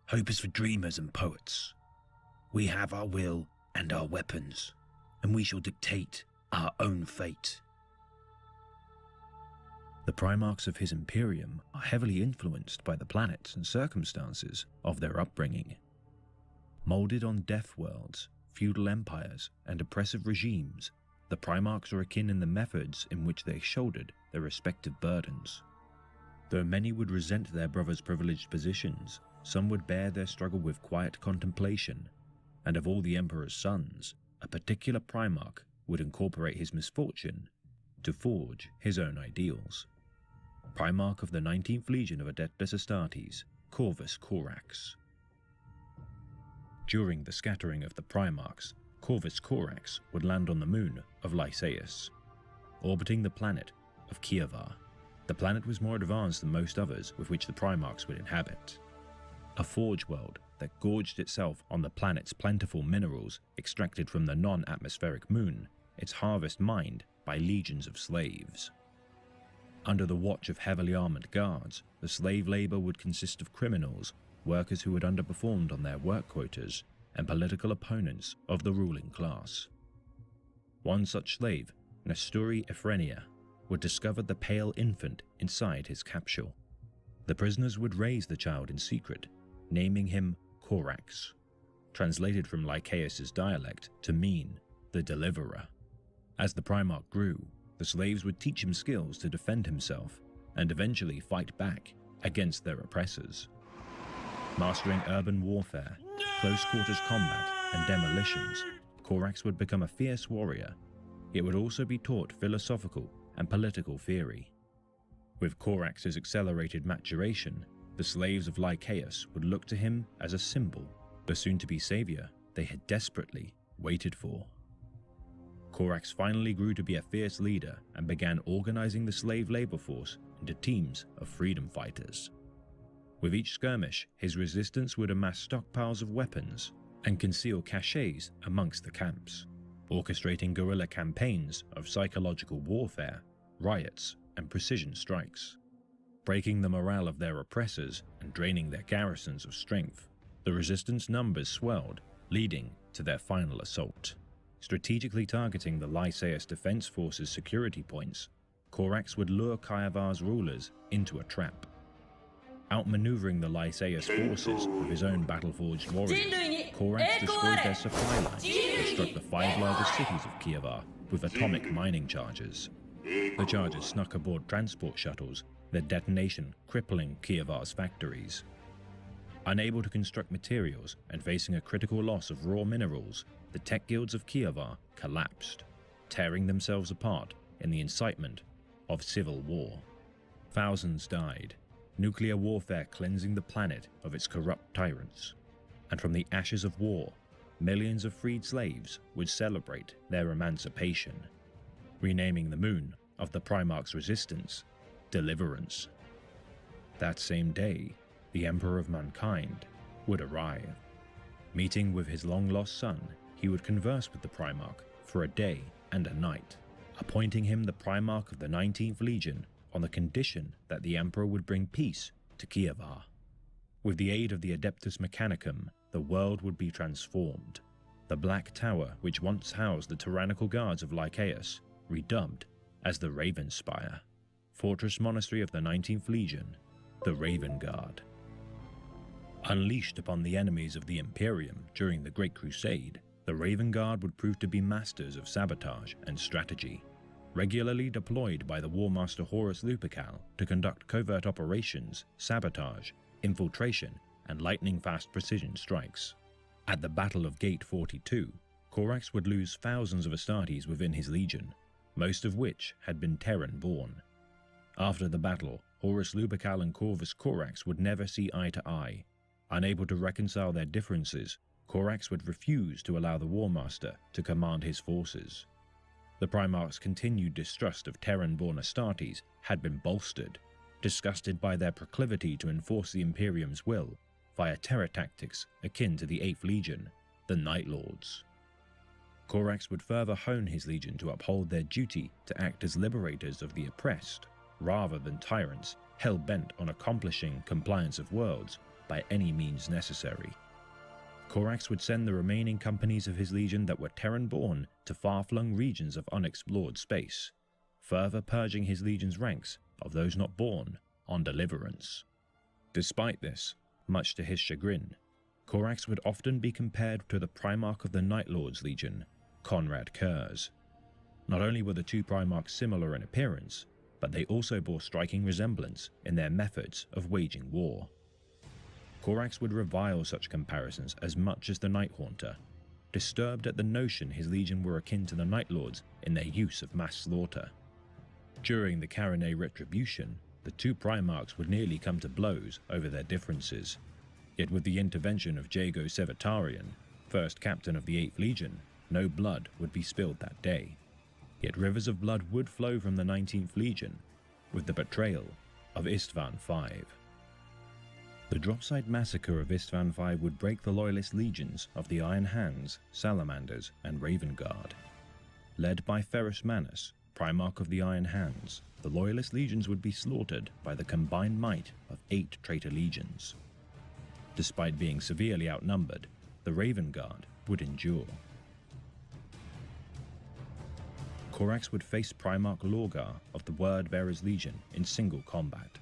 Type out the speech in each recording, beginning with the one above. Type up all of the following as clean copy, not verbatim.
Hope is for dreamers and poets. We have our will and our weapons, and we shall dictate our own fate. The Primarchs of his Imperium are heavily influenced by the planets and circumstances of their upbringing. Molded on death worlds, feudal empires, and oppressive regimes, the Primarchs are akin in the methods in which they shouldered their respective burdens. Though many would resent their brothers' privileged positions, some would bear their struggle with quiet contemplation, and of all the Emperor's sons, a particular Primarch would incorporate his misfortune to forge his own ideals. Primarch of the 19th Legion of Adeptus Astartes, Corvus Corax. During the scattering of the Primarchs, Corvus Corax would land on the moon of Lycaeus, orbiting the planet of Kievar. The planet was more advanced than most others with which the Primarchs would inhabit. A forge world that gorged itself on the planet's plentiful minerals extracted from the non-atmospheric moon, its harvest mined by legions of slaves. Under the watch of heavily armored guards, the slave labor would consist of criminals, workers who had underperformed on their work quotas, and political opponents of the ruling class. One such slave, Nasturi Ephrenia, would discover the pale infant inside his capsule. The prisoners would raise the child in secret, naming him Corax, translated from Lycaeus' dialect to mean the deliverer. As the Primarch grew, the slaves would teach him skills to defend himself and eventually fight back against their oppressors. Mastering urban warfare, close quarters combat, and demolitions, Corax would become a fierce warrior. It would also be taught philosophical and political theory. With Corax's accelerated maturation, the slaves of Lycaeus would look to him as a symbol, the soon-to-be savior they had desperately waited for. Corax finally grew to be a fierce leader and began organizing the slave labor force into teams of freedom fighters. With each skirmish, his resistance would amass stockpiles of weapons and conceal caches amongst the camps, orchestrating guerrilla campaigns of psychological warfare, riots, and precision strikes. Breaking the morale of their oppressors and draining their garrisons of strength, the resistance numbers swelled, leading to their final assault. Strategically targeting the Lycaeus Defense Force's security points, Corax would lure Kievar's rulers into a trap. Outmaneuvering the Lycaeus forces with his own battle-forged warriors, Corax destroyed their supply lines and struck the 5 largest cities of Kievar with atomic mining charges. The charges snuck aboard transport shuttles, their detonation crippling Kievar's factories. Unable to construct materials and facing a critical loss of raw minerals, the tech guilds of Kievar collapsed, tearing themselves apart in the incitement of civil war. Thousands died, nuclear warfare cleansing the planet of its corrupt tyrants. And from the ashes of war, millions of freed slaves would celebrate their emancipation, renaming the moon of the Primarch's resistance Deliverance. That same day, the Emperor of Mankind would arrive. Meeting with his long-lost son, he would converse with the Primarch for a day and a night, appointing him the Primarch of the 19th Legion on the condition that the Emperor would bring peace to Kievar. With the aid of the Adeptus Mechanicum, the world would be transformed. The Black Tower, which once housed the tyrannical guards of Lycaeus, redubbed as the Raven Spire. Fortress Monastery of the 19th Legion, the Raven Guard. Unleashed upon the enemies of the Imperium during the Great Crusade, the Raven Guard would prove to be masters of sabotage and strategy, regularly deployed by the War Master Horus Lupercal to conduct covert operations, sabotage, infiltration, and lightning-fast precision strikes. At the Battle of Gate 42, Corax would lose thousands of Astartes within his legion, most of which had been Terran-born. After the battle, Horus Lupercal and Corvus Corax would never see eye to eye. Unable to reconcile their differences, Corax would refuse to allow the War Master to command his forces. The Primarch's continued distrust of Terran-born Astartes had been bolstered. Disgusted by their proclivity to enforce the Imperium's will, via terror tactics akin to the 8th Legion, the Night Lords. Corax would further hone his legion to uphold their duty to act as liberators of the oppressed, rather than tyrants hell-bent on accomplishing compliance of worlds by any means necessary. Corax would send the remaining companies of his legion that were Terran-born to far-flung regions of unexplored space, further purging his legion's ranks of those not born on deliverance. Despite this, much to his chagrin, Corax would often be compared to the Primarch of the Night Lords Legion, Konrad Curze. Not only were the two Primarchs similar in appearance, but they also bore striking resemblance in their methods of waging war. Corax would revile such comparisons as much as the Night Haunter, disturbed at the notion his legion were akin to the Night Lords in their use of mass slaughter. During the Carinae Retribution, the two Primarchs would nearly come to blows over their differences, yet with the intervention of Jago Sevatarian, first captain of the 8th Legion, no blood would be spilled that day. Yet rivers of blood would flow from the 19th Legion, with the betrayal of Istvan V. The Dropside Massacre of Istvan V would break the loyalist legions of the Iron Hands, Salamanders, and Raven Guard. Led by Ferrus Manus, Primarch of the Iron Hands, the loyalist legions would be slaughtered by the combined might of 8 traitor legions. Despite being severely outnumbered, the Raven Guard would endure. Corax would face Primarch Lorgar of the Word-Bearers Legion in single combat,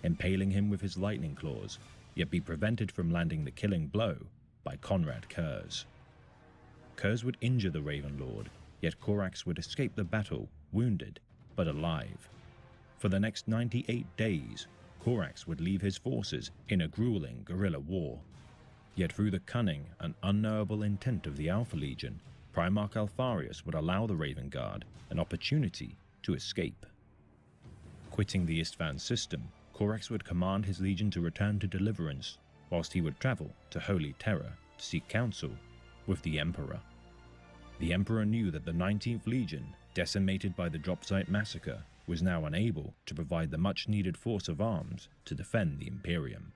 impaling him with his lightning claws, yet be prevented from landing the killing blow by Konrad Curze. Curze would injure the Raven Lord, yet Corax would escape the battle, wounded but alive. For the next 98 days, Corax would leave his forces in a grueling guerrilla war. Yet through the cunning and unknowable intent of the Alpha Legion, Primarch Alfarius would allow the Raven Guard an opportunity to escape. Quitting the Istvan system, Corax would command his legion to return to Deliverance, whilst he would travel to Holy Terror to seek counsel with the Emperor. The Emperor knew that the 19th Legion, decimated by the Dropsite Massacre, was now unable to provide the much-needed force of arms to defend the Imperium.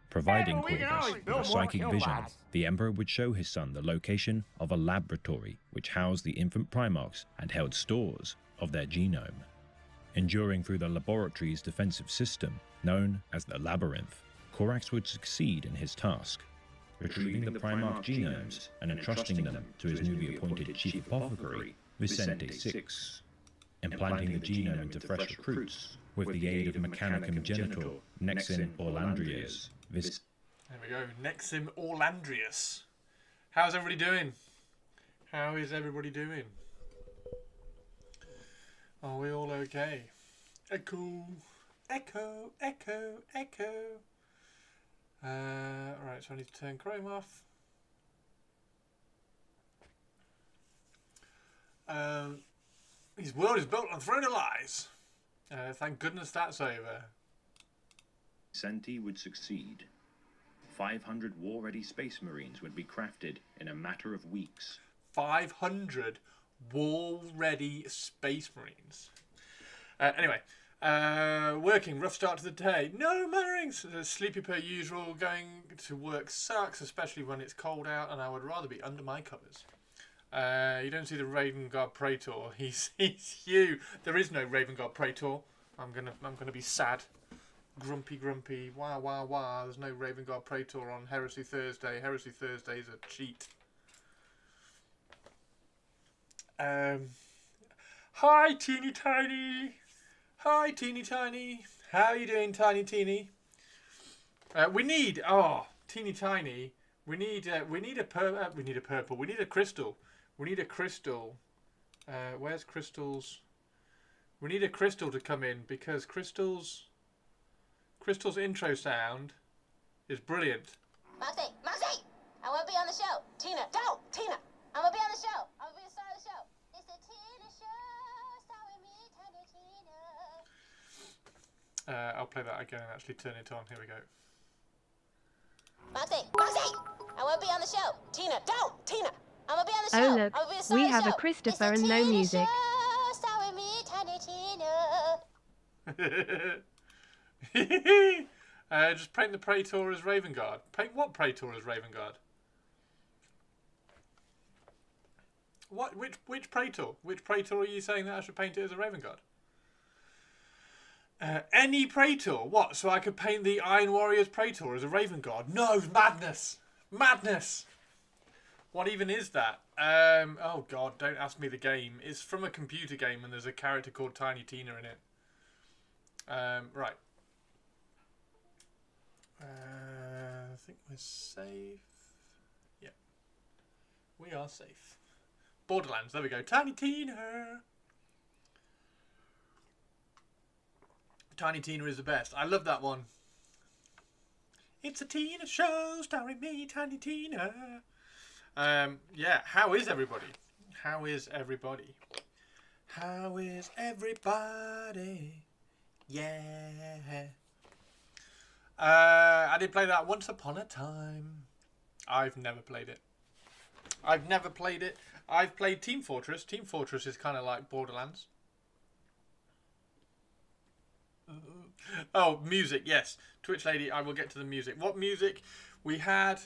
Providing Corvus with a psychic vision, the Emperor would show his son the location of a laboratory which housed the infant Primarchs and held stores of their genome. Enduring through the laboratory's defensive system, known as the Labyrinth, Corax would succeed in his task, retrieving the Primarch genomes and entrusting them to his newly appointed Chief Apothecary, Vicente VI, implanting the genome into fresh recruits with the aid of Mechanicum Genitor Nexim Orlandrius. There we go, Nexim Orlandrius. How's everybody doing? How is everybody doing? Are we all okay? Echo, echo, echo, echo. Right, so I need to turn Chrome off. His world is built on a throne of lies. Thank goodness that's over. Vicente would succeed. 500 war-ready Space Marines would be crafted in a matter of weeks. 500 war-ready Space Marines. Anyway, working, rough start to the day. No mannings. Sleepy per usual. Going to work sucks, especially when it's cold out, and I would rather be under my covers. You don't see the Raven Guard Praetor. He's you. There is no Raven Guard Praetor. I'm gonna be sad. Grumpy. Wah. There's no Raven Guard Praetor on Heresy Thursday. Heresy Thursday is a cheat. Hi, Teeny Tiny. Hi, Teeny Tiny. How you doing, Tiny Teeny? We need Teeny Tiny. We need a purple. We need a crystal. We need a crystal. Where's crystals? We need a crystal to come in because crystal's intro sound is brilliant. Moxie, I want to be on the show. Tina, don't, Tina. I'm gonna be on the show. I'm gonna be the star of the show. It's the Tina Show. Star with me, Tiny Tina. I'll play that again and actually turn it on. Here we go. Moxie, I want to be on the show. Tina, don't, Tina. I'm gonna be on the show. Oh look, I'm gonna be the star we of the have show. a Christopher It's the and no Tina music. Show. Star with me, Tiny Tina. Just paint the Praetor as Raven Guard. Paint what Praetor as Raven Guard? What? Which Praetor? Which Praetor are you saying that I should paint it as a Raven Guard? Any Praetor? What? So I could paint the Iron Warriors Praetor as a Raven Guard? No, madness! Madness! What even is that? Oh god, don't ask me the game. It's from a computer game and there's a character called Tiny Tina in it. Right. I think we're safe. Yep. We are safe. Borderlands, there we go. Tiny Tina! Tiny Tina is the best. I love that one. It's a Tina show starring me, Tiny Tina. Yeah, how is everybody? How is everybody? How is everybody? Yeah. I did play that once upon a time. I've never played it. I've never played it. I've played Team Fortress. Team Fortress is kind of like Borderlands. Oh, music, yes. Twitch lady, I will get to the music. What music? We had...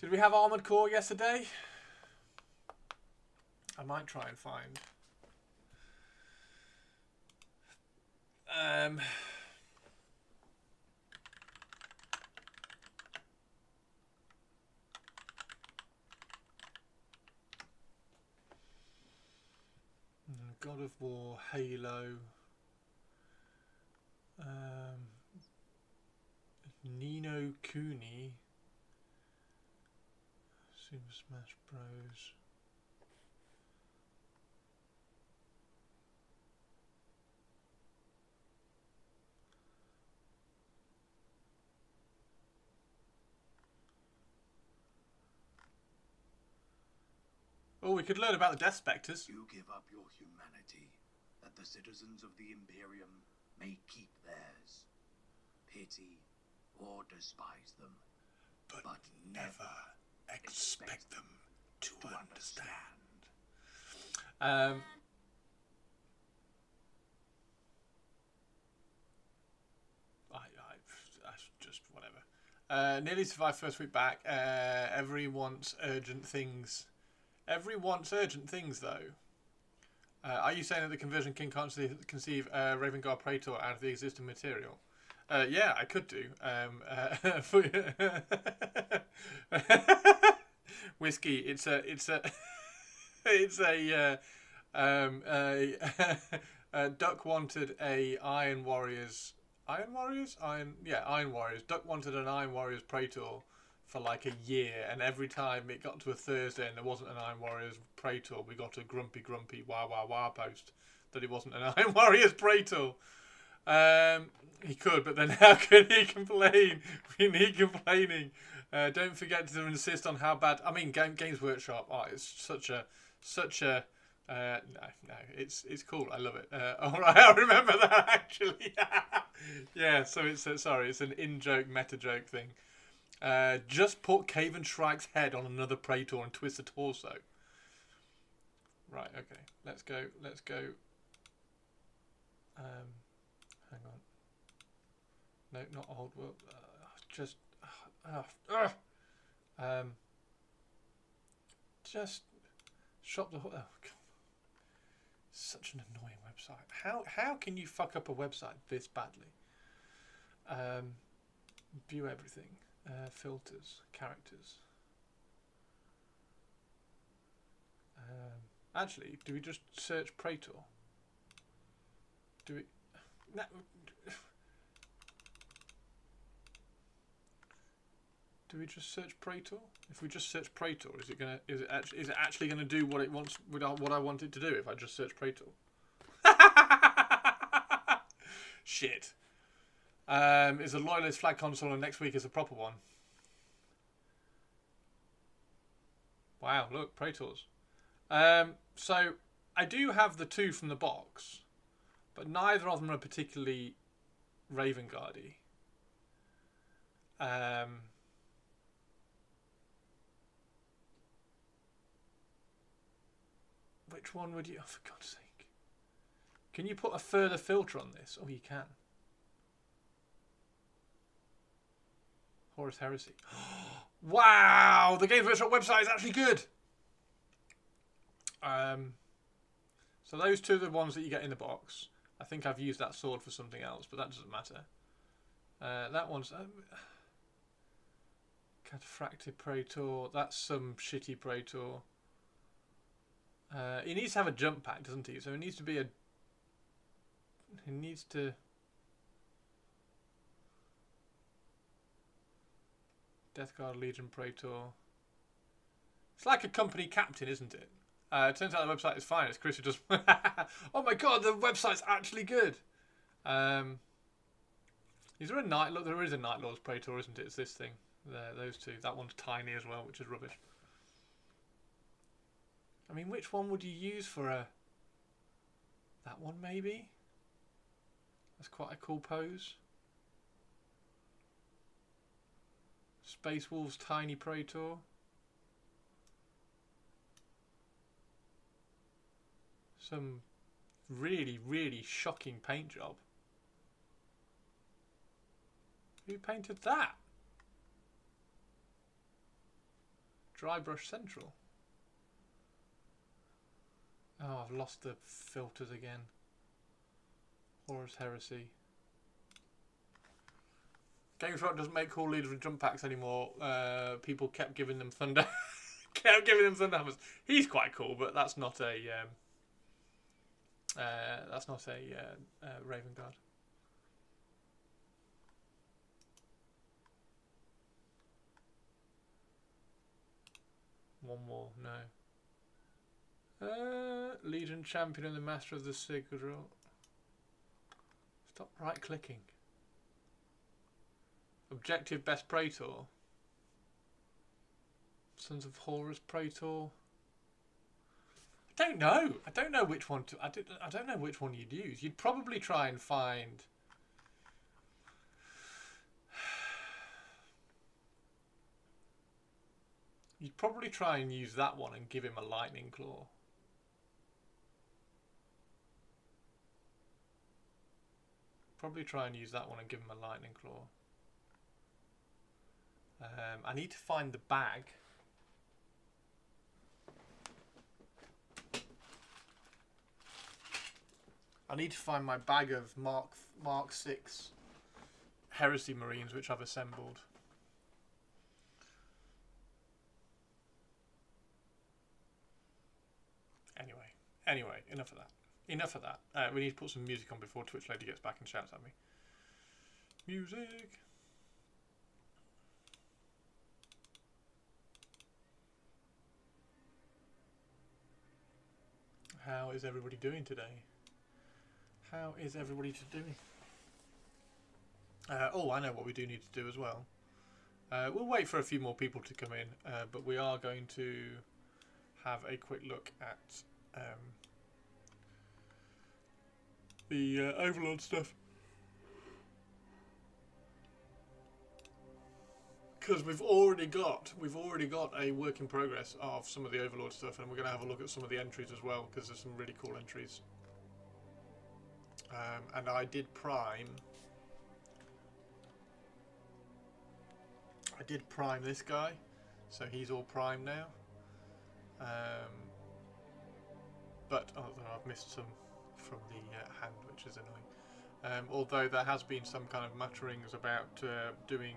Did we have Armored Core yesterday? I might try and find... God of War, Halo... Nino Kuni, Super Smash Bros. Oh, we could learn about the Death Spectres. You give up your humanity, that the citizens of the Imperium may keep theirs. Pity or despise them, but never expect them to understand. I just whatever. Nearly survived first week back. Everyone wants urgent things. Everyone wants urgent things, though. Are you saying that the Conversion King can't conceive Raven Guard Praetor out of the existing material? Yeah, I could do. Whiskey. It's Duck wanted a Iron Warriors. Iron Warriors. Duck wanted an Iron Warriors Praetor for like a year, and every time it got to a Thursday and there wasn't an Iron Warriors Praetor, we got a grumpy wah post that it wasn't an Iron Warriors Praetor. He could, but then how could he complain? We need complaining. Don't forget to insist on how bad. I mean, Games Workshop. Oh, it's such a. No, it's cool. I love it. All right, I remember that actually. Yeah, so it's it's an in-joke, meta-joke thing. Just put Caven Shrike's head on another Praetor and twist the torso. Right. Okay. Let's go. Hang on. No, not old world. Just shop the. Oh God. Such an annoying website. How can you fuck up a website this badly? View everything. Filters. Characters. Actually, do we just search Praetor? Do we? No. Do we just search Praetor? If we just search Praetor, is it actually gonna do what it wants? What I want it to do? If I just search Praetor. Shit. Is a loyalist flag console and next week is a proper one. Wow, look, Praetors. So I do have the two from the box, but neither of them are particularly Raven Guardy. Which one would you... Oh, for God's sake. Can you put a further filter on this? Oh, you can. Horus Heresy. Wow! The Games Workshop website is actually good. So those two are the ones that you get in the box. I think I've used that sword for something else, but that doesn't matter. That one's Cataphractic Praetor. That's some shitty Praetor. He needs to have a jump pack, doesn't he? So it needs to be a... He needs to... Death Guard Legion Praetor. It's like a company captain, isn't it? It turns out the website is fine. It's Chris who just... Oh my god, the website's actually good. Is there a Night Lord? There is a Night Lord's Praetor, isn't it? It's this thing. There, those two. That one's tiny as well, which is rubbish. I mean, which one would you use for a... That one, maybe? That's quite a cool pose. Space Wolves Tiny Praetor. Some really, really shocking paint job. Who painted that? Dry Brush Central. Oh, I've lost the filters again. Horus Heresy. Games Workshop doesn't make cool leaders with jump packs anymore. People kept giving them Thunder. Kept giving them Thunderhammers. He's quite cool, but that's not a Raven Guard. One more, no. Legion Champion and the Master of the Sigil. Stop right clicking. Objective Best Praetor. Sons of Horus Praetor. I don't know. I don't know which one to. I don't know which one you'd use. You'd probably try and find. You'd probably try and use that one and give him a lightning claw. Probably try and use that one and give him a lightning claw. I need to find the bag. I need to find my bag of Mark 6 Heresy Marines, which I've assembled. Anyway, enough of that. Enough of that. We need to put some music on before Twitch Lady gets back and shouts at me. Music. How is everybody doing today? How is everybody doing? Oh, I know what we do need to do as well. We'll wait for a few more people to come in, but we are going to have a quick look at the Overlord stuff. Because we've already got a work in progress of some of the Overlord stuff, and we're going to have a look at some of the entries as well, because there's some really cool entries. And I did prime this guy, so he's all primed now. But I've missed some from the hand, which is annoying. Although there has been some kind of mutterings about doing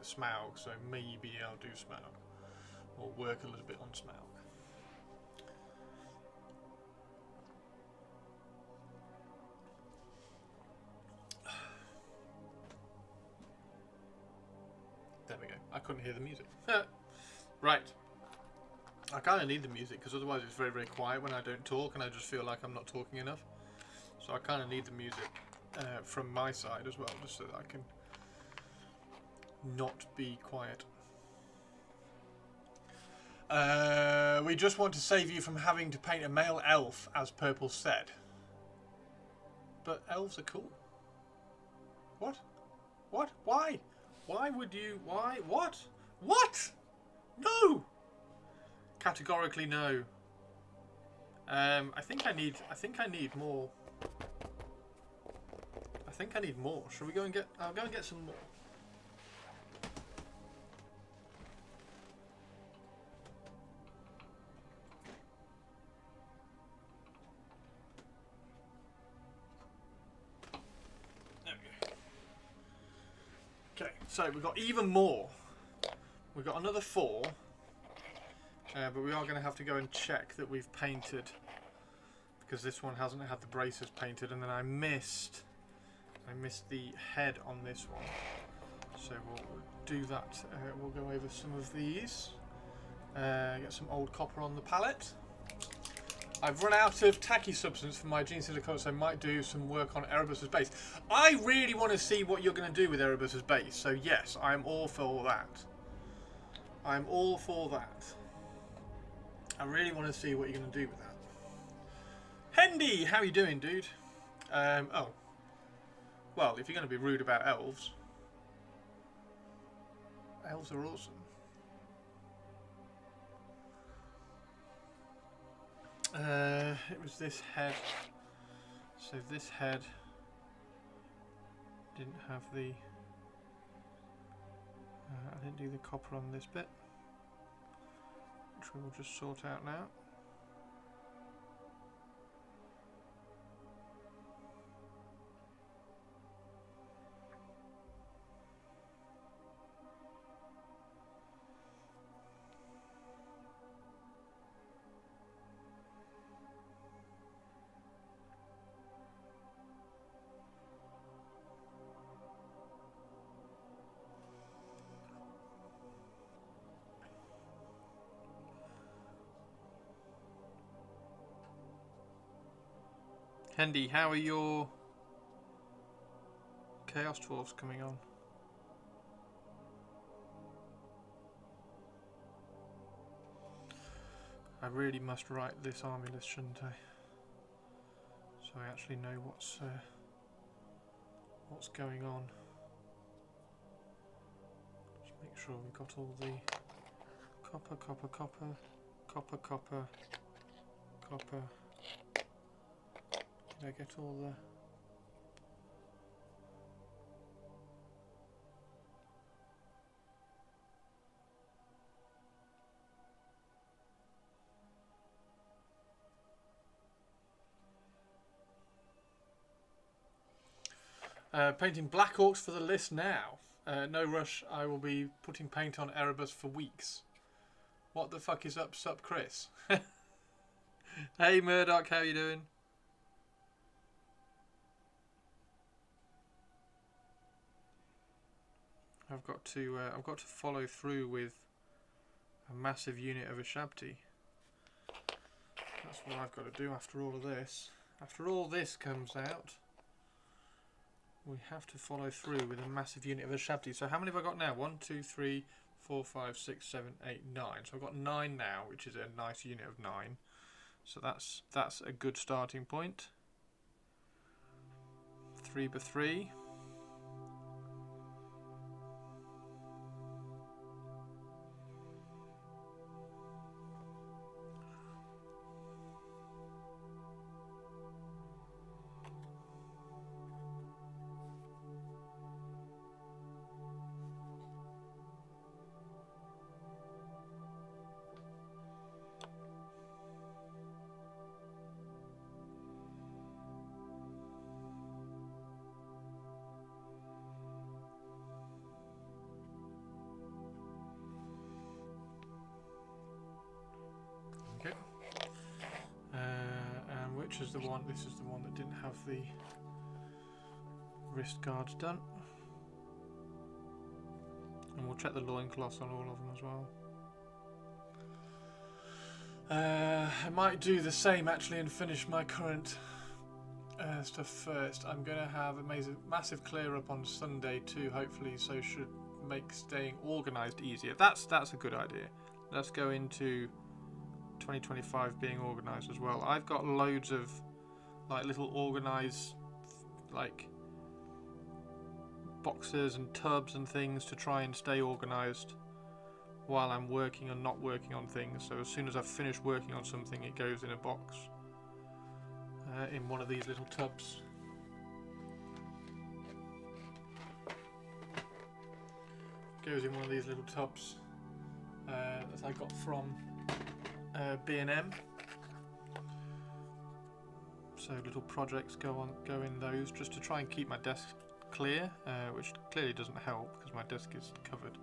Smaug, so maybe I'll do Smaug, or work a little bit on Smaug. There we go. I couldn't hear the music. Right. I kind of need the music because otherwise it's very, very quiet when I don't talk, and I just feel like I'm not talking enough. So I kind of need the music from my side as well, just so that I can not be quiet. We just want to save you from having to paint a male elf, as Purple said. But elves are cool. What? What? Why? Why would you? Why? What? What? No! Categorically no. I think I need more. I think I need more. Shall we go and get... I'll go and get some more. So we've got even more. We've got another 4. But we are going to have to go and check that we've painted, because this one hasn't had the braces painted, and then I missed the head on this one. So we'll do that. We'll go over some of these. Get some old copper on the palette. I've run out of tacky substance for my gene silicone, so I might do some work on Erebus's base. I really want to see what you're going to do with Erebus's base, so yes, I'm all for that. I'm all for that. I really want to see what you're going to do with that. Hendy, how you doing, dude? Oh. Well, if you're going to be rude about elves. Elves are awesome. It was this head. So this head didn't have the... I didn't do the copper on this bit, which we will just sort out now. Hendy, how are your Chaos Dwarfs coming on? I really must write this army list, shouldn't I? So I actually know what's going on. Just make sure we've got all the copper, copper, copper, copper, copper, copper. Did I get all the... painting Black Orcs for the list now. No rush, I will be putting paint on Erebus for weeks. What the fuck is up, sup Chris? Hey Murdoch, how you doing? I've got to follow through with a massive unit of Ushabtea. That's what I've got to do after all of this. After all this comes out, we have to follow through with a massive unit of Ushabtea. So how many have I got now? 1, 2, 3, 4, 5, 6, 7, 8, 9. So I've got 9 now, which is a nice unit of 9. So that's a good starting point. 3 by 3. Which is the one? This is the one that didn't have the wrist guards done. And we'll check the loincloths on all of them as well. I might do the same actually and finish my current stuff first. I'm going to have a massive clear up on Sunday too, hopefully, so should make staying organised easier. That's a good idea. Let's go into 2025 being organised as well. I've got loads of like little organised like boxes and tubs and things to try and stay organised while I'm working and not working on things. So as soon as I've finished working on something, it goes in a box in one of these little tubs. Goes in one of these little tubs that I got from B&M. So little projects go in those just to try and keep my desk clear, which clearly doesn't help because my desk is covered.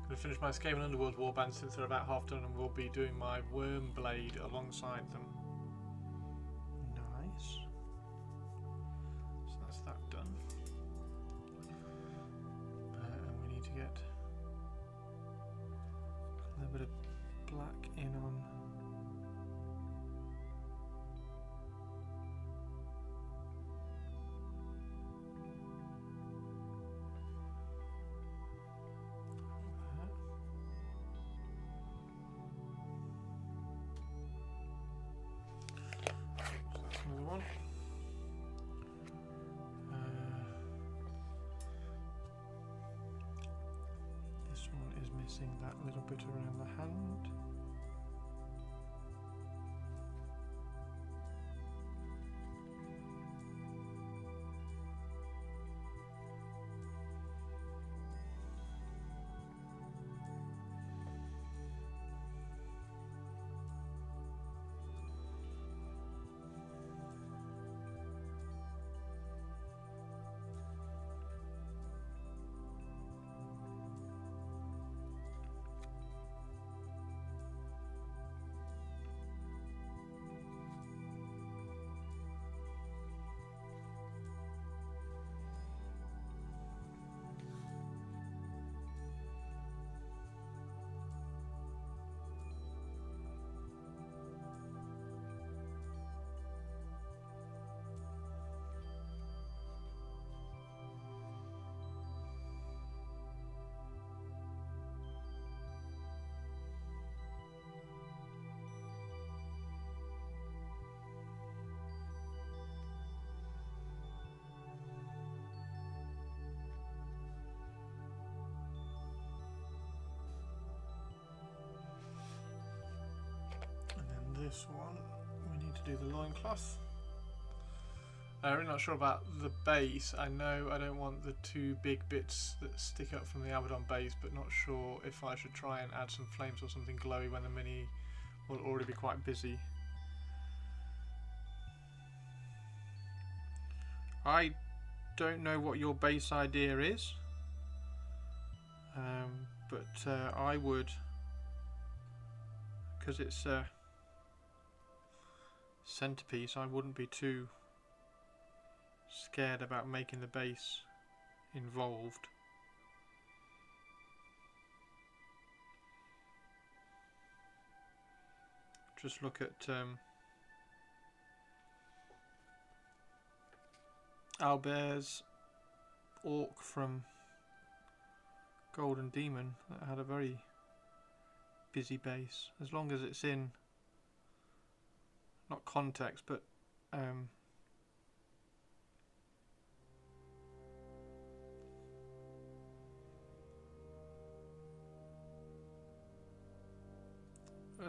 I'm going to finish my Skaven Underworld Warband since they're about half done, and we'll be doing my Wormblade alongside them. Nice. So that's that done. And we need to get a little bit of black in on. Another one. This one is missing that little bit around the hand. This one, we need to do the loincloth. I'm really not sure about the base. I know I don't want the two big bits that stick up from the Abaddon base, but not sure if I should try and add some flames or something glowy when the mini will already be quite busy. I don't know what your base idea is, but I would, because it's centerpiece, I wouldn't be too scared about making the base involved. Just look at Albert's orc from Golden Demon that had a very busy base. As long as it's in not context, but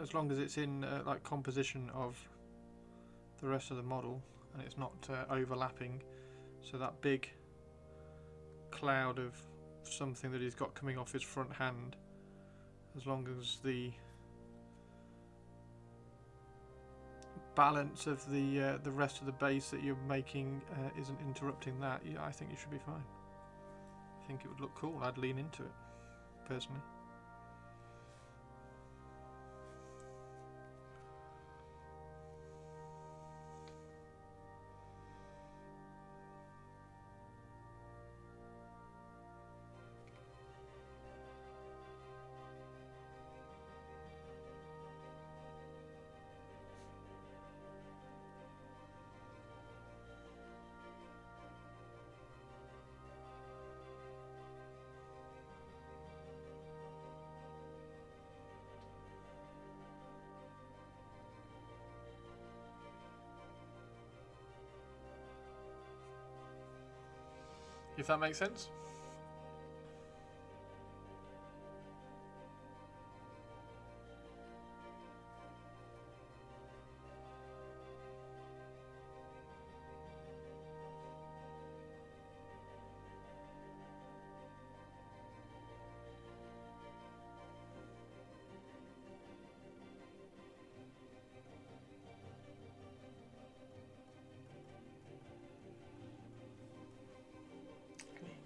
as long as it's in like composition of the rest of the model and it's not overlapping, So that big cloud of something that he's got coming off his front hand, as long as the balance of the rest of the base that you're making isn't interrupting that, yeah, I think you should be fine. I think it would look cool. I'd lean into it, personally. If that makes sense.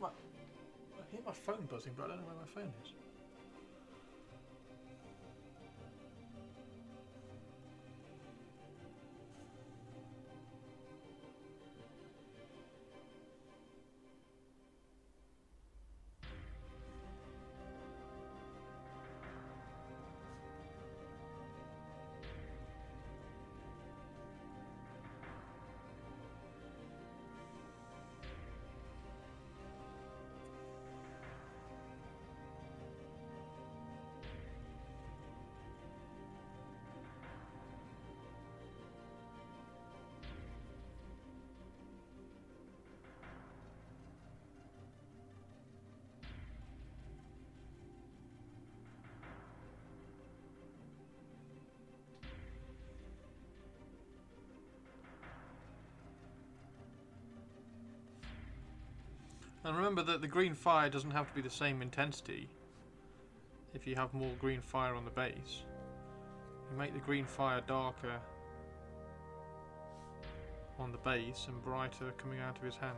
I hear my phone buzzing, but I don't know where my phone is. And remember that the green fire doesn't have to be the same intensity if you have more green fire on the base. You make the green fire darker on the base and brighter coming out of his hand.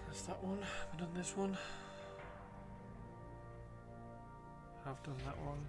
That's that one. I've done this one. I've done that one.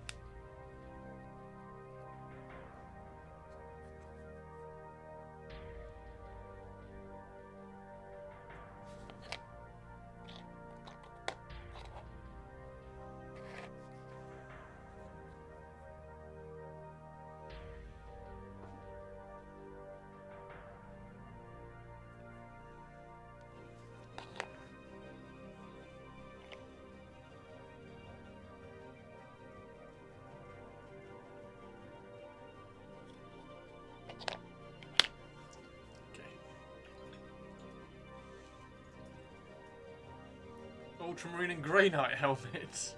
Ultramarine and Grey Knight helmets.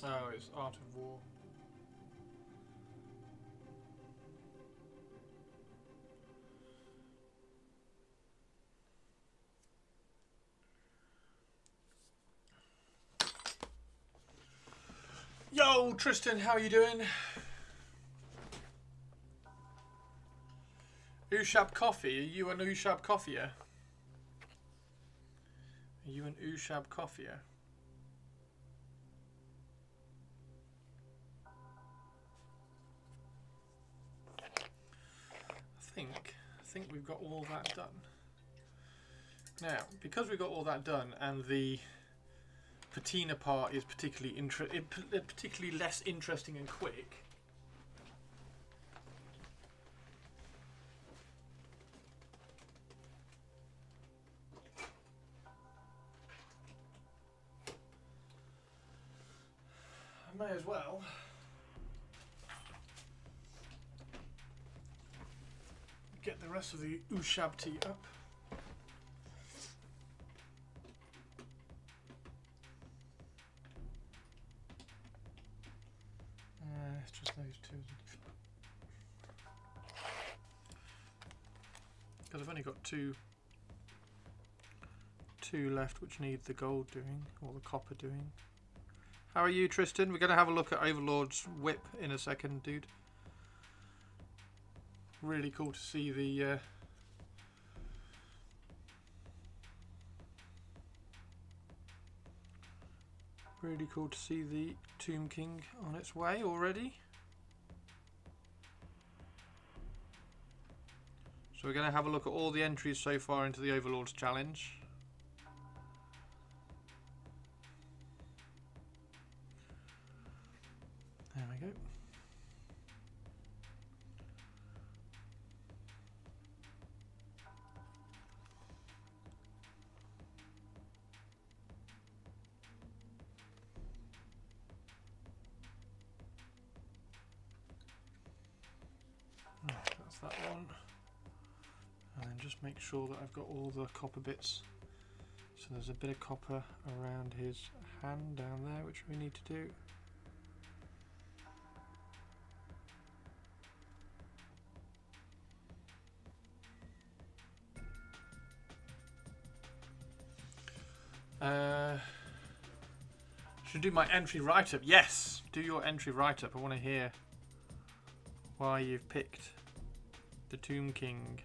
Oh, it's Art of War. Yo, Tristan, how are you doing? Ushabcoffee, are you an Ushabcoffee? Are Are you an Ushabcoffee? I think we've got all that done. Now, because we've got all that done, and the patina part is particularly less interesting and quick. I may as well get the rest of the Ushabtea up. It's just those two. Because I've only got two left which need the gold doing, or the copper doing. How are you, Tristan? We're going to have a look at Overlord's whip in a second, dude. Really cool to see the really cool to see the Tomb King on its way already. So we're going to have a look at all the entries so far into the Overlord's challenge. There we go. That's that one. And then just make sure that I've got all the copper bits. So there's a bit of copper around his hand down there, which we need to do. Should do my entry write-up. Yes, do your entry write-up. I want to hear why you've picked the Tomb King.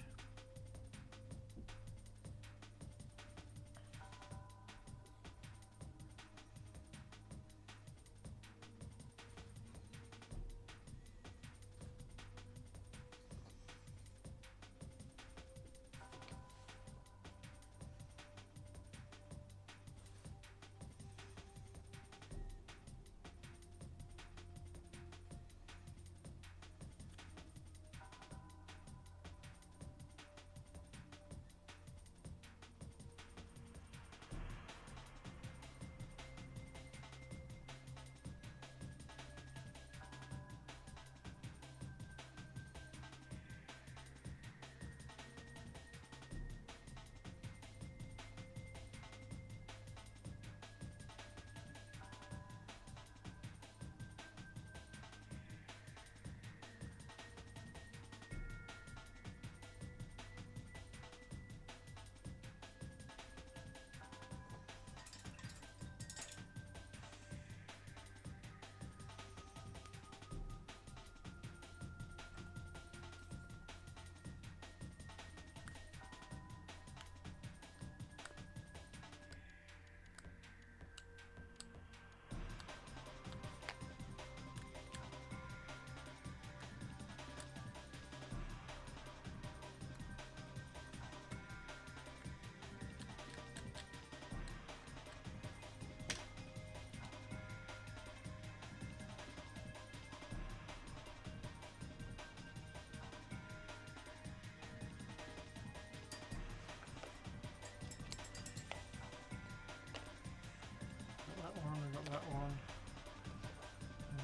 That one.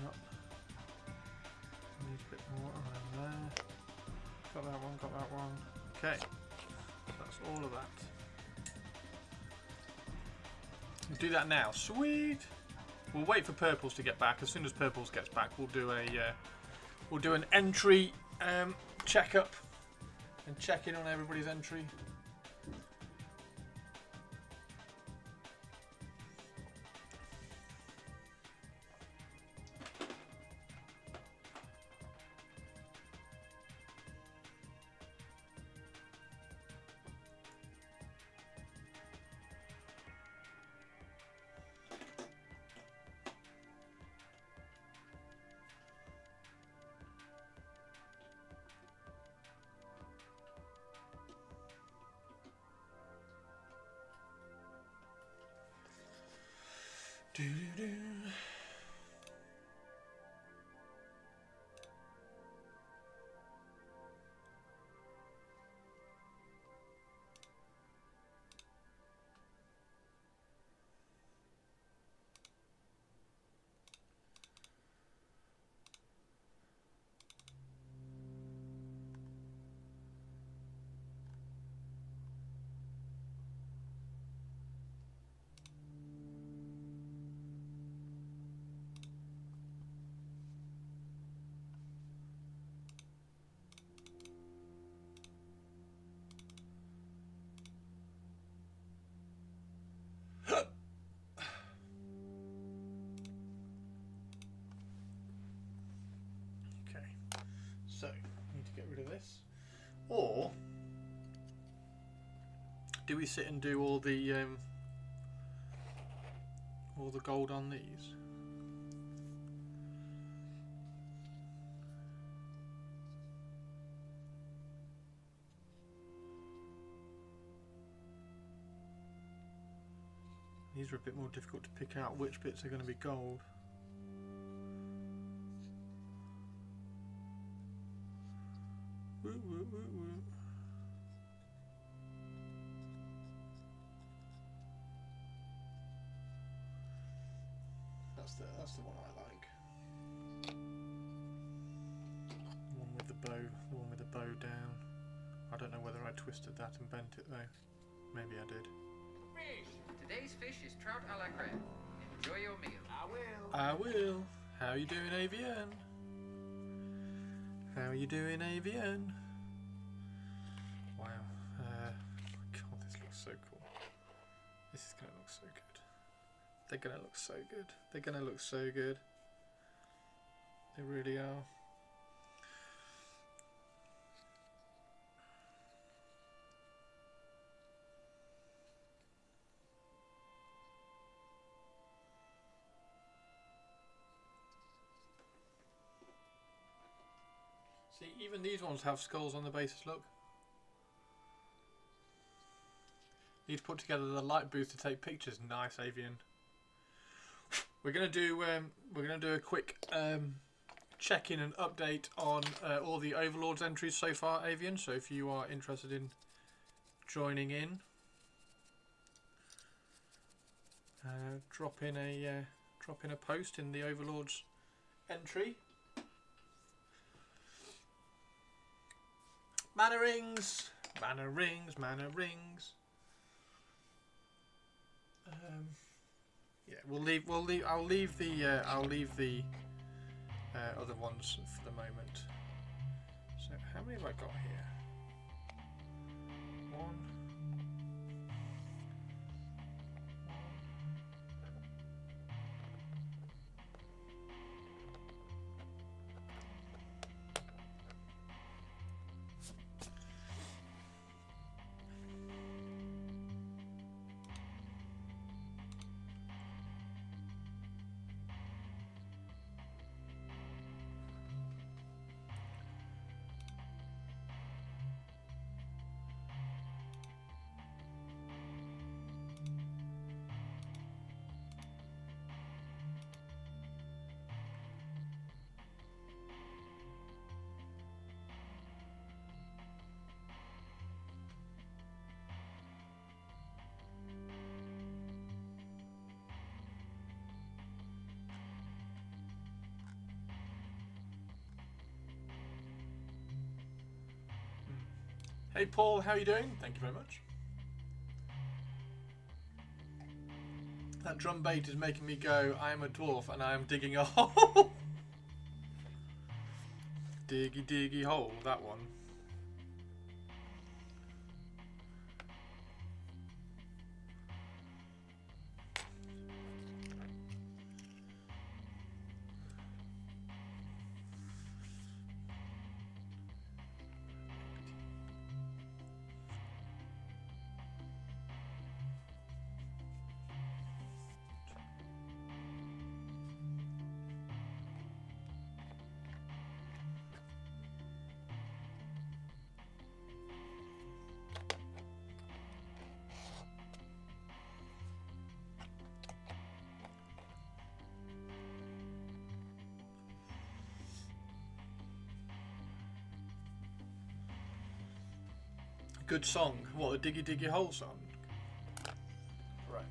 Yep. Need a bit more around there. Got that one. Okay. That's all of that. We'll do that now. Sweet. We'll wait for Purples to get back. As soon as Purples gets back, we'll do an entry checkup and check in on everybody's entry. Do-do-do. Okay, so need to get rid of this, or do we sit and do all the gold on these? These are a bit more difficult to pick out which bits are going to be gold. Woo, woo, woo, woo. That's the one I like. The one with the bow, the one with the bow down. I don't know whether I twisted that and bent it though. Maybe I did. Today's fish is trout a la creme. Enjoy your meal. I will. How you doing, AVN? How you doing, AVN? Wow. God, this looks so cool. This is gonna look so good. They're gonna look so good. They're gonna look so good. They really are. See, even these ones have skulls on the bases, look. Need to put together the light booth to take pictures. Nice, Avian. We're gonna do a quick check-in and update on all the Overlords entries so far, Avian. So if you are interested in joining in, drop in a post in the Overlords entry. Mana rings, mana rings, mana rings. Yeah, I'll leave the other ones for the moment. So how many have I got here? One. Hey Paul, how are you doing? Thank you very much. That drum bait is making me go, I am a dwarf and I am digging a hole. Diggy diggy hole, that one. Good song. What, the Diggy Diggy Hole song? Right.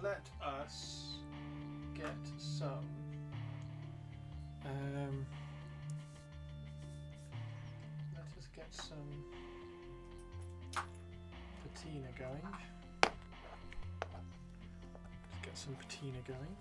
Let us get some. Let us get some patina going. Let's get some patina going.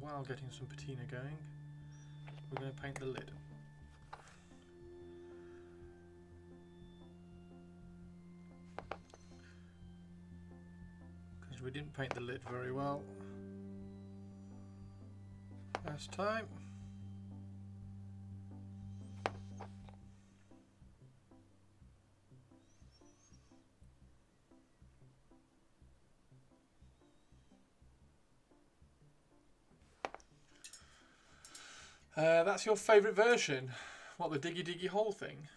While getting some patina going, we're going to paint the lid. Because we didn't paint the lid very well last time. That's your favourite version. What, the Diggy Diggy Hole thing?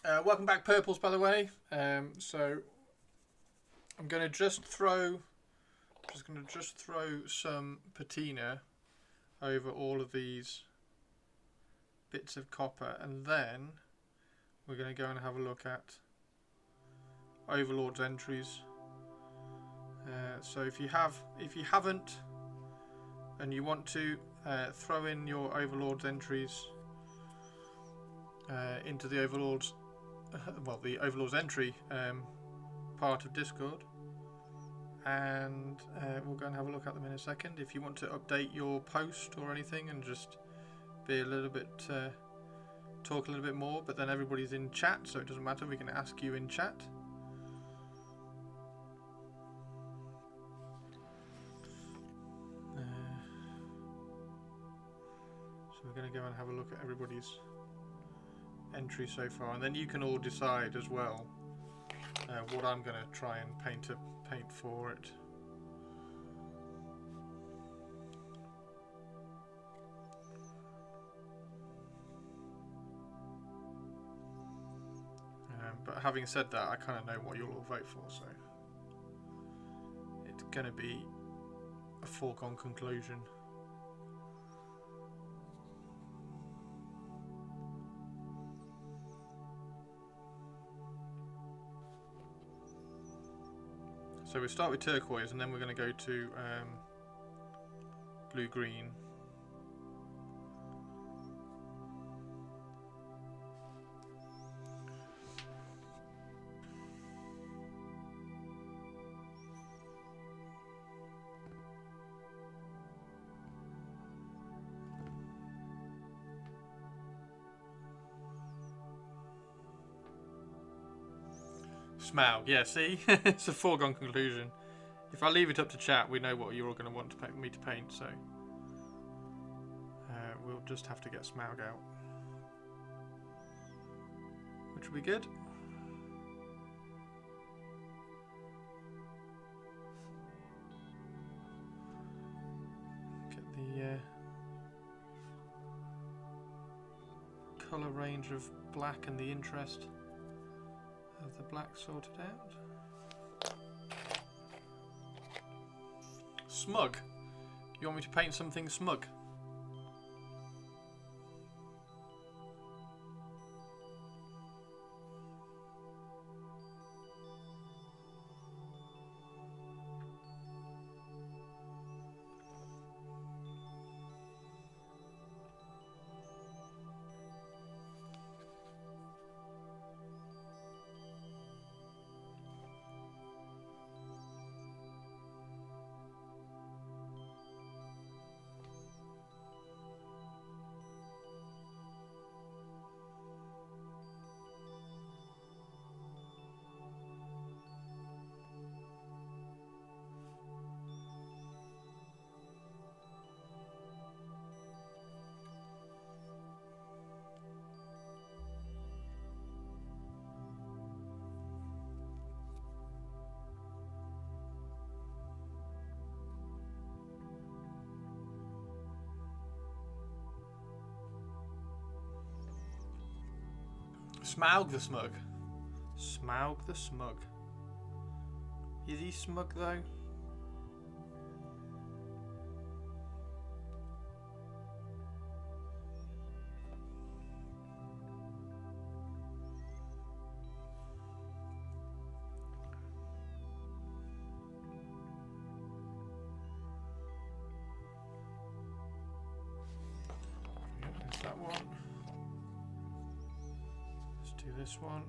Welcome back, Purples, by the way. So I'm going to just throw some patina over all of these bits of copper, and then we're going to go and have a look at Overlord's entries. So if you haven't, and you want to throw in your Overlord's entries into the Overlord's, the Overlord's entry part of Discord, and we'll go and have a look at them in a second. If you want to update your post or anything and just be a little bit, talk a little bit more, but then everybody's in chat, so it doesn't matter, we can ask you in chat. We're going to go and have a look at everybody's entry so far, and then you can all decide as well what I'm going to try and paint for it. But having said that, I kind of know what you'll all vote for, so it's going to be a foregone conclusion. So we start with turquoise, and then we're going to go to blue-green. Smaug, yeah, see? It's a foregone conclusion. If I leave it up to chat, we know what you're all going to want me to paint, so we'll just have to get Smaug out, which will be good. Get the colour range of black and the interest of the black sorted out. Smug. You want me to paint something smug? Smaug the Smug. Smaug the Smug. Is he smug though? Yeah, there's that one. Let's do this one.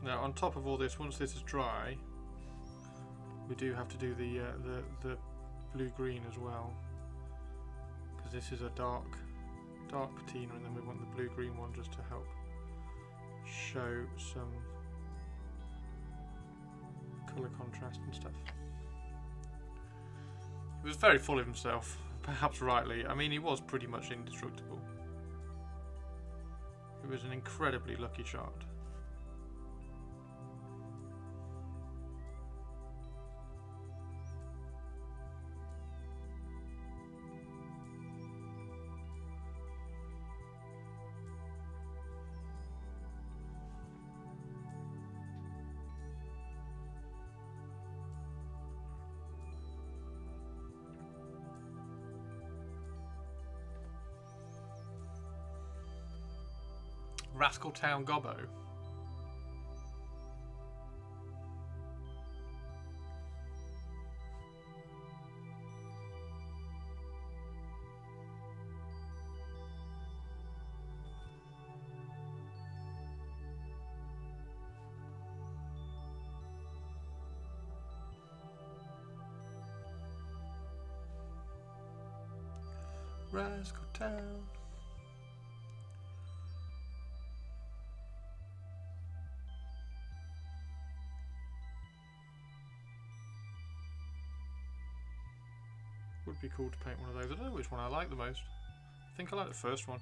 Now, on top of all this, once this is dry, we do have to do the blue-green as well, because this is a dark patina, and then we want the blue-green one just to help show some colour contrast and stuff. He was very full of himself, perhaps rightly. I mean, he was pretty much indestructible. It was an incredibly lucky shot. Rascal Town Gobbo. Rascal Town. Would be cool to paint one of those. I don't know which one I like the most. I think I like the first one.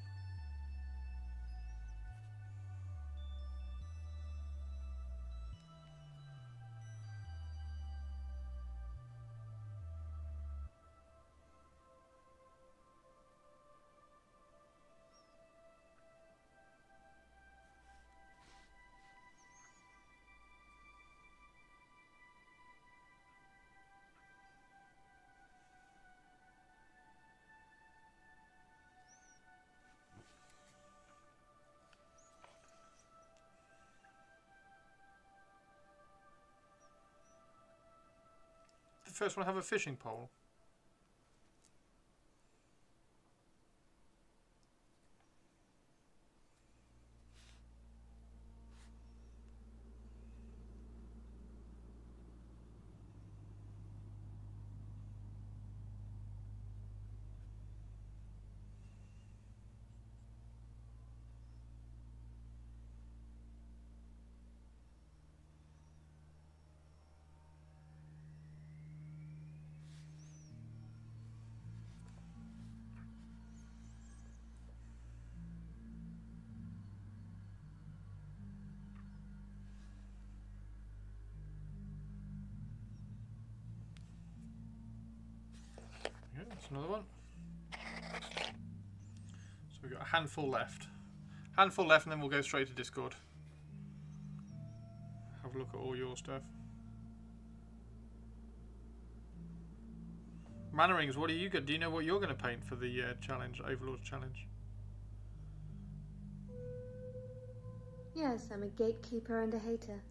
The first one have a fishing pole. Yeah, that's another one. So we've got a handful left. Handful left, and then we'll go straight to Discord. Have a look at all your stuff. Mannerings, what do you get? Do you know what you're going to paint for the challenge, Overlord challenge? Yes, I'm a gatekeeper and a hater.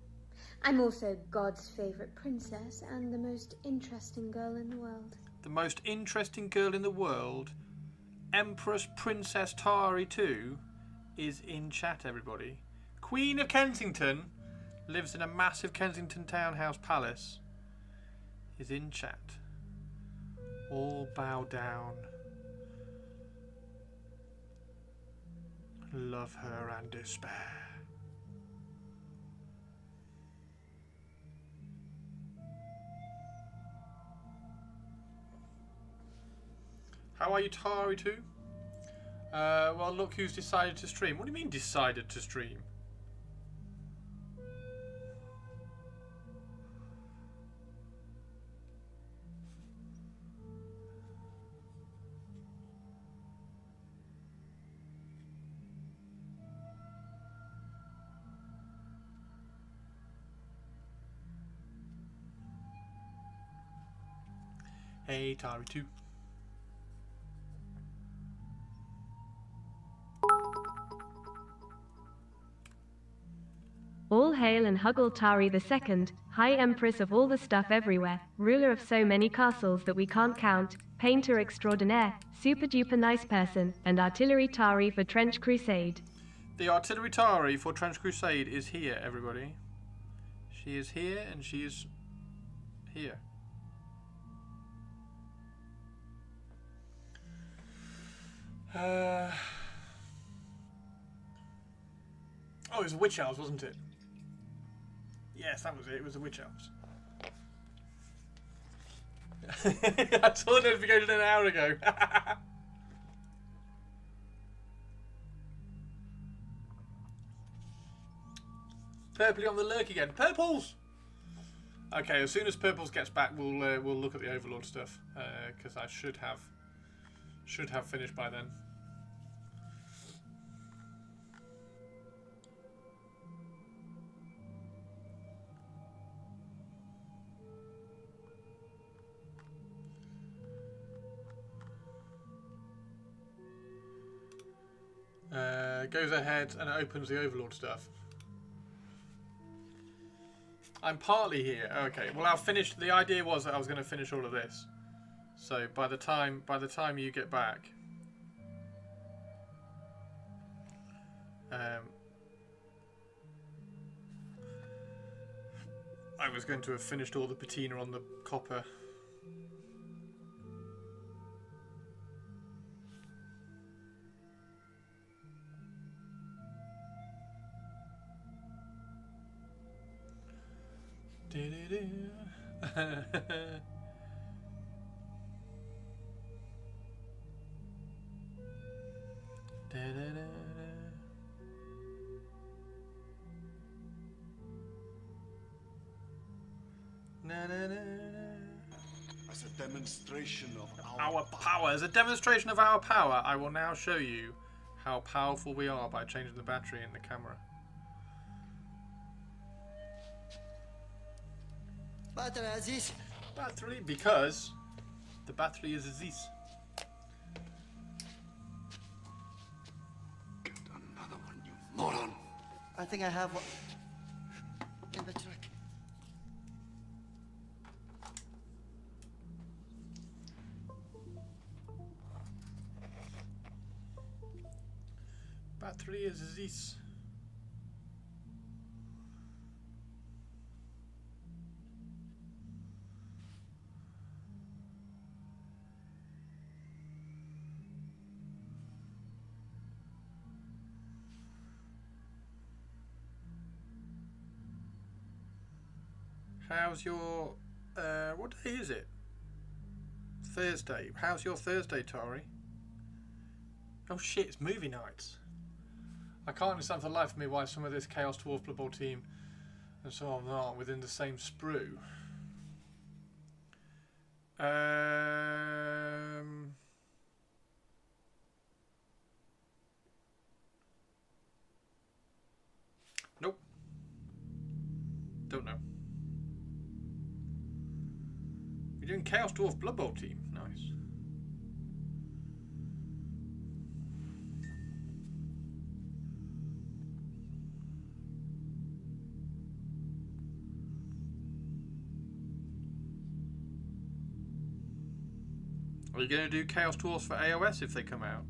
I'm also God's favourite princess and the most interesting girl in the world. The most interesting girl in the world, Empress Princess Tari 2, is in chat, everybody. Queen of Kensington lives in a massive Kensington townhouse palace. Is in chat. All bow down. Love her and despair. How are you, Tari 2? Well, look who's decided to stream. What do you mean decided to stream? Atari 2. All hail and Huggle Tari II, High Empress of all the stuff everywhere, ruler of so many castles that we can't count, painter extraordinaire, super duper nice person, and artillery Tari for Trench Crusade. The artillery Tari for Trench Crusade is here, everybody. She is here and she is here. Oh, it was the Witch Elves, wasn't it? Yes, that was it. It was the Witch Elves. I saw the notification an hour ago. Purpley on the lurk again. Purples! Okay, as soon as Purples gets back, we'll look at the Overlord stuff, because I should have finished by then. Goes ahead and opens the Overlord stuff. I'm partly here. Okay, well I'll finish. The idea was that I was going to finish all of this. So by the time you get back, I was going to have finished all the patina on the copper. As a demonstration of our power. As a demonstration of our power, I will now show you how powerful we are by changing the battery in the camera. Battery Aziz. Battery, because the battery is Aziz. Get another one, you moron. I think I have one in the truck. Battery is Aziz. How's your, what day is it? Thursday. How's your Thursday, Tori? Oh shit, it's movie nights. I can't understand for the life of me why some of this Chaos Dwarf Blood Bowl team and so on aren't within the same sprue. Nope. Don't know. You're doing Chaos Dwarf Blood Bowl team. Nice. Are you going to do Chaos Dwarfs for AOS if they come out?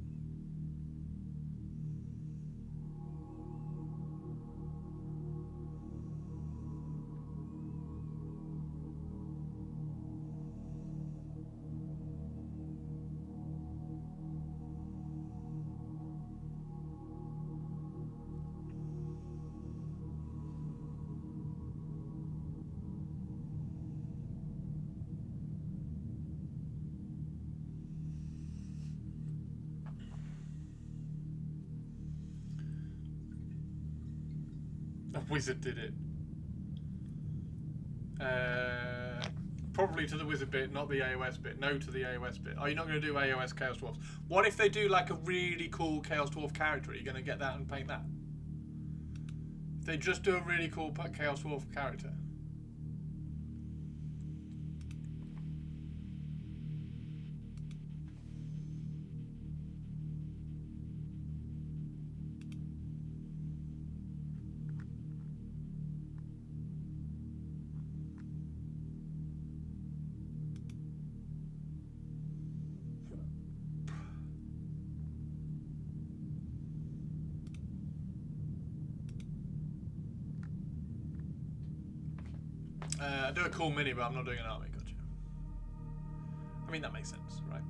Wizard did it. Probably to the Wizard bit, not the AOS bit. No to the AOS bit. Are you not going to do AOS Chaos Dwarfs? What if they do like a really cool Chaos Dwarf character? Are you going to get that and paint that? If they just do a really cool Chaos Dwarf character. I do a cool mini, but I'm not doing an army. Gotcha. I mean, that makes sense, right?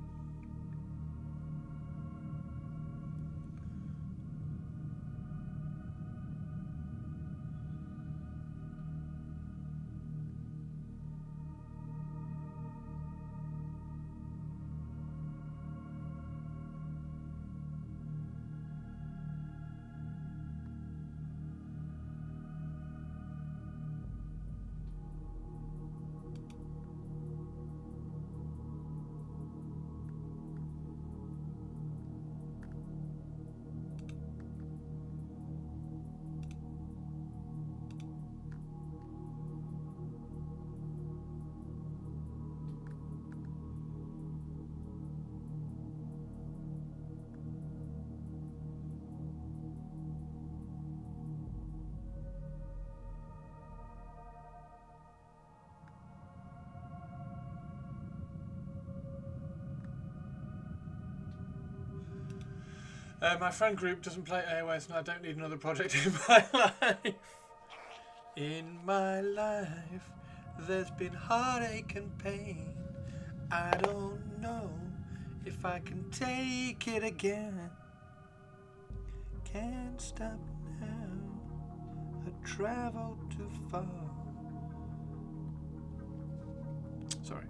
My friend group doesn't play AOS, and I don't need another project in my life. In my life, there's been heartache and pain. I don't know if I can take it again. Can't stop now. I traveled too far. Sorry.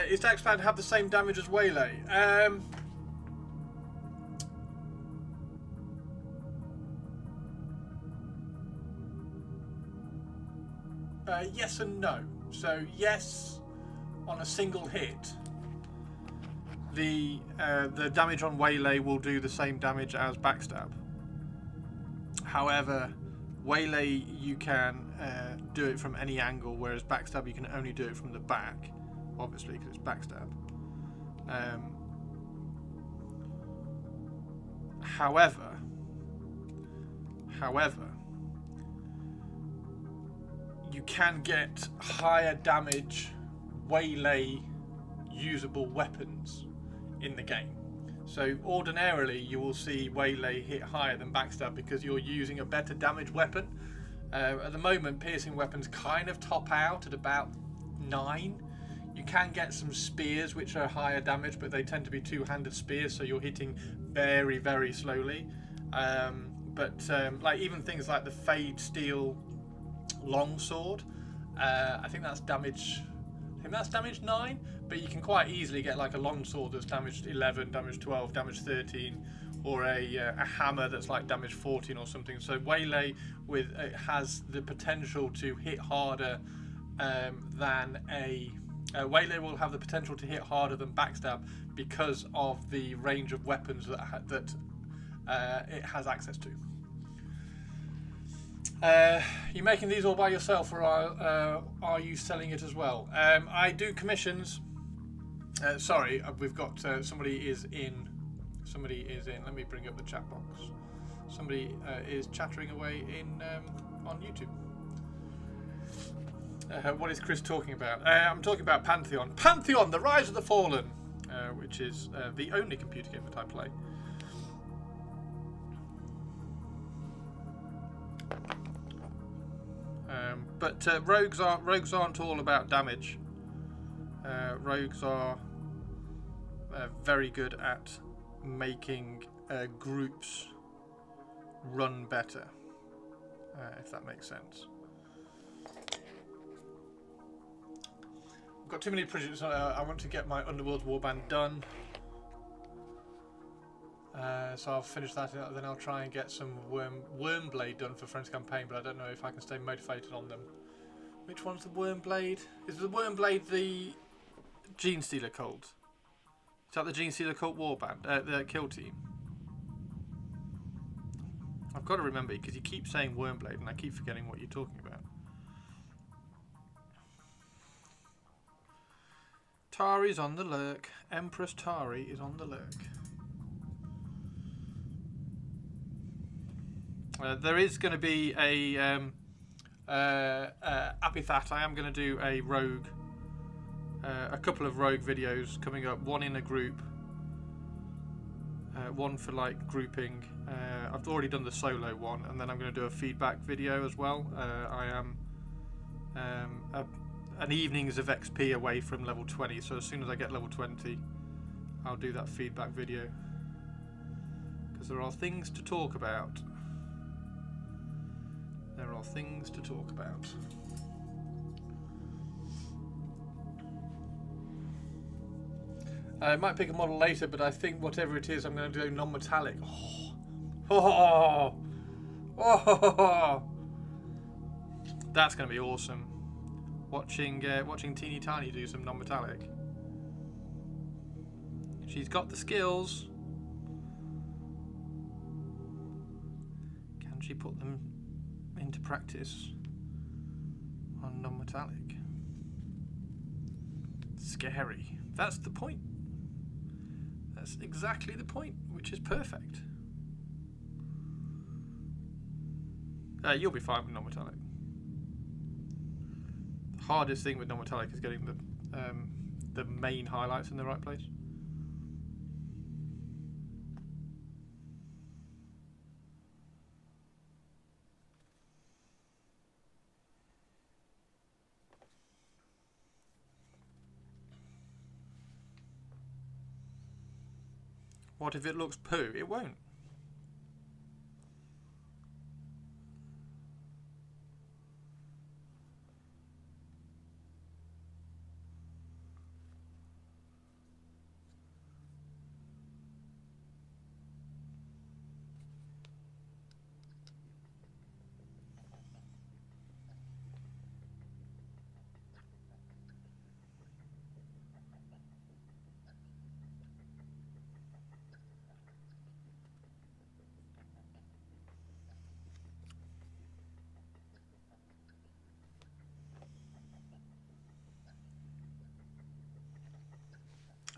Is Daxplan have the same damage as Waylay? Yes and no. So yes, on a single hit, the damage on Waylay will do the same damage as Backstab. However, Waylay you can do it from any angle, whereas Backstab you can only do it from the back, obviously because it's Backstab. However, you can get higher damage Waylay usable weapons in the game. So ordinarily you will see Waylay hit higher than Backstab because you're using a better damage weapon. At the moment, piercing weapons kind of top out at about 9. You can get some spears which are higher damage, but they tend to be two-handed spears, so you're hitting very, very slowly. Like even things like the Fade Steel Longsword, I think that's damage 9, but you can quite easily get like a longsword that's damaged 11, damage 12, damage 13, or a hammer that's like damage 14 or something. So Waylay has the potential to hit harder than Waylay will have the potential to hit harder than Backstab because of the range of weapons that it has access to. You making these all by yourself, or are you selling it as well? I do commissions. Sorry, we've got somebody is in. Let me bring up the chat box. Somebody is chattering away on YouTube. What is Chris talking about? I'm talking about Pantheon. Pantheon, the Rise of the Fallen, which is the only computer game that I play. But rogues aren't all about damage. Rogues are very good at making groups run better, if that makes sense. I've got too many projects. I want to get my Underworld Warband done. So I'll finish that, then I'll try and get some Wormblade done for Friends Campaign, but I don't know if I can stay motivated on them. Which one's the Wormblade? Is the Wormblade the Gene Stealer cult? Is that the Gene Stealer cult Warband? The kill team? I've got to remember because you keep saying Wormblade and I keep forgetting what you're talking about. Tari's on the lurk. Empress Tari is on the lurk. There is going to be a Apithat. I am going to do a rogue, a couple of rogue videos coming up. One in a group, one for like grouping. I've already done the solo one, and then I'm going to do a feedback video as well. I am an evenings of XP away from level 20, so as soon as I get level 20, I'll do that feedback video. Because there are things to talk about. There are things to talk about. I might pick a model later, but I think whatever it is, I'm going to do non-metallic. Oh. Oh. That's going to be awesome. Watching Teeny Tiny do some non-metallic. She's got the skills. Can she put them into practice on non-metallic? Scary. That's the point. That's exactly the point, which is perfect. You'll be fine with non-metallic. The hardest thing with non-metallic is getting the main highlights in the right place. What if it looks poo? It won't.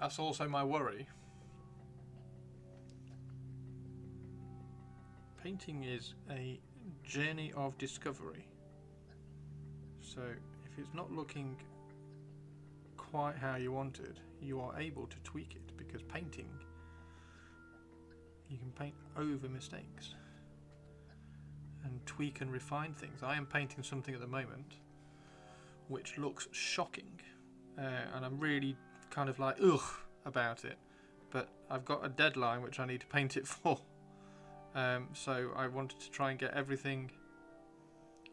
That's also my worry. Painting is a journey of discovery. So if it's not looking quite how you wanted, you are able to tweak it, because painting, you can paint over mistakes and tweak and refine things. I am painting something at the moment which looks shocking, and I'm really kind of like ugh about it, but I've got a deadline which I need to paint it for, so I wanted to try and get everything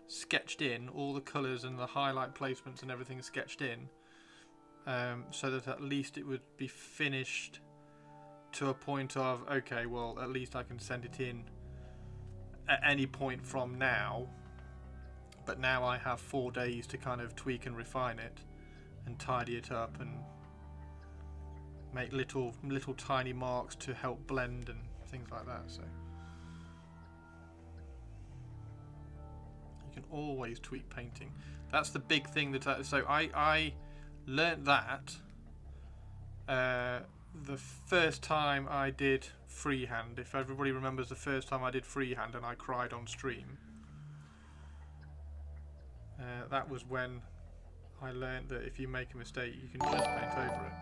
sketched in, all the colours and the highlight placements and everything sketched in, so that at least it would be finished to a point of, okay, well, at least I can send it in at any point from now. But now I have 4 days to kind of tweak and refine it and tidy it up and make little tiny marks to help blend and things like that. So you can always tweak painting. That's the big thing that I learnt that the first time I did freehand. If everybody remembers the first time I did freehand and I cried on stream, that was when I learnt that if you make a mistake, you can just paint over it.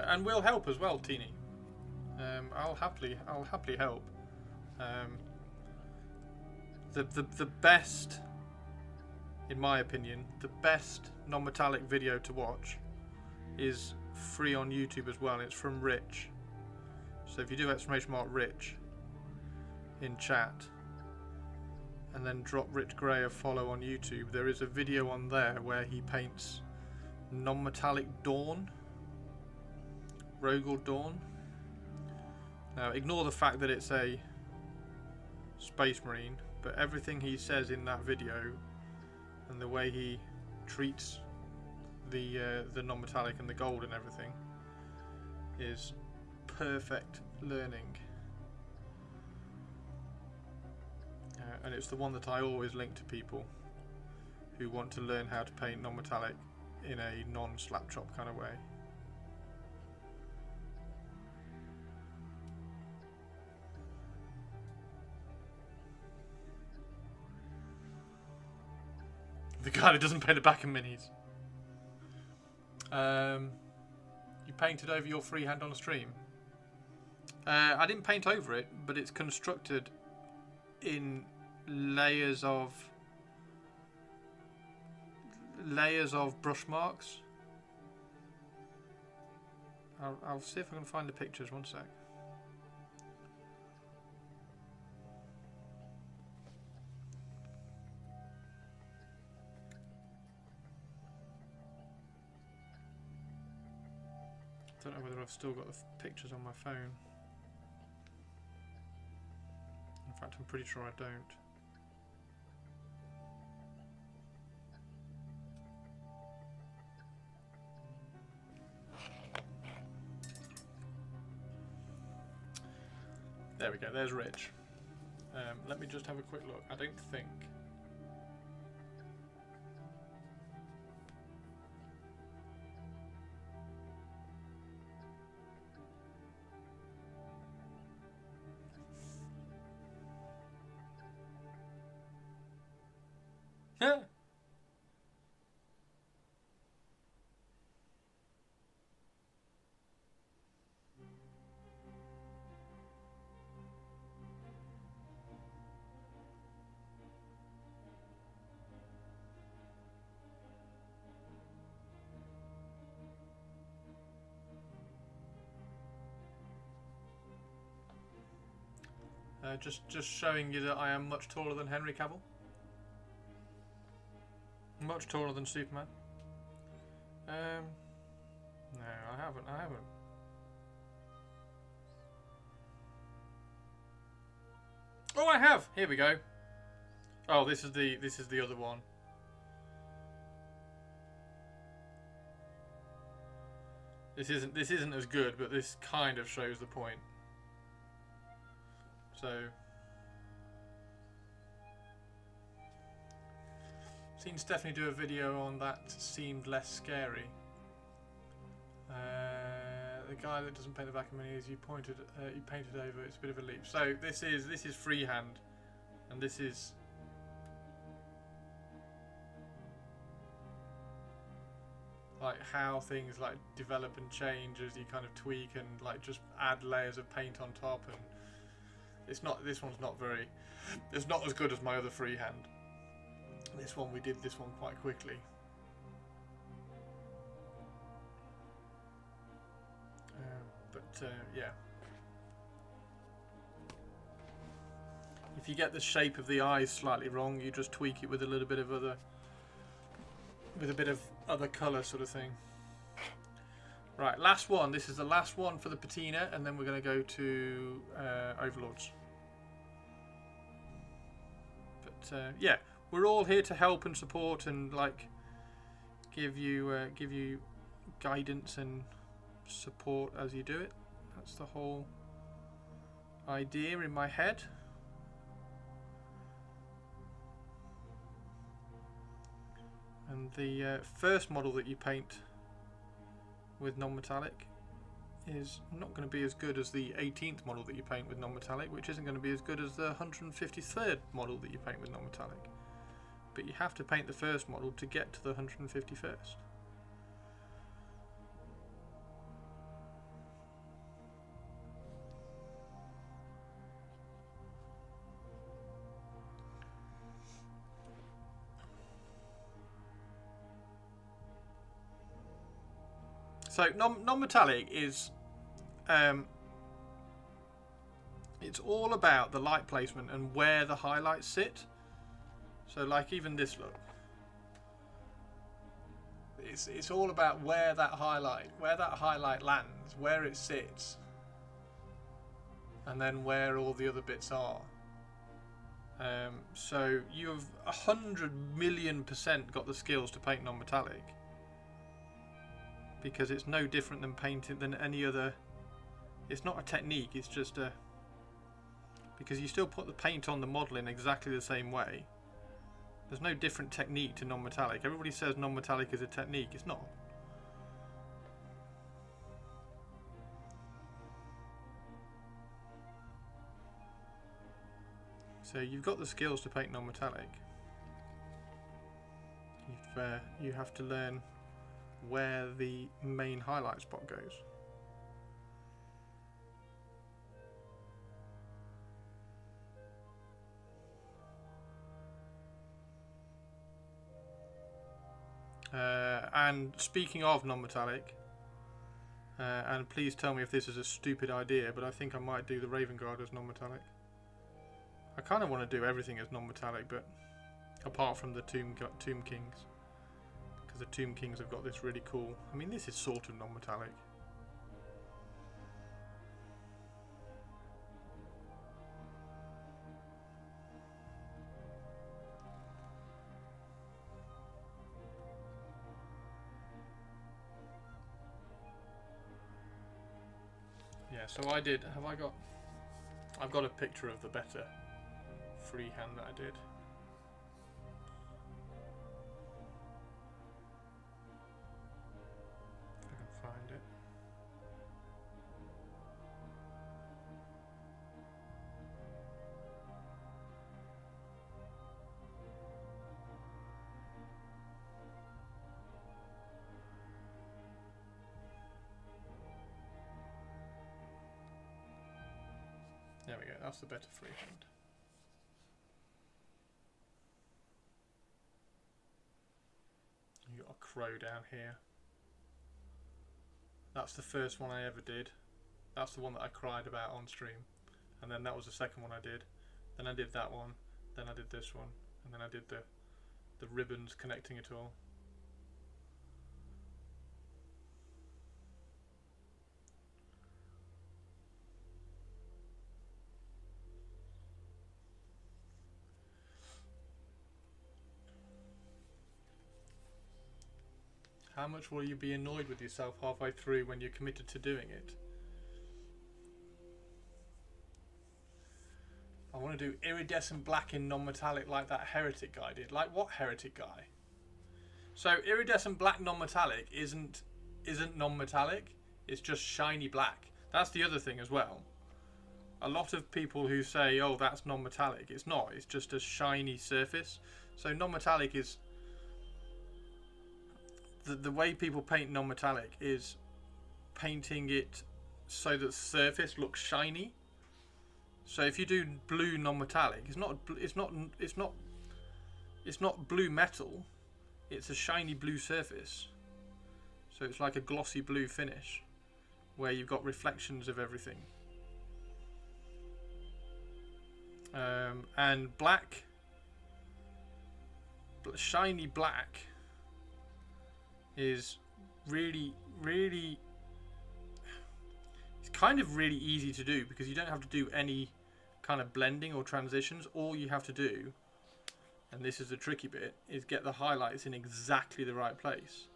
And we'll help as well, Teeny. I'll happily help. The best, in my opinion, the best non-metallic video to watch is free on YouTube as well. It's from Rich. So if you do !Rich in chat and then drop Rich Gray a follow on YouTube, there is a video on there where he paints non-metallic Dawn. Rogel Dawn. Now ignore the fact that it's a Space Marine, but everything he says in that video and the way he treats the non-metallic and the gold and everything is perfect learning. And it's the one that I always link to people who want to learn how to paint non-metallic in a non-slap chop kind of way. The guy that doesn't paint the back of minis. You painted over your freehand on a stream. I didn't paint over it, but it's constructed in layers of brush marks. I'll see if I can find the pictures. One sec. I don't know whether I've still got the pictures on my phone. In fact, I'm pretty sure I don't. There we go, there's Rich. Let me just have a quick look. I don't think... Just showing you that I am much taller than Henry Cavill. Much taller than Superman. No, I haven't. Oh, I have. Here we go. Oh, this is the other one. This isn't as good, but this kind of shows the point. So, seen Stephanie do a video on that. Seemed less scary. The guy that doesn't paint the back of minis, you painted over. It's a bit of a leap. So this is freehand, and this is like how things like develop and change as you kind of tweak and like just add layers of paint on top. And it's not, this one's not very, it's not as good as my other freehand. This one, we did this one quite quickly. Yeah. If you get the shape of the eyes slightly wrong, you just tweak it with a little bit of other colour sort of thing. Right, last one. This is the last one for the patina, and then we're going to go to Overlords. But yeah, we're all here to help and support and like give you guidance and support as you do it. That's the whole idea in my head. And the first model that you paint with non-metallic is not going to be as good as the 18th model that you paint with non-metallic, which isn't going to be as good as the 153rd model that you paint with non-metallic. But you have to paint the first model to get to the 151st. So non-metallic is, it's all about the light placement and where the highlights sit. So like even this look, it's all about where that highlight lands, where it sits, and then where all the other bits are. So you've 100,000,000% got the skills to paint non-metallic. Because it's no different than painting than any other. It's not a technique, it's just a, because you still put the paint on the model in exactly the same way, There's no different technique to non-metallic. Everybody says non-metallic is a technique. It's not. So you've got the skills to paint non-metallic. You have to learn where the main highlight spot goes. And speaking of non-metallic, and please tell me if this is a stupid idea, but I think I might do the Raven Guard as non-metallic. I kind of want to do everything as non-metallic, but apart from the Tomb Kings, because the Tomb Kings have got this really cool. I mean, this is sort of non-metallic. Yeah, so I did. I've got a picture of the better freehand that I did. If I can find it. There we go, that's the better freehand. You got a crow down here. That's the first one I ever did. That's the one that I cried about on stream. And then that was the second one I did. Then I did that one. Then I did this one. And then I did the ribbons connecting it all. How much will you be annoyed with yourself halfway through when you're committed to doing it? I want to do iridescent black in non-metallic like that heretic guy did. Like what heretic guy? So iridescent black non-metallic isn't non-metallic. It's just shiny black. That's the other thing as well. A lot of people who say, oh, that's non-metallic. It's not. It's just a shiny surface. So non-metallic is... The way people paint non-metallic is painting it so that the surface looks shiny. So if you do blue non-metallic, it's not blue metal. It's a shiny blue surface. So it's like a glossy blue finish where you've got reflections of everything. And black, shiny black is really, it's kind of really easy to do because you don't have to do any kind of blending or transitions. All you have to do, and this is the tricky bit, is get the highlights in exactly the right place.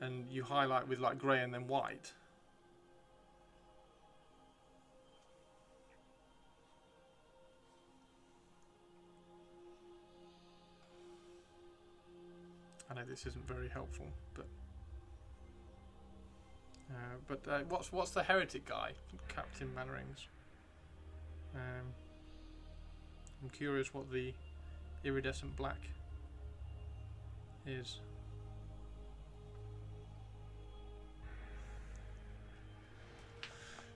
And you highlight with like grey and then white. I know this isn't very helpful, but what's the heretic guy? Captain Mannerings. I'm curious what the iridescent black is.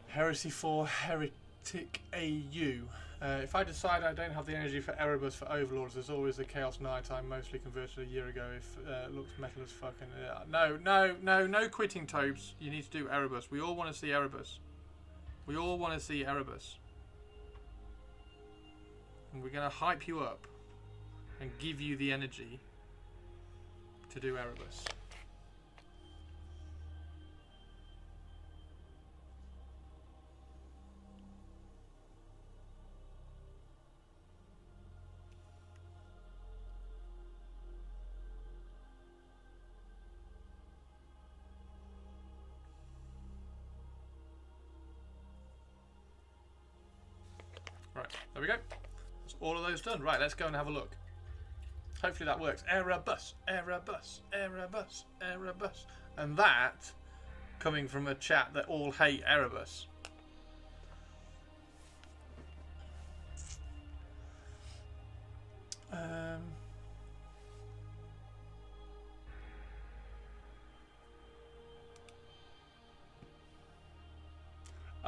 Heresy 4 Heretic AU. If I decide I don't have the energy for Erebus for Overlords, there's always the Chaos Knight I mostly converted a year ago if it looks metal as fuck. No quitting, Tobes. You need to do Erebus. We all want to see Erebus. We all want to see Erebus. And we're going to hype you up and give you the energy to do Erebus. Right, there we go. That's all of those done. Right, let's go and have a look. Hopefully that works. Erebus, Erebus, Erebus, Erebus. And that coming from a chat that all hate Erebus.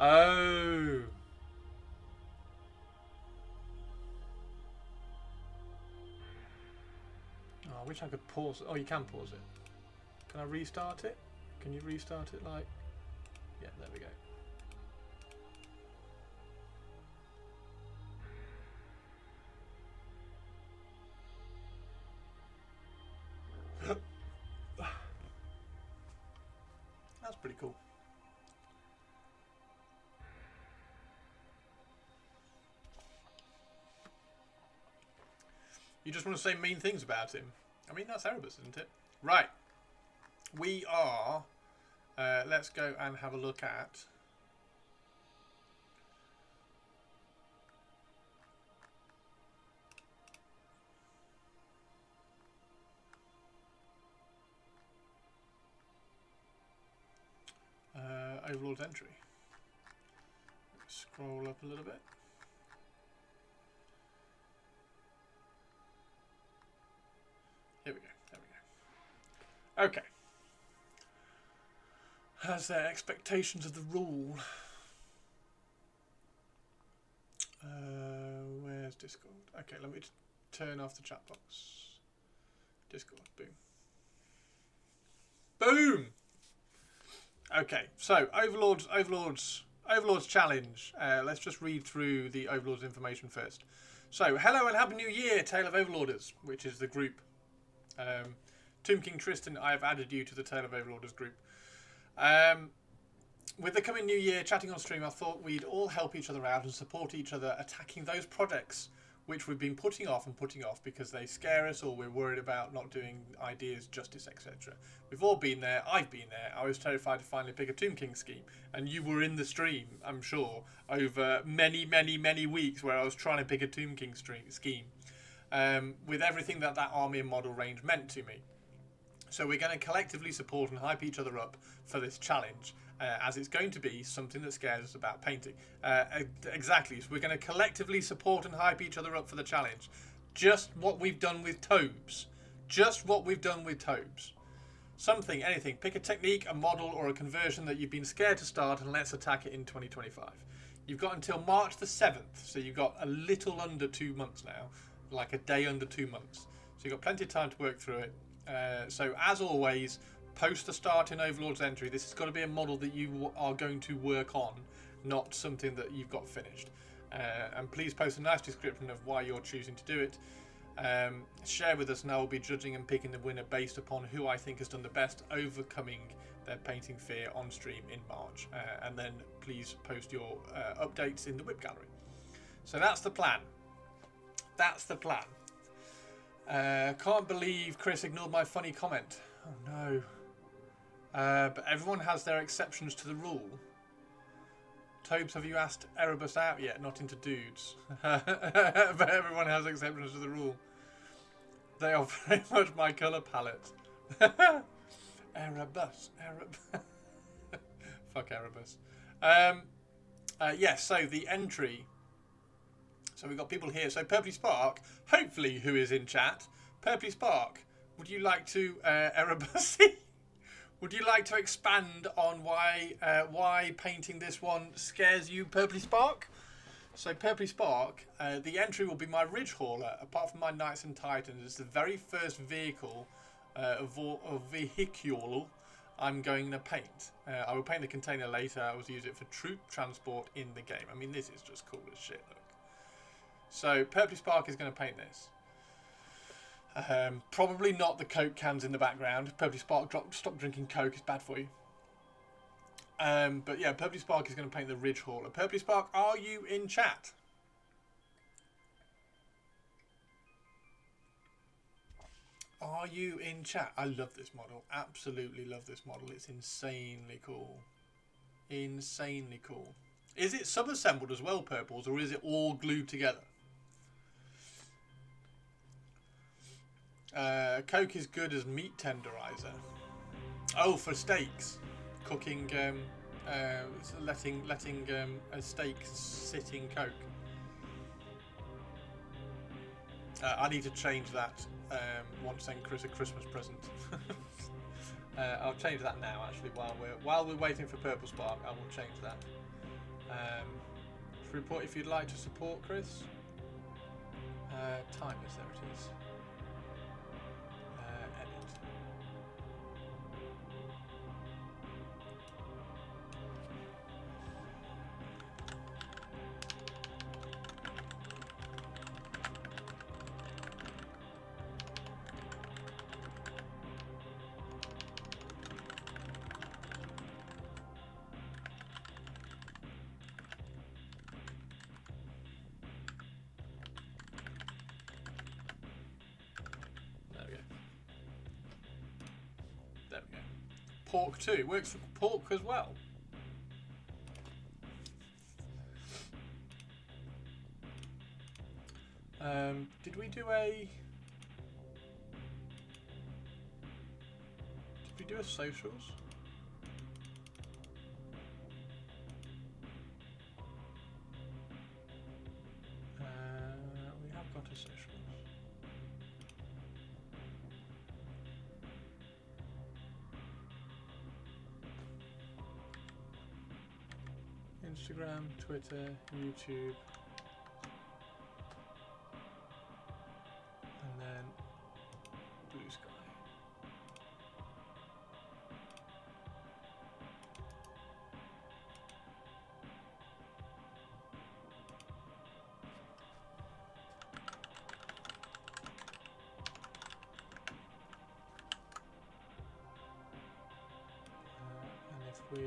Oh. I wish I could pause it. Oh, you can pause it. Can I restart it? Can you restart it like... Yeah, there we go. That's pretty cool. You just want to say mean things about him. I mean, that's Erebus, isn't it? Right. We are... let's go and have a look at... Overlord's entry. Scroll up a little bit. Here we go. There we go. Okay. Has their expectations of the rule? Where's Discord? Okay, let me just turn off the chat box. Discord. Boom. Boom. Okay, so Overlord's challenge. Let's just read through the Overlord's information first. So, hello and happy new year, Tale of Overlorders, which is the group. Tomb King Tristan, I have added you to the Tale of Overlorders group. With the coming new year, chatting on stream, I thought we'd all help each other out and support each other attacking those projects which we've been putting off because they scare us or we're worried about not doing ideas justice, etc. We've all been there. I've been there. I was terrified to finally pick a Tomb King scheme, and you were in the stream, I'm sure, over many, many, many weeks where I was trying to pick a Tomb King scheme with everything that army and model range meant to me. So we're going to collectively support and hype each other up for this challenge, as it's going to be something that scares us about painting. Exactly, so we're going to collectively support and hype each other up for the challenge. Just what we've done with Tobes. Just what we've done with Tobes. Something, anything. Pick a technique, a model, or a conversion that you've been scared to start, and let's attack it in 2025. You've got until March the 7th, so you've got a little under 2 months now. Like a day under 2 months. So you've got plenty of time to work through it. So as always, post the start in Overlord's entry. This has got to be a model that you are going to work on, not something that you've got finished. And please post a nice description of why you're choosing to do it. Share with us, and I will be judging and picking the winner based upon who I think has done the best overcoming their painting fear on stream in March. And then please post your updates in the whip gallery. So that's the plan. That's the plan. Can't believe Chris ignored my funny comment. Oh no. But everyone has their exceptions to the rule. Tobes, have you asked Erebus out yet? Not into dudes. But everyone has exceptions to the rule. They are very much my colour palette. Erebus. Fuck Erebus. Yes, so the entry... So we've got people here. So Purpley Spark, hopefully who is in chat. Purpley Spark, would you like to, Erebus? Would you like to expand on why painting this one scares you, Purpley Spark? So Purpley Spark, the entry will be my Ridge Hauler, apart from my Knights and Titans. It's the very first vehicle, vehicle I'm going to paint. I will paint the container later. I will use it for troop transport in the game. I mean, this is just cool as shit, look. So Purpley Spark is going to paint this. Probably not the Coke cans in the background. Purpley Spark, stop drinking Coke, it's bad for you. But yeah, Purpley Spark is going to paint the Ridge Hauler. Purpley Spark, are you in chat? Are you in chat? I love this model. Absolutely love this model. It's insanely cool. Insanely cool. Is it sub-assembled as well, Purples, or is it all glued together? Coke is good as meat tenderizer. Oh, for steaks, cooking, letting a steak sit in Coke. I need to change that. Want to send Chris a Christmas present. I'll change that now. Actually, while we're waiting for Purple Spark, I will change that. Report if you'd like to support Chris. Time is there. It is. Edit. There we go. Pork too. It works for pork as well. Did we do a... Did we do a socials? We have got a socials. Instagram, Twitter, YouTube, and then Blue Sky. And if we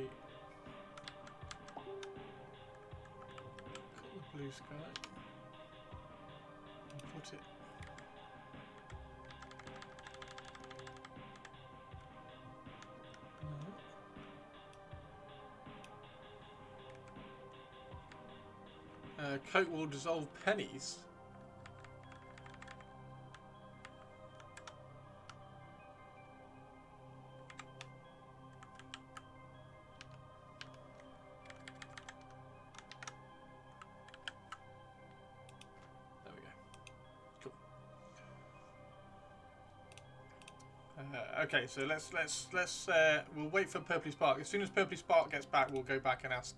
Blue Sky and put it Coke will dissolve pennies. Okay, so let's we'll wait for Purpley Spark. As soon as Purpley Spark gets back, we'll go back and ask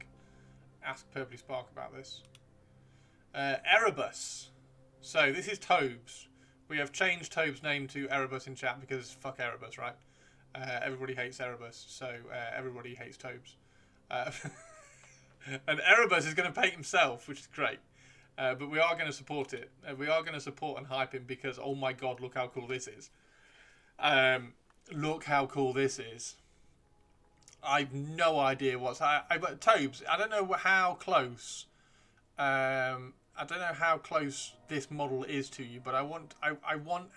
Purpley Spark about this. Erebus. So this is Tobes. We have changed Tobes' name to Erebus in chat because fuck Erebus, right? Everybody hates Erebus, so everybody hates Tobes. And Erebus is going to paint himself, which is great. But we are going to support it. We are going to support and hype him because, oh my god, look how cool this is. Look how cool this is. I've no idea what's... Tobes, I don't know how close... I don't know how close this model is to you, but I want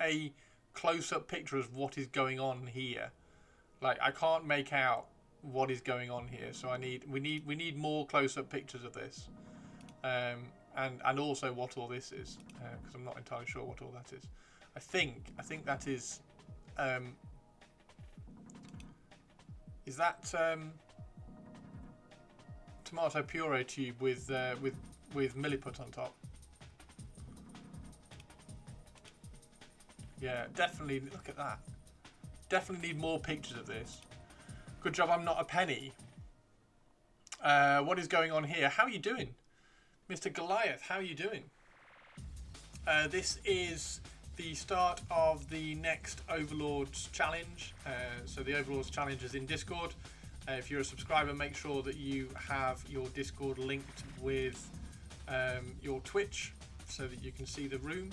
a close-up picture of what is going on here. Like, I can't make out what is going on here, so we need more close-up pictures of this. And also what all this is, because I'm not entirely sure what all that is. I think that is... is that tomato puree tube with milliput on top? Yeah, definitely. Look at that. Definitely need more pictures of this. Good job. I'm not a penny. What is going on here? How are you doing, Mr. Goliath? How are you doing? This is the start of the next Overlords challenge. So the Overlords challenge is in Discord. If you're a subscriber, make sure that you have your Discord linked with your Twitch so that you can see the room.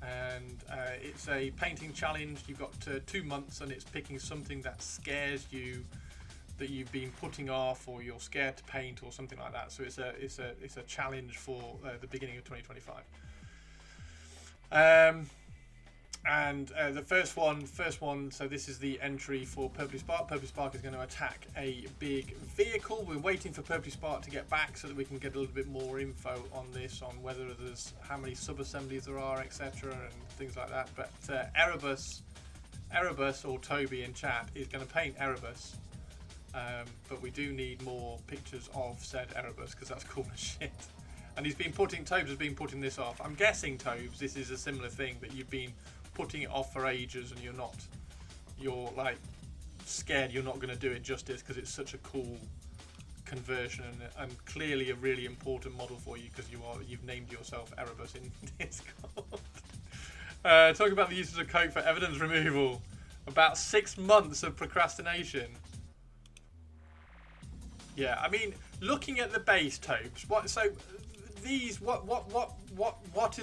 And it's a painting challenge. You've got 2 months, and it's picking something that scares you, that you've been putting off, or you're scared to paint, or something like that. So it's a challenge for the beginning of 2025. And the first one, so this is the entry for Purpley Spark. Purpley Spark is going to attack a big vehicle. We're waiting for Purpley Spark to get back so that we can get a little bit more info on this, on whether there's, how many sub-assemblies there are, etc. and things like that. But Erebus or Toby in chat is going to paint Erebus. But we do need more pictures of said Erebus because that's cool as shit. And Tobes has been putting this off. I'm guessing, Tobes, this is a similar thing that you've been putting it off for ages and you're like scared you're not going to do it justice because it's such a cool conversion and clearly a really important model for you because you've named yourself Erebus in Discord. Talking about the uses of coke for evidence removal. About 6 months of procrastination. Yeah, I mean, looking at the base, Tobes, what is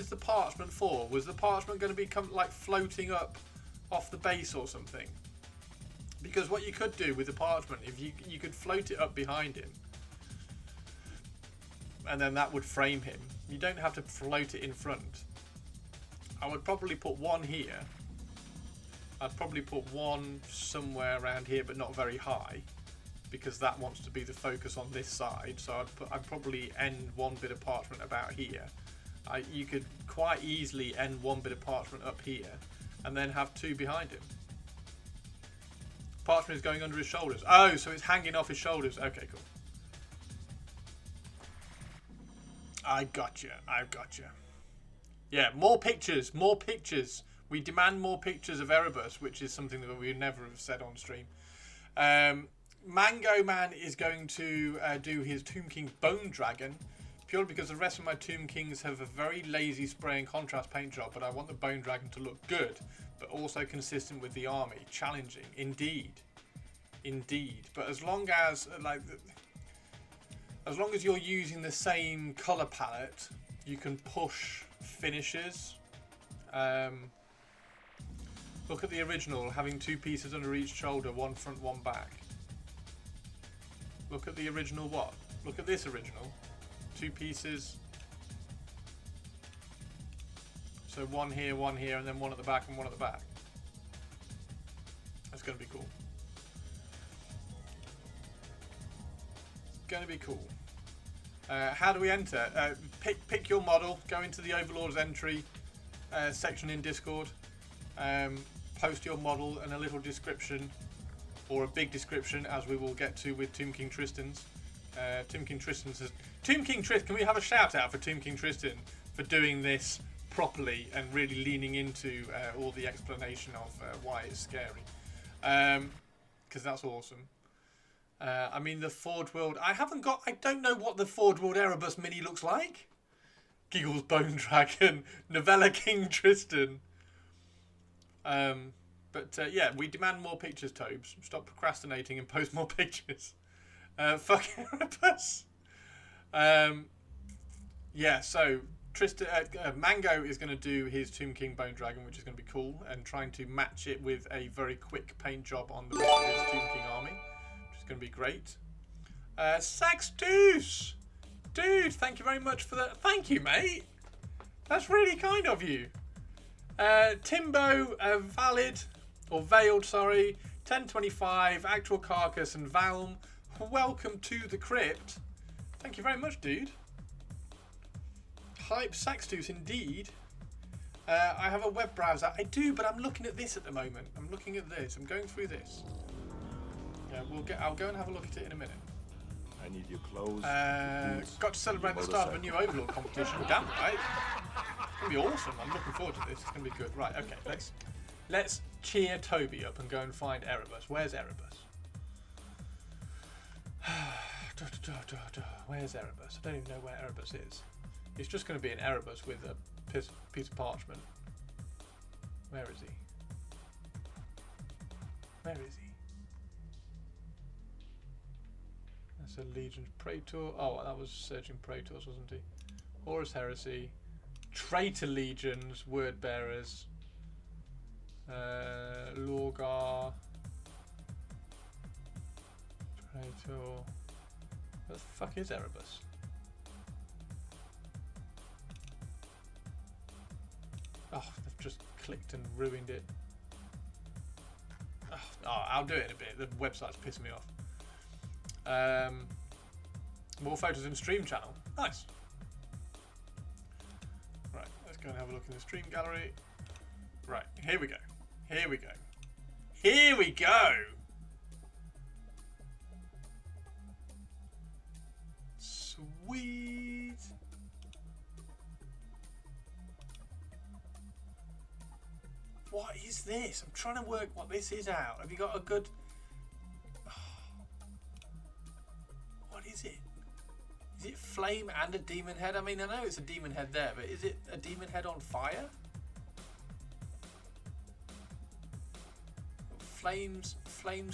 the parchment for? Was the parchment going to become like floating up off the base or something? Because what you could do with the parchment, if you could float it up behind him, and then that would frame him. You don't have to float it in front. I would probably put one here. I'd probably put one somewhere around here, but not very high, because that wants to be the focus on this side. So I'd probably end one bit of parchment about here. You could quite easily end one bit of parchment up here and then have two behind him. Parchment is going under his shoulders. Oh, so it's hanging off his shoulders. Okay, cool. I've got you. Yeah, more pictures. We demand more pictures of Erebus, which is something that we would never have said on stream. Mango Man is going to do his Tomb King Bone Dragon, purely because the rest of my Tomb Kings have a very lazy spray and contrast paint job, but I want the Bone Dragon to look good, but also consistent with the army. Challenging, indeed. But as long as you're using the same colour palette, you can push finishes. Look at the original, having two pieces under each shoulder, one front, one back. Look at the original what? Look at this original. Two pieces. So one here, and then one at the back and one at the back. That's going to be cool. Going to be cool. How do we enter? Pick your model. Go into the Overlord's entry section in Discord. Post your model and a little description, or a big description, as we will get to with Tomb King Tristan's. Tomb King Tristan says, Tomb King Tristan, can we have a shout out for Tomb King Tristan for doing this properly and really leaning into all the explanation of why it's scary? Because that's awesome. I mean, the Forge World, I don't know what the Forge World Erebus Mini looks like. Giggles Bone Dragon, Novella King Tristan. Yeah, we demand more pictures, Tobes. Stop procrastinating and post more pictures. Fuck Erebus. Yeah, so Tristan, Mango is going to do his Tomb King Bone Dragon, which is going to be cool, and trying to match it with a very quick paint job on the rest of his Tomb King army, which is going to be great. Saxtus! Dude, thank you very much for that. Thank you, mate. That's really kind of you. Timbo, Veiled, sorry, 1025, Actual Carcass and Valm, welcome to the crypt. Thank you very much, dude. Hype Saxtus, indeed. I have a web browser. I do, but I'm looking at this at the moment. I'm looking at this. I'm going through this. Yeah, I'll go and have a look at it in a minute. I need your clothes. Got to celebrate the start of a new Overlord competition. Damn right. It's going to be awesome. I'm looking forward to this. It's going to be good. Right, okay. Let's cheer Toby up and go and find Erebus. Where's Erebus? Where's Erebus? I don't even know where Erebus is. It's just going to be an Erebus with a piece of parchment. Where is he? Where is he? That's a Legion's Praetor. Oh, that was searching Praetors, wasn't he? Horus Heresy. Traitor Legions, Word Bearers. Lorgar. Praetor. Where the fuck is Erebus? Oh, they've just clicked and ruined it. Oh, I'll do it in a bit. The website's pissing me off. More photos in stream channel. Nice. Right, let's go and have a look in the stream gallery. Right, here we go. Here we go. Here we go! Sweet! What is this? I'm trying to work what this is out. Have you got a good... Oh. What is it? Is it flame and a demon head? I mean, I know it's a demon head there, but is it a demon head on fire? Flames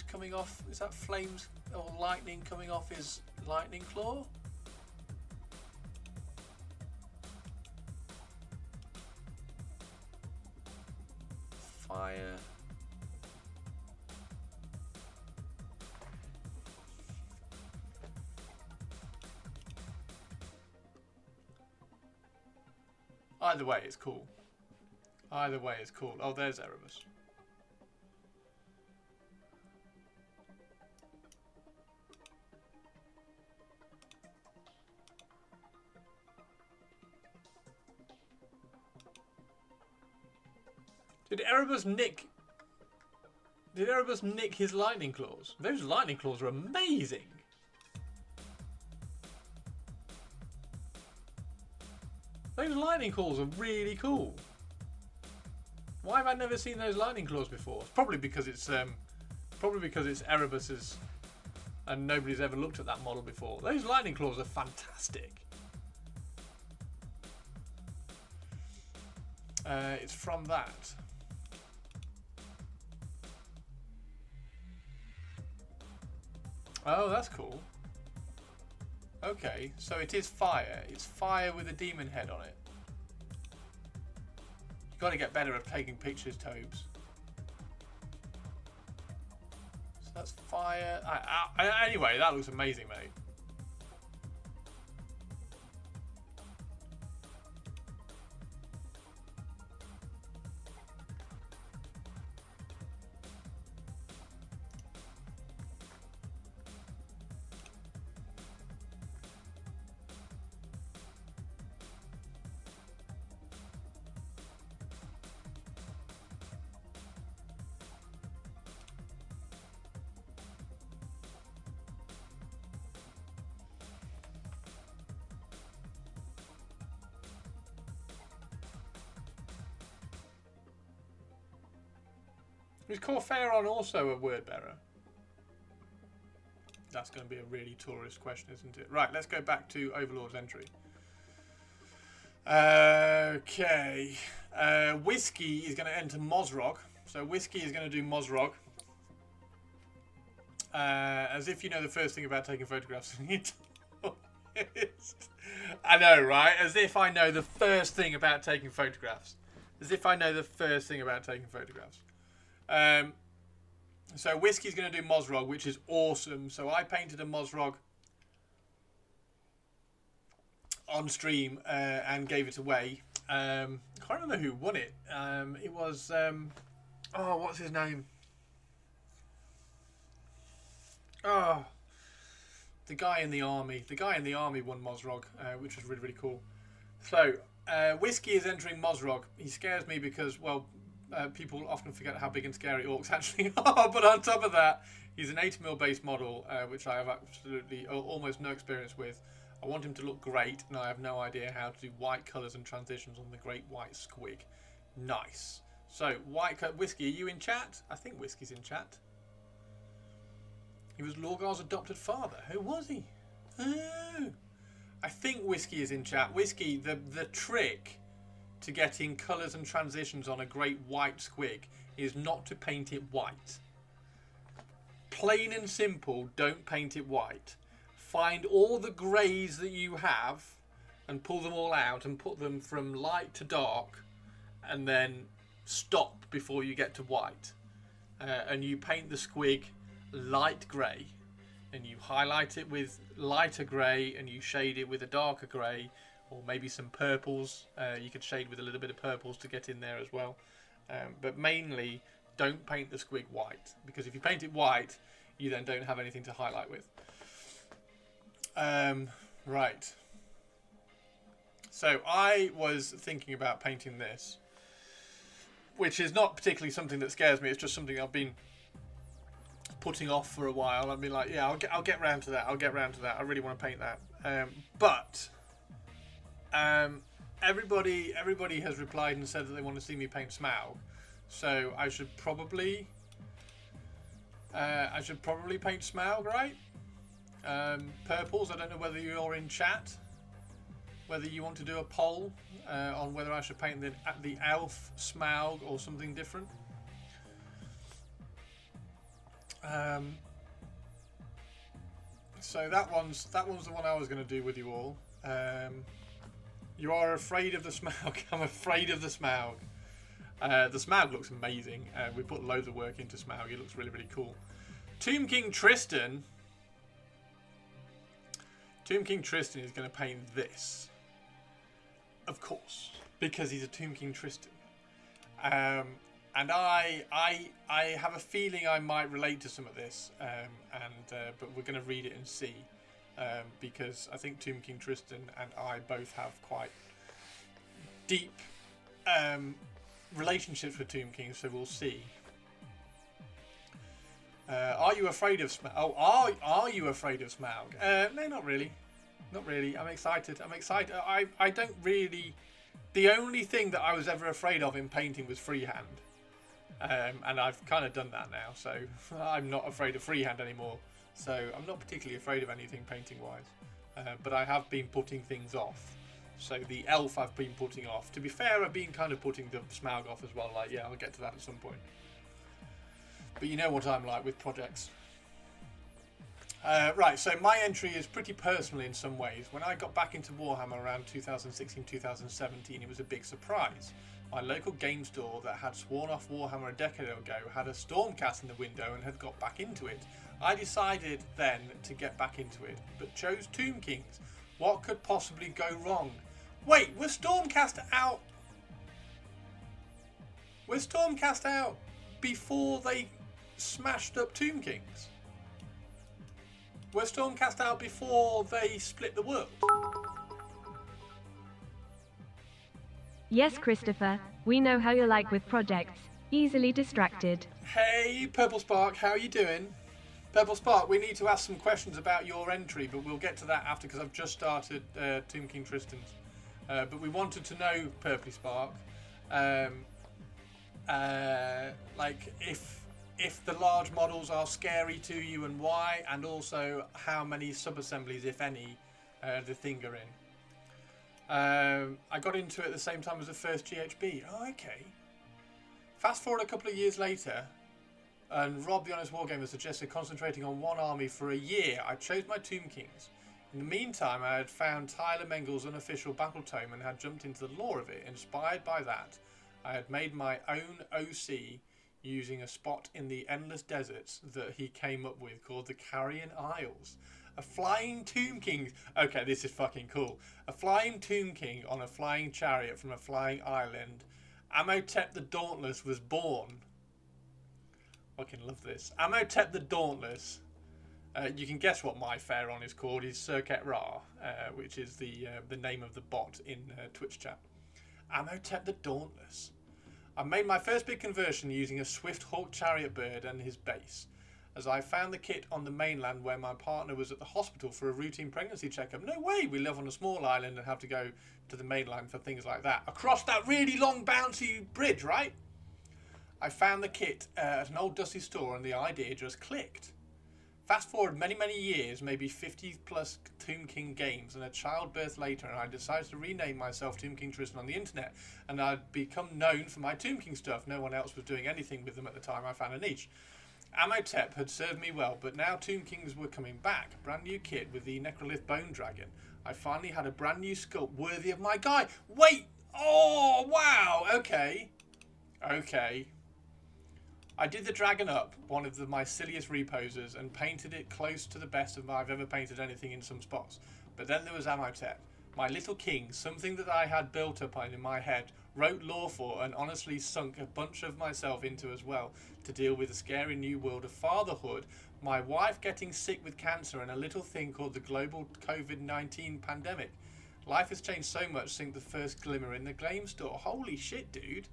coming off. Is that flames or lightning coming off his lightning claw? Fire. Either way, it's cool. Either way, it's cool. Oh, there's Erebus. Did Erebus nick his lightning claws? Those lightning claws are amazing. Those lightning claws are really cool. Why have I never seen those lightning claws before? It's probably because it's Erebus's, and nobody's ever looked at that model before. Those lightning claws are fantastic. It's from that. Oh, that's cool. Okay, so it is fire. It's fire with a demon head on it. You've got to get better at taking pictures, Tobes. So that's fire. Anyway, that looks amazing, mate. Is Corphairon also a word bearer? That's going to be a really tourist question, isn't it? Right, let's go back to Overlord's entry. Okay. Whiskey is going to enter Mozrog. So Whiskey is going to do Mozrog. As if you know the first thing about taking photographs. I know, right? As if I know the first thing about taking photographs. As if I know the first thing about taking photographs. So Whiskey's going to do Mozrog, which is awesome. So I painted a Mozrog on stream and gave it away. I can't remember who won it. It was oh, what's his name? Oh, the guy in the army. The guy in the army won Mozrog, which was really, really cool. So Whiskey is entering Mozrog. He scares me because, well, people often forget how big and scary orcs actually are, but on top of that, he's an 80mm base model, which I have absolutely almost no experience with. I want him to look great, and I have no idea how to do white colours and transitions on the great white squig. Nice. So, Whiskey, are you in chat? I think Whiskey's in chat. He was Lorgar's adopted father. Who was he? Oh. I think Whiskey is in chat. Whiskey, the trick to getting colours and transitions on a great white squig is not to paint it white. Plain and simple, don't paint it white. Find all the greys that you have and pull them all out and put them from light to dark, and then stop before you get to white. And you paint the squig light grey, and you highlight it with lighter grey, and you shade it with a darker grey, or maybe some purples. You could shade with a little bit of purples to get in there as well. But mainly, don't paint the squig white, because if you paint it white, you then don't have anything to highlight with. Right. So I was thinking about painting this, which is not particularly something that scares me. It's just something I've been putting off for a while. I've been like, yeah, I'll get round to that. I'll get round to that. I really want to paint that. But everybody has replied and said that they want to see me paint Smaug. So I should probably paint Smaug, right? Purples. I don't know whether you're in chat, whether you want to do a poll on whether I should paint the elf Smaug or something different. So that one's the one I was going to do with you all. You are afraid of the Smaug. I'm afraid of the Smaug. The Smaug looks amazing. We put loads of work into Smaug. It looks really, really cool. Tomb King Tristan is going to paint this, of course, because he's a Tomb King Tristan. And I have a feeling I might relate to some of this, but we're going to read it and see, because I think Tomb King Tristan and I both have quite deep relationships with Tomb King, so we'll see. Are you afraid of Smaug? Oh, are you afraid of Smaug? No, not really. Not really. I'm excited. I don't really... The only thing that I was ever afraid of in painting was freehand. And I've kind of done that now, so I'm not afraid of freehand anymore. So I'm not particularly afraid of anything painting-wise. But I have been putting things off. So the elf I've been putting off. To be fair, I've been kind of putting the Smaug off as well. Like, yeah, I'll get to that at some point. But you know what I'm like with projects. Right, so my entry is pretty personal in some ways. When I got back into Warhammer around 2016-2017, it was a big surprise. My local game store that had sworn off Warhammer a decade ago had a Stormcast in the window and had got back into it. I decided then to get back into it, but chose Tomb Kings. What could possibly go wrong? Wait, was Stormcast out? Was Stormcast out before they smashed up Tomb Kings? Were Stormcast out before they split the world? Yes, Christopher, we know how you're like with projects. Easily distracted. Hey, Purple Spark, how are you doing? Purple Spark, we need to ask some questions about your entry, but we'll get to that after because I've just started Tomb King Tristan's. But we wanted to know, Purple Spark, like if the large models are scary to you and why, and also how many sub-assemblies, if any, the thing are in. I got into it at the same time as the first GHB. Oh, okay. Fast forward a couple of years later, and Rob the Honest Wargamer suggested concentrating on one army for a year. I chose my Tomb Kings. In the meantime, I had found Tyler Mengel's unofficial battle tome and had jumped into the lore of it. Inspired by that, I had made my own OC using a spot in the endless deserts that he came up with called the Carrion Isles. A flying Tomb King. Okay, this is fucking cool. A flying Tomb King on a flying chariot from a flying island. Amotep the Dauntless was born. Fucking love this. Amotep the Dauntless. You can guess what my Pharaon is called. He's Serket Ra, which is the name of the bot in Twitch chat. Amotep the Dauntless. I made my first big conversion using a Swift Hawk chariot bird and his base, as I found the kit on the mainland where my partner was at the hospital for a routine pregnancy checkup. No way, we live on a small island and have to go to the mainland for things like that. Across that really long bouncy bridge, right? I found the kit at an old dusty store and the idea just clicked. Fast forward many, many years, maybe 50 plus Tomb King games and a childbirth later, and I decided to rename myself Tomb King Tristan on the internet, and I'd become known for my Tomb King stuff. No one else was doing anything with them at the time. I found a niche. Amotep had served me well, but now Tomb Kings were coming back. Brand new kit with the Necrolith Bone Dragon. I finally had a brand new sculpt worthy of my guy. Wait! Oh, wow! Okay. Okay. I did the dragon up, one of my silliest reposes, and painted it close to the best of I've ever painted anything in some spots. But then there was Amotep, my little king, something that I had built up in my head wrote lore for, and honestly sunk a bunch of myself into as well to deal with the scary new world of fatherhood, my wife getting sick with cancer, and a little thing called the global COVID-19 pandemic. Life has changed so much since the first glimmer in the game store. Holy shit, dude.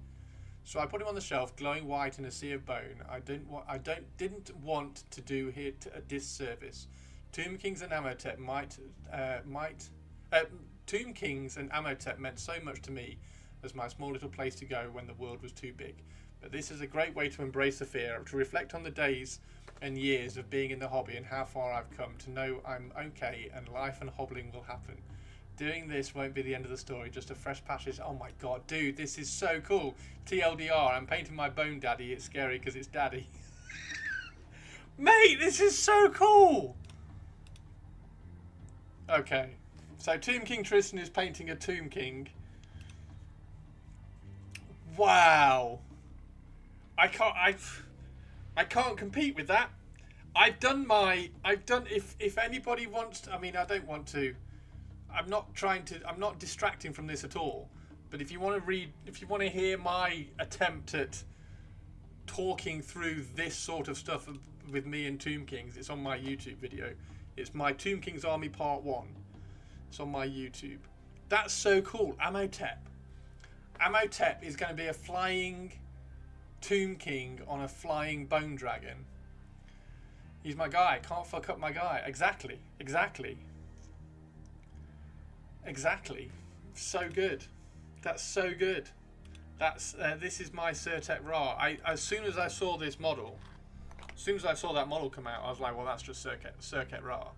So I put him on the shelf, glowing white in a sea of bone. I didn't want to do it a disservice. Tomb Kings and Amotep Tomb Kings and Amotep meant so much to me as my small little place to go when the world was too big. But this is a great way to embrace the fear, to reflect on the days and years of being in the hobby and how far I've come, to know I'm okay and life and hobbling will happen. Doing this won't be the end of the story, just a fresh passage. Oh my god, dude, this is so cool. TLDR, I'm painting my bone daddy. It's scary because it's daddy. Mate, this is so cool. Okay, so Tomb King Tristan is painting a Tomb King. Wow. I can't compete with that. If anybody wants to, I mean, I don't want to, I'm not distracting from this at all. But if you want to hear my attempt at talking through this sort of stuff with me and Tomb Kings, it's on my YouTube video. It's my Tomb Kings Army Part 1. It's on my YouTube. That's so cool. Amotep. Amotep is going to be a flying Tomb King on a flying bone dragon. He's my guy. Can't fuck up my guy. Exactly. So good. That's so good. That's this is my Surtet Ra. As soon as I saw this model, as soon as I saw that model come out, I was like, well, that's just Surtet Ra.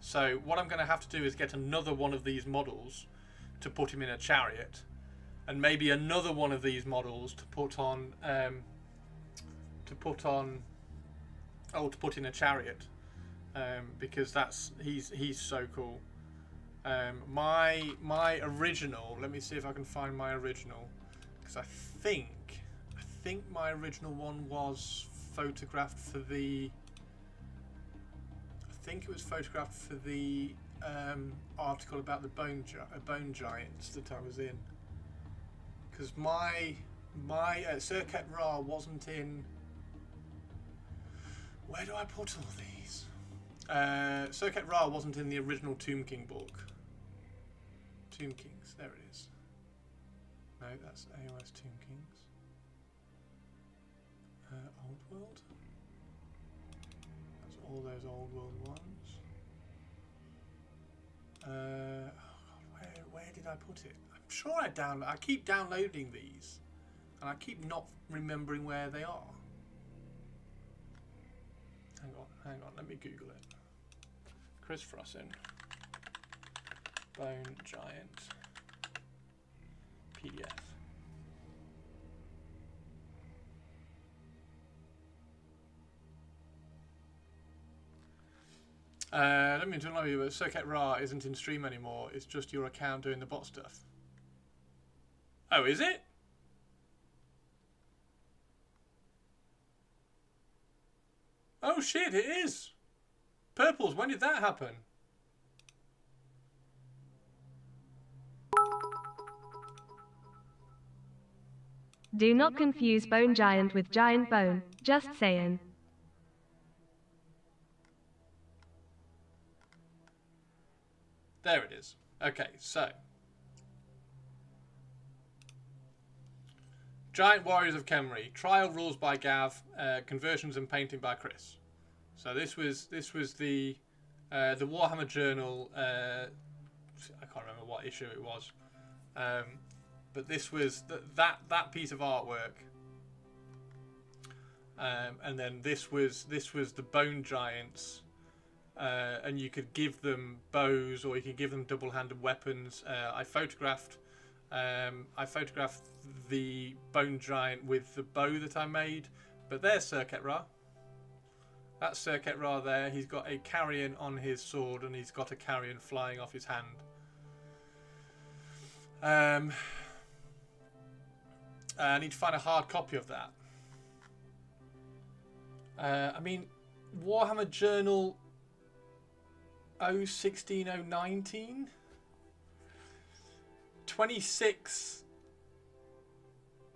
So what I'm going to have to do is get another one of these models to put him in a chariot, and maybe another one of these models to put in a chariot, because he's so cool. My original, let me see if I can find my original, because I think my original one was photographed for the, I think it was photographed for the article about the bone giants that I was in, because my Surtet Ra wasn't in, where do I put all these? Surtet Ra wasn't in the original Tomb King book. Tomb Kings, there it is. No, that's AOS Tomb Kings. Old World. That's all those Old World ones. Oh God, where did I put it? I'm sure I keep downloading these, and I keep not remembering where they are. Hang on, let me Google it. Chris Frossin. Bone Giant PDF. Let me tell you, but Surtet Ra isn't in stream anymore. It's just your account doing the bot stuff. Oh, is it? Oh shit, it is. Purples, when did that happen? Do not confuse Bone Giant with Giant Bone, just saying. There it is. Okay, so. Giant Warriors of Khemri. Trial rules by Gav. Conversions and painting by Chris. So this was the Warhammer Journal. I can't remember what issue it was. But this was that piece of artwork, and then this was the Bone Giants, and you could give them bows or you could give them double-handed weapons. I photographed the Bone Giant with the bow that I made, but there's Surtet Ra. That's Surtet Ra there. He's got a carrion on his sword and he's got a carrion flying off his hand. I need to find a hard copy of that. I mean, Warhammer Journal 016-019? 26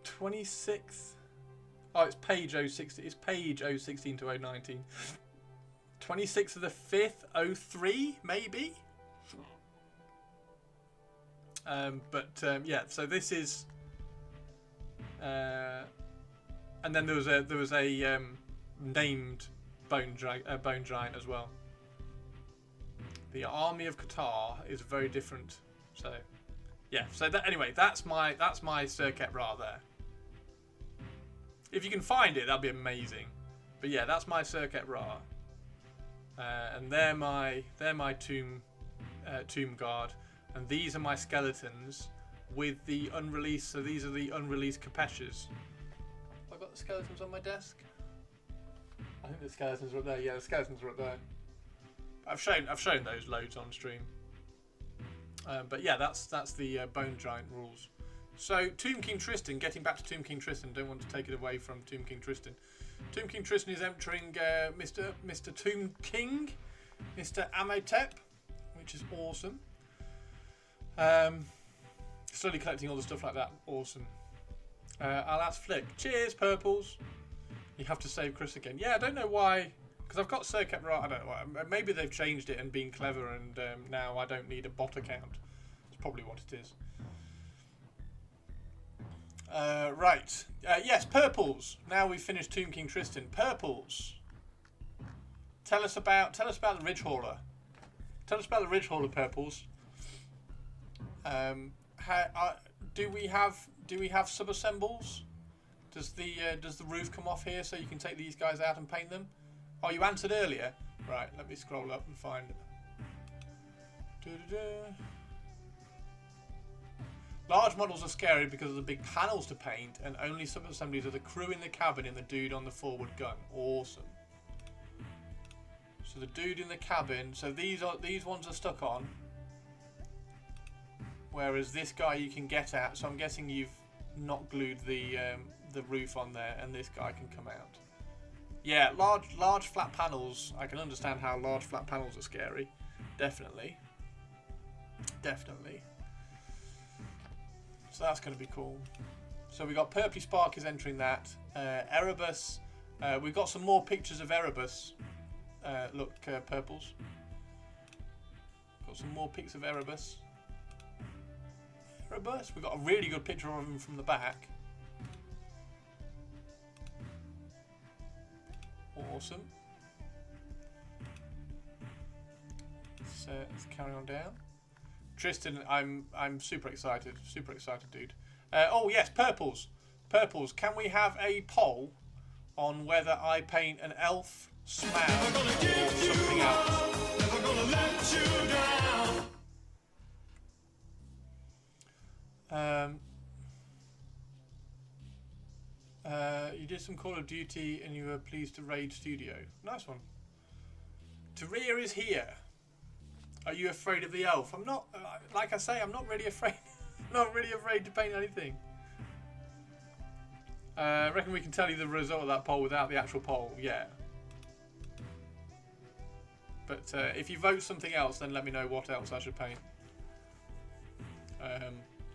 26th. Oh, it's page 016. It's page 016 to 019. 26th of the 5th, 03, maybe. Yeah. So this is. And then there was a named bone giant as well. The army of Qatar is very different. So, yeah. So anyway, that's my Serket Ra there. If you can find it, that'd be amazing. But yeah, that's my Serket Ra. And they're my tomb guard, and these are my skeletons with the unreleased. So these are the unreleased Kapeshas. Have I got the skeletons on my desk? I think the skeletons are up there. Yeah, the skeletons are up there. I've shown those loads on stream. But yeah, that's the Bone Giant rules. So Tomb King Tristan, getting back to Tomb King Tristan, don't want to take it away from Tomb King Tristan. Tomb King Tristan is entering Mr. Tomb King, Mr. Amotep, which is awesome. Slowly collecting all the stuff like that, awesome. I'll ask Flick. Cheers, Purples. You have to save Chris again. Yeah, I don't know why, because I've got Serket Ra. I don't know why. Maybe they've changed it and been clever, and now I don't need a bot account. That's probably what it is. Right. Yes, Purples. Now we've finished Tomb King Tristan. Purples. Tell us about the Ridge Hauler. Tell us about the Ridge Hauler, Purples. Do we have sub-assembles? Does the roof come off here so you can take these guys out and paint them? Oh, you answered earlier. Right. Let me scroll up and find it. Large models are scary because of the big panels to paint, and only sub-assemblies are the crew in the cabin and the dude on the forward gun. Awesome. So the dude in the cabin. So these ones are stuck on, whereas this guy you can get at. So I'm guessing you've not glued the roof on there, and this guy can come out. Yeah, large flat panels. I can understand how large flat panels are scary. Definitely. Definitely. So that's going to be cool. So we got Purpley Spark is entering that. Erebus. We've got some more pictures of Erebus. Look, Purples. Got some more pics of Erebus. Erebus. We've got a really good picture of him from the back. Awesome. Let's carry on down. Tristan, I'm super excited, dude. Oh yes, Purples. Can we have a poll on whether I paint an elf, Smaug, or something else? Never gonna let you down. You did some Call of Duty and you were pleased to raid studio. Nice one. Taria is here. Are you afraid of the elf? I'm not. Like I say, I'm not really afraid. Not really afraid to paint anything. I reckon we can tell you the result of that poll without the actual poll. Yeah. But if you vote something else, then let me know what else I should paint.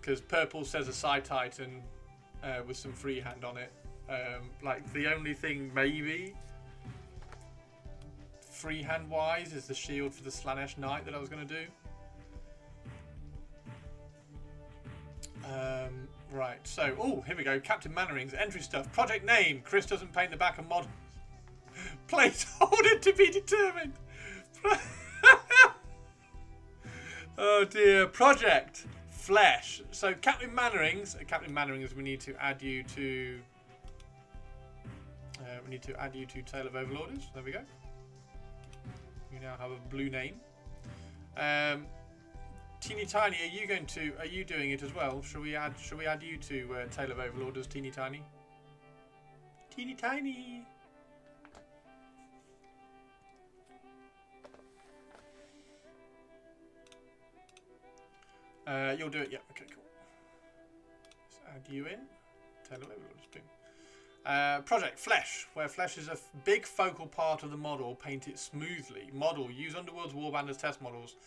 Because Purple says a Psi Titan with some freehand on it. Like the only thing maybe freehand wise is the shield for the Slanesh Knight that I was going to do. Right, so, oh, here we go. Captain Mannering's entry stuff. Project name. Chris doesn't paint the back of mod. Placeholder to be determined. Oh dear. Project Flesh. So Captain Mannering's, we need to add you to Tale of Overlorders. There we go. You now have a blue name. Teeny Tiny, are you doing it as well? Shall we add you to Tale of Overlorders, Teeny Tiny? Teeny Tiny. You'll do it, yeah. Okay, cool. Let's add you in. Tale of Overlorders, boom. Project Flesh, where flesh is a big focal part of the model. Paint it smoothly. Model, use Underworld's Warband as test models.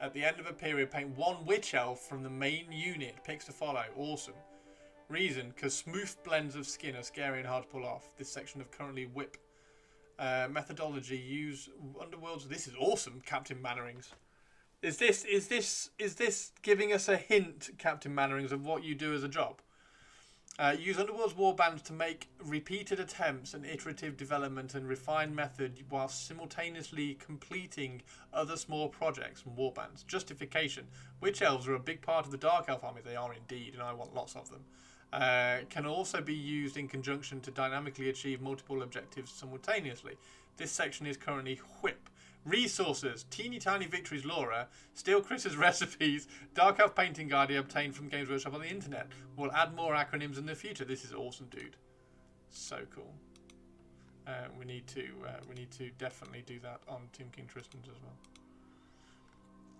At the end of a period, paint one witch elf from the main unit. Picks to follow. Awesome. Reason, because smooth blends of skin are scary and hard to pull off. This section of currently whip methodology use Underworld's. This is awesome, Captain Mannerings. Is this giving us a hint, Captain Mannerings, of what you do as a job? Use Underworld's warbands to make repeated attempts and iterative development and refined method while simultaneously completing other small projects and warbands. Justification. Witch elves are a big part of the Dark Elf army. They are indeed, and I want lots of them. Can also be used in conjunction to dynamically achieve multiple objectives simultaneously. This section is currently whip. Resources, teeny tiny victories, Laura, steal Chris's recipes, Dark Elf painting guide he obtained from Games Workshop on the internet. We'll add more acronyms in the future. This is awesome, dude. So cool. We need to definitely do that on Tomb King Tristan's as well.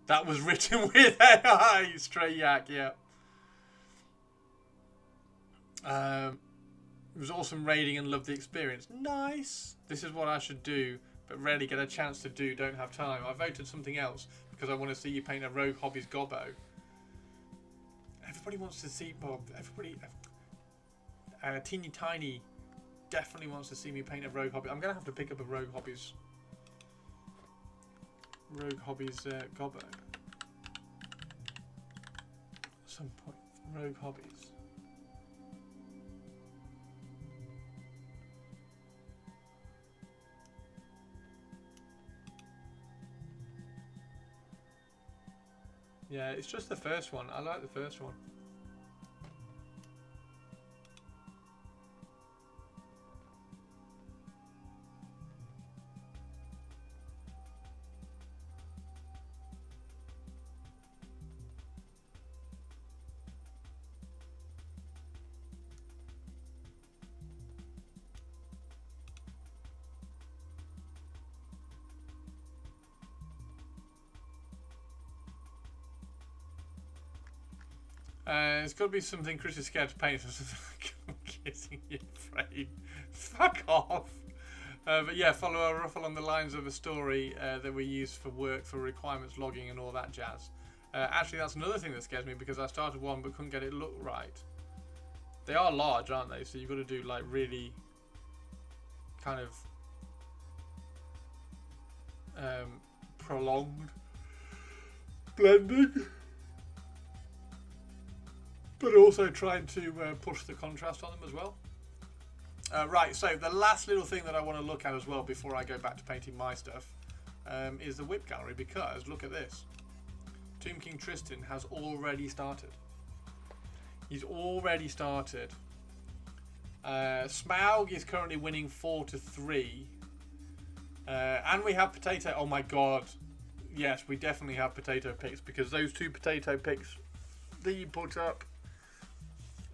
That was written with AI, Stray Yak, yeah. It was awesome raiding and loved the experience. Nice. This is what I should do, but rarely get a chance to do. Don't have time. I voted something else because I want to see you paint a Rogue Hobbies Gobbo. Everybody wants to see Bob. Everybody, Teeny Tiny, definitely wants to see me paint a Rogue Hobby. I'm gonna have to pick up a Rogue Hobbies Gobbo at some point. Rogue Hobbies. Yeah, it's just the first one. I like the first one. It's got to be something Chris is scared to paint. I'm kissing your frame. Fuck off. But yeah, follow a rough along the lines of a story that we use for work, for requirements logging and all that jazz. Actually, that's another thing that scares me because I started one but couldn't get it look right. They are large, aren't they? So you've got to do like really kind of prolonged blending. But also trying to push the contrast on them as well. Right, so the last little thing that I want to look at as well before I go back to painting my stuff is the whip gallery, because look at this. Tomb King Tristan has already started. He's already started. Smaug is currently winning 4-3. And we have potato. Oh my god. Yes, we definitely have potato picks, because those two potato picks that you put up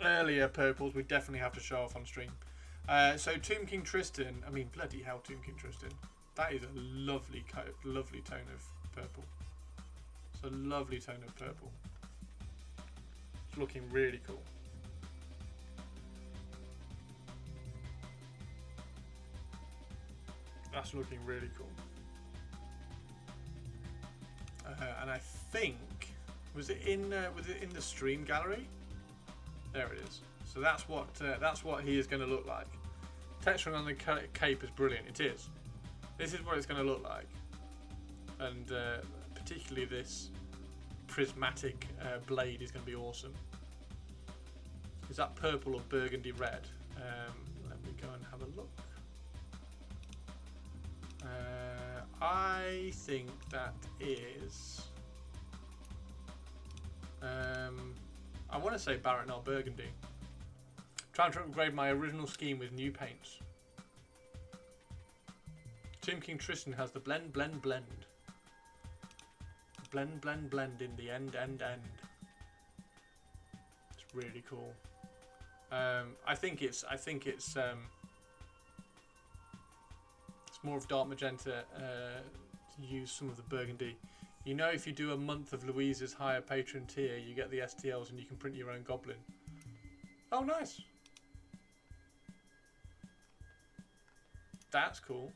earlier, purples, we definitely have to show off on stream. So Tomb King Tristan, I mean, bloody hell, Tomb King Tristan. That is a lovely tone of purple. It's a lovely tone of purple. It's looking really cool. That's looking really cool. And I think, was it in the stream gallery? There it is. So that's what he is going to look like. Texturing on the cape is brilliant. It is. This is what it's going to look like, and particularly this prismatic blade is going to be awesome. Is that purple or burgundy red? Let me go and have a look. I think that is. I want to say Baratnar Burgundy. Trying to upgrade my original scheme with new paints. Tomb King Tristan has the blend. Blend in the end. It's really cool. I think it's more of dark magenta to use some of the burgundy. You know, if you do a month of Louise's higher patron tier, you get the STLs and you can print your own goblin. Oh, nice. That's cool.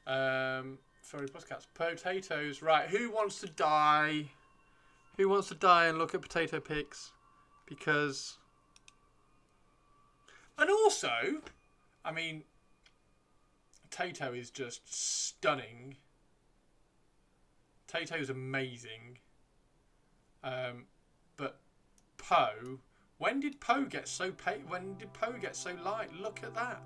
Furry Puscats. Potatoes. Right, who wants to die? Who wants to die and look at potato pics? Because... And also, I mean, Tato is just stunning. Tato's amazing. But Poe, when did Poe get so light? Look at that.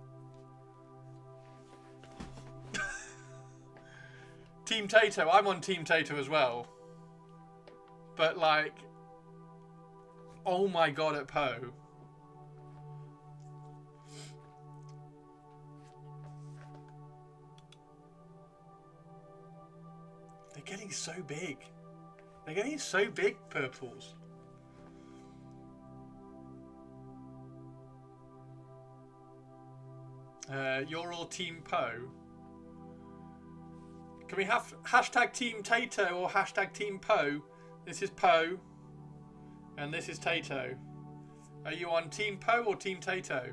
Team Tato, I'm on Team Tato as well. But like, oh my god at Poe. They're getting so big. They're getting so big, purples. You're all Team Poe. Can we have hashtag Team Tato or hashtag Team Poe? This is Poe. And this is Tato. Are you on Team Poe or Team Tato?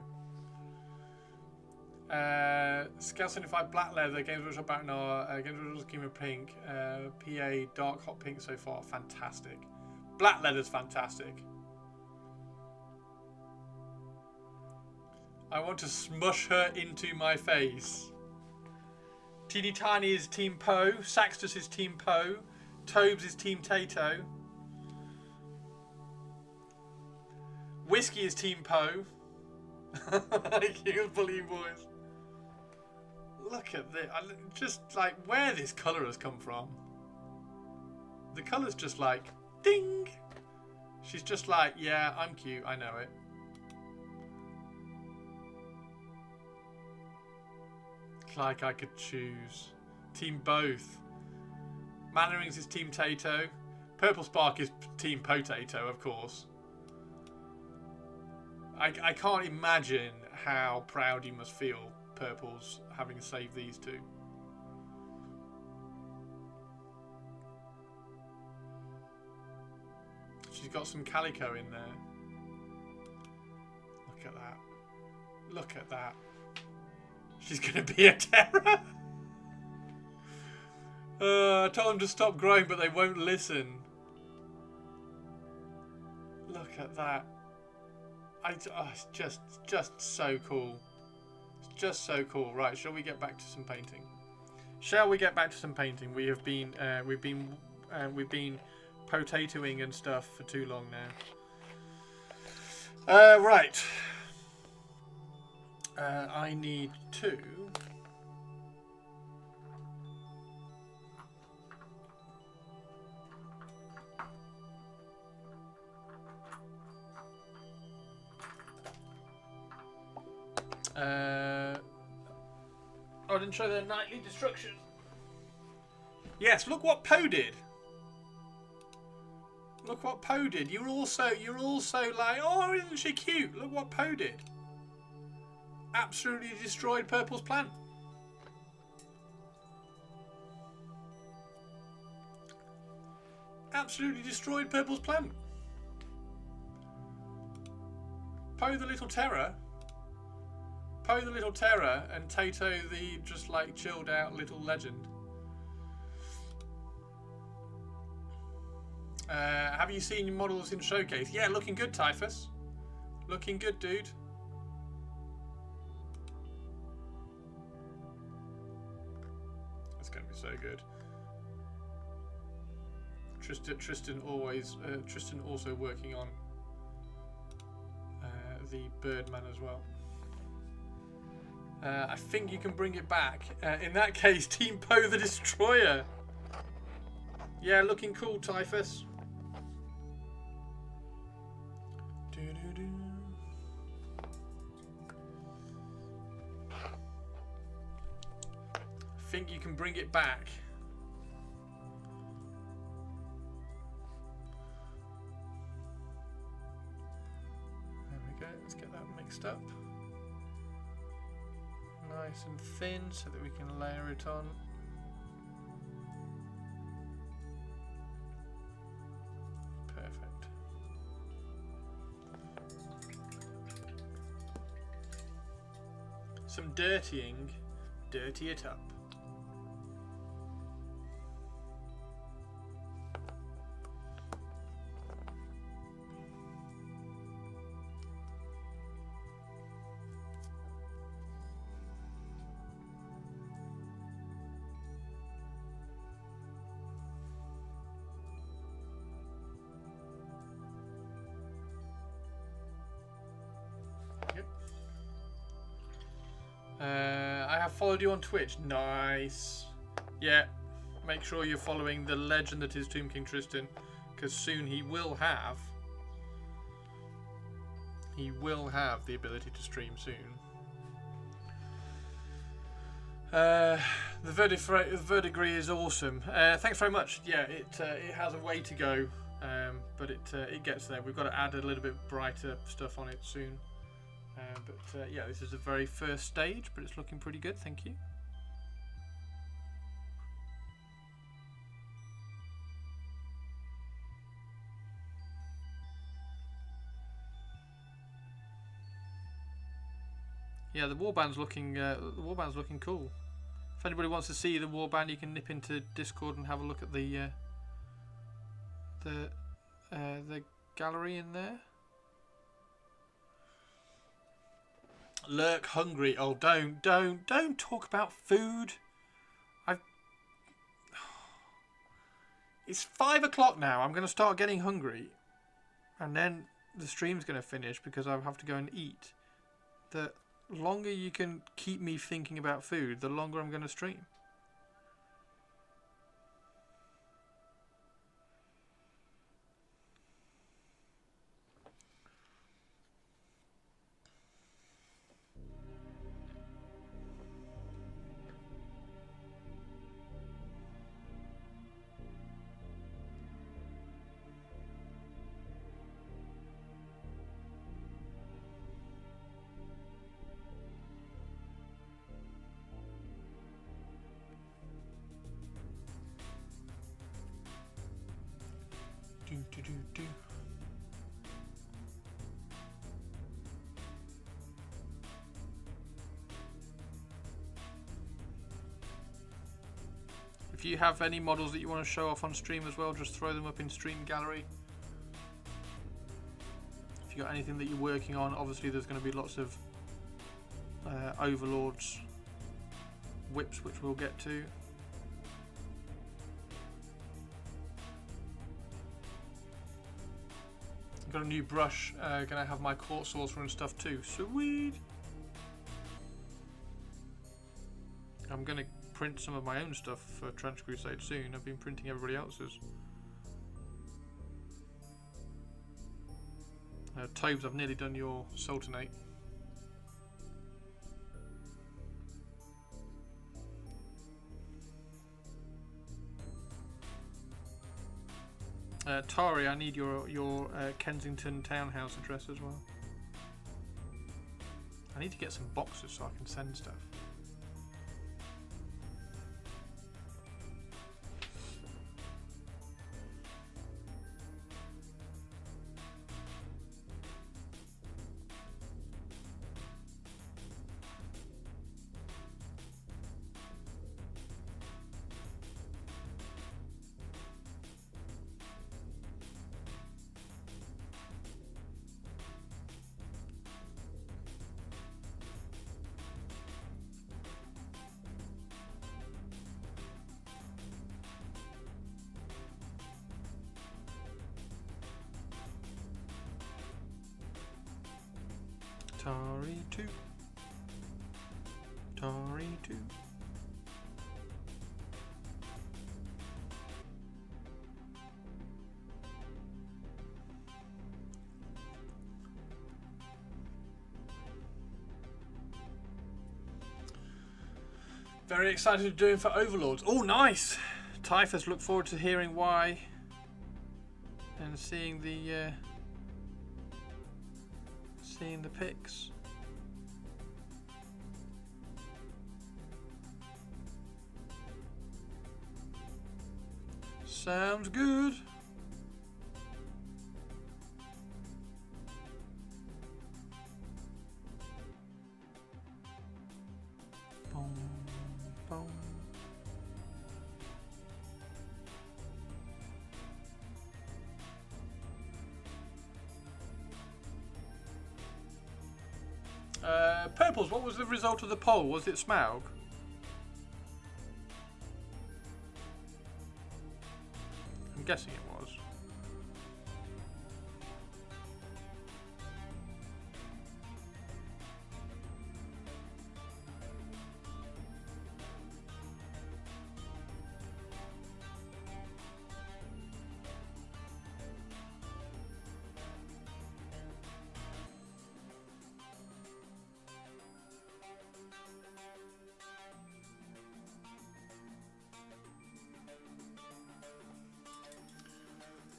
Scout 75 black leather, Games Workshop back now, Games Workshop scheme of pink, PA dark hot pink so far, fantastic. Black leather's fantastic. I want to smush her into my face. Teeny Tiny is Team Poe, Saxtus is Team Poe, Tobes is Team Tato. Whiskey is Team Poe. I can't believe, boys. Look at this. Just like where this colour has come from. The colour's just like, ding. She's just like, yeah, I'm cute. I know it. Like I could choose. Team both. Mannerings is Team Tato. Purple Spark is Team Potato, of course. I can't imagine how proud you must feel, Purples, having saved these two. She's got some calico in there. Look at that. Look at that. She's going to be a terror. I told them to stop growing, but they won't listen. Look at that. It's just so cool. It's just so cool. Right, shall we get back to some painting? Shall we get back to some painting? We have been we've been potatoing and stuff for too long now. Right. I need to. I didn't show their nightly destruction. Yes, look what Poe did. Look what Poe did. You're also like, oh, isn't she cute? Look what Poe did. Absolutely destroyed Purple's plan. Absolutely destroyed Purple's plan. Poe the Little Terror. Poe the Little Terror and Tato the just like chilled out little legend. Have you seen your models in showcase? Yeah, looking good, Typhus. Looking good, dude. That's going to be so good. Tristan also working on the Birdman as well. I think you can bring it back. In that case, Team Poe the Destroyer. Yeah, looking cool, Typhus. I think you can bring it back. There we go. Let's get that mixed up. Nice and thin so that we can layer it on. Perfect. Some dirtying, dirty it up. have followed you on Twitch. Nice. Yeah. Make sure you're following the legend that is Tomb King Tristan, because soon he will have the ability to stream soon. The verdigris is awesome. Thanks very much. Yeah, it has a way to go, but it gets there. We've got to add a little bit brighter stuff on it soon. But yeah, this is the very first stage, but it's looking pretty good. Thank you. Yeah, the warband's looking cool. If anybody wants to see the warband, you can nip into Discord and have a look at the gallery in there. Lurk hungry. Oh, don't talk about food. It's 5 o'clock now. I'm going to start getting hungry, and then the stream's going to finish because I have to go and eat. The longer you can keep me thinking about food, the longer I'm going to stream. If you have any models that you want to show off on stream as well, just throw them up in stream gallery. If you got anything that you're working on, obviously there's going to be lots of overlords whips, which we'll get to. Got a new brush, gonna have my quartz saucer and stuff too. Sweet! I'm gonna print some of my own stuff for Trench Crusade soon. I've been printing everybody else's. Toves, I've nearly done your Sultanate. Tari, I need your Kensington townhouse address as well. I need to get some boxes so I can send stuff. Tari 2. Tari 2. Very excited to do it for Overlords. Oh, nice! Typhus, look forward to hearing why and seeing the pics. Sounds good. Boom, boom. Purples, what was the result of the poll? Was it Smaug? I'm guessing it was.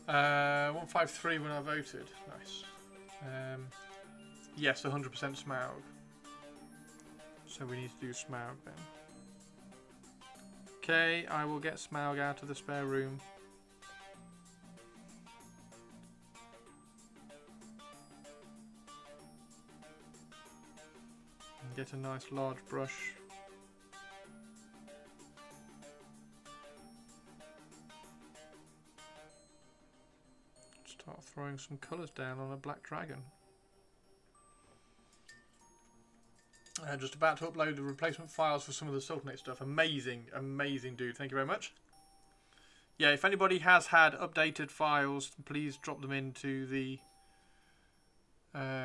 153 when I voted. Nice. Yes, 100% Smaug. So we need to do Smaug then. Okay, I will get Smaug out of the spare room. And get a nice large brush. Start throwing some colours down on a black dragon. Just about to upload the replacement files for some of the Sultanate stuff. Amazing, amazing dude. Thank you very much. Yeah, if anybody has had updated files, please drop them into the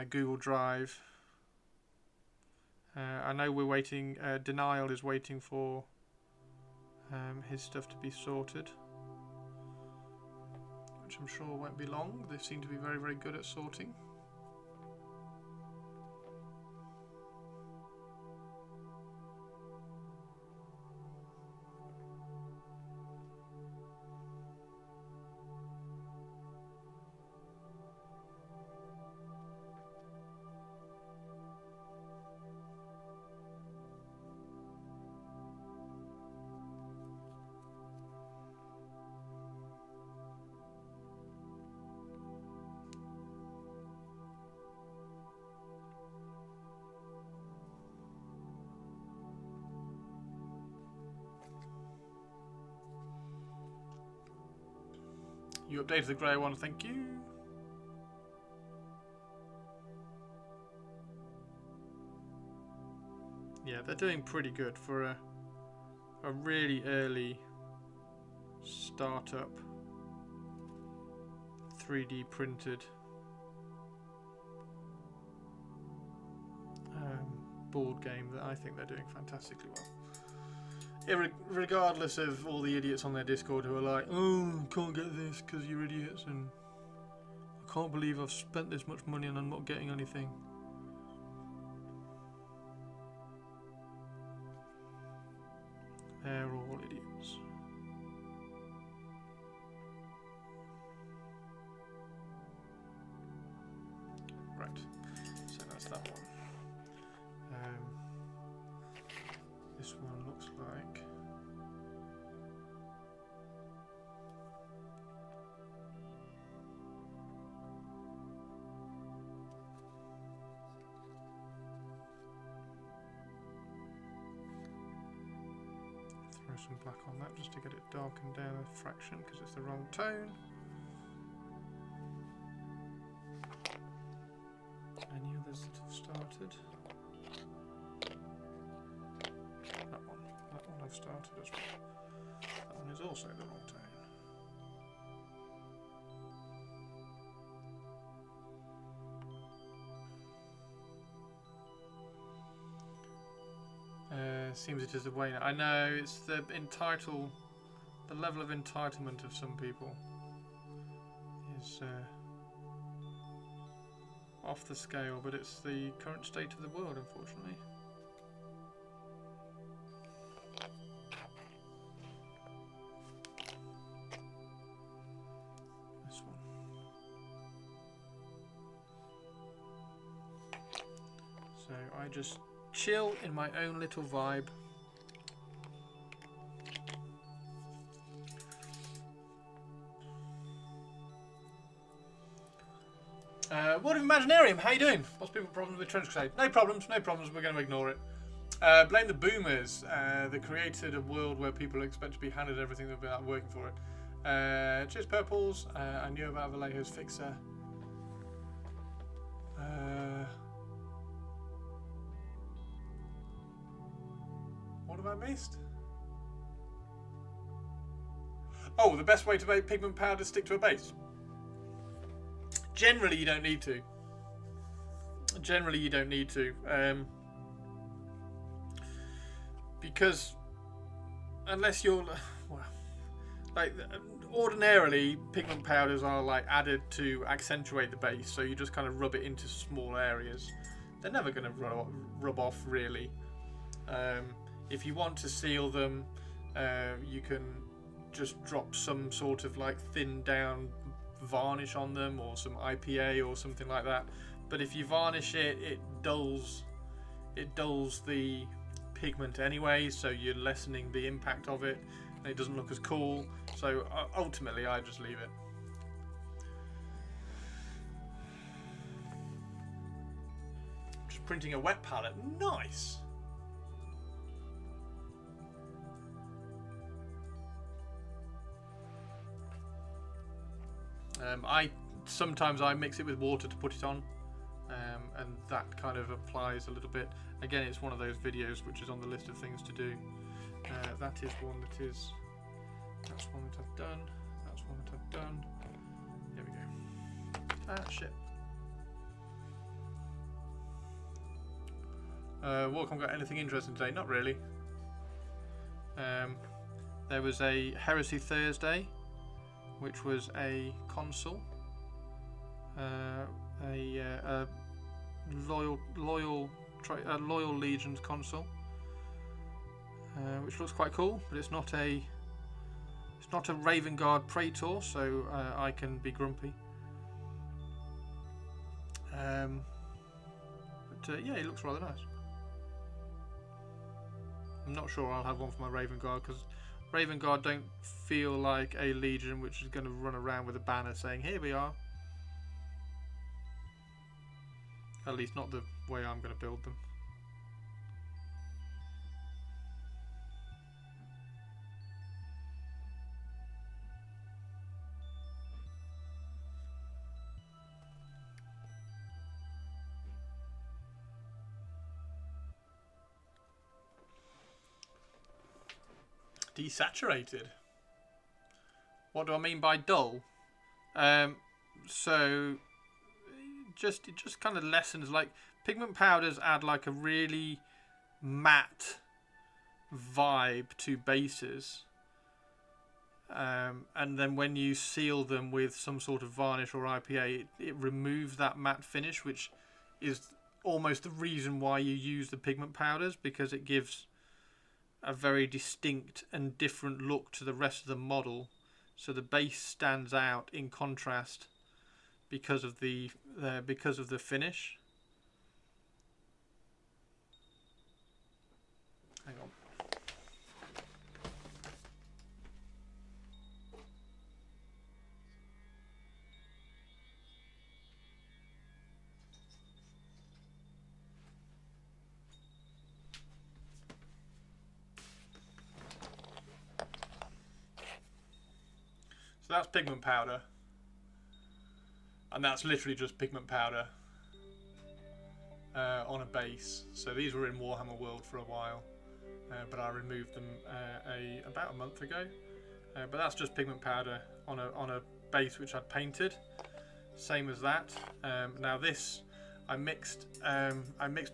Google Drive. I know we're waiting. Denial is waiting for his stuff to be sorted, which I'm sure won't be long. They seem to be very, very good at sorting. You updated the grey one, thank you. Yeah, they're doing pretty good for a really early startup 3D printed board game. That I think they're doing fantastically well. Regardless of all the idiots on their Discord who are like, oh, can't get this because you're idiots, and I can't believe I've spent this much money and I'm not getting anything. They're all idiots. Right, so that's that one. This one looks like throw some black on that just to get it darkened down a fraction because it's the wrong tone. Any others that have started? That one I've started as well. That one is also the wrong tone. Seems it is the way now. I know it's the level of entitlement of some people is off the scale, but it's the current state of the world, unfortunately. This one. So I just chill in my own little vibe. What of Imaginarium? How you doing? What's people's problems with Trench Crusade? No problems, no problems. We're going to ignore it. Blame the boomers. They created a world where people expect to be handed everything without working for it. Cheers, Purples. I knew about Vallejo's Fixer. What have I missed? Oh, the best way to make pigment powder stick to a base. Generally, you don't need to. Generally, you don't need to. Because unless you're... Well, like, ordinarily, pigment powders are like added to accentuate the base. So you just kind of rub it into small areas. They're never going to rub off, really. If you want to seal them, you can just drop some sort of like thinned down varnish on them or some IPA or something like that. But if you varnish it, it dulls the pigment anyway, so you're lessening the impact of it, and it doesn't look as cool. So ultimately, I just leave it. Just printing a wet palette, nice. Sometimes I mix it with water to put it on, and that kind of applies a little bit. Again, it's one of those videos which is on the list of things to do. That is one that is. That's one that I've done. That's one that I've done. Here we go. Ah, shit. Walcom got anything interesting today? Not really. There was a Heresy Thursday, which was a console, a loyal Legions console, which looks quite cool, but it's not a Raven Guard Praetor, so I can be grumpy. But yeah, it looks rather nice. I'm not sure I'll have one for my Raven Guard, because Raven Guard don't feel like a Legion which is going to run around with a banner saying, "Here we are." At least not the way I'm going to build them. Desaturated. What do I mean by dull? So it just kind of lessens, like pigment powders add like a really matte vibe to bases, and then when you seal them with some sort of varnish or IPA, it removes that matte finish, which is almost the reason why you use the pigment powders, because it gives a very distinct and different look to the rest of the model, so the base stands out in contrast because of the finish. Hang on. So that's pigment powder, and that's literally just pigment powder on a base. So these were in Warhammer World for a while, but I removed them about a month ago. But that's just pigment powder on a base which I'd painted, same as that. Now this, I mixed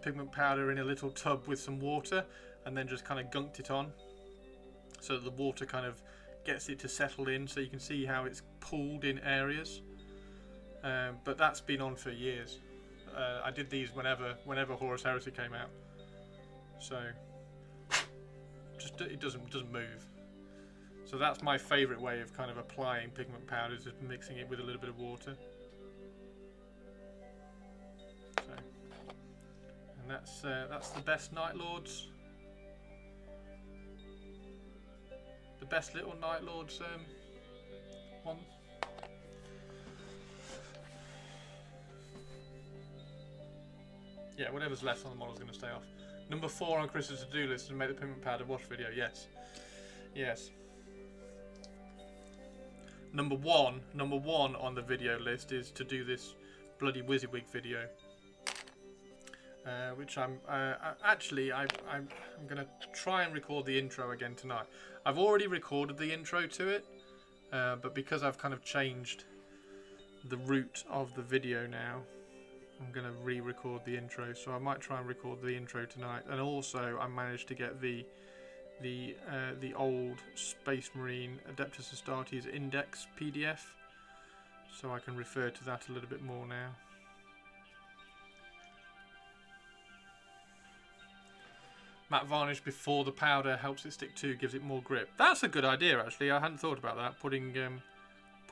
pigment powder in a little tub with some water, and then just kind of gunked it on, so that the water kind of gets it to settle in, so you can see how it's pooled in areas. But that's been on for years. I did these whenever Horus Heresy came out, so just it doesn't move. So that's my favourite way of kind of applying pigment powders, is mixing it with a little bit of water. So, and that's the best Night Lords. The best little Night Lords one. Yeah, whatever's left on the model is going to stay off. Number 4 on Chris's to-do list is to make the pigment powder wash video. Yes. Yes. Number one on the video list is to do this bloody WYSIWYG video. Which I'm going to try and record the intro again tonight. I've already recorded the intro to it, but because I've kind of changed the route of the video now, I'm going to re-record the intro. So I might try and record the intro tonight. And also, I managed to get the old Space Marine Adeptus Astartes Index PDF, so I can refer to that a little bit more now. Matte varnish before the powder helps it stick too, gives it more grip. That's a good idea, actually. I hadn't thought about that. Putting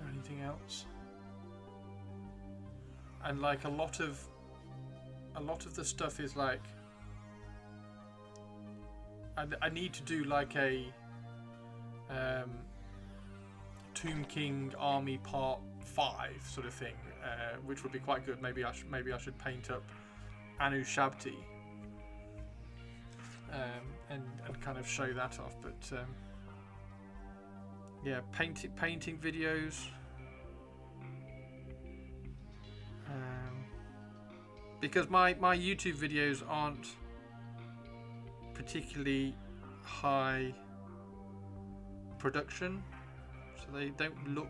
there anything else? And like a lot of the stuff is like I need to do like a Tomb King Army Part 5 sort of thing, which would be quite good. Maybe I should paint up Ushabtea and kind of show that off. But yeah, painting videos. Because my YouTube videos aren't particularly high production, so they don't look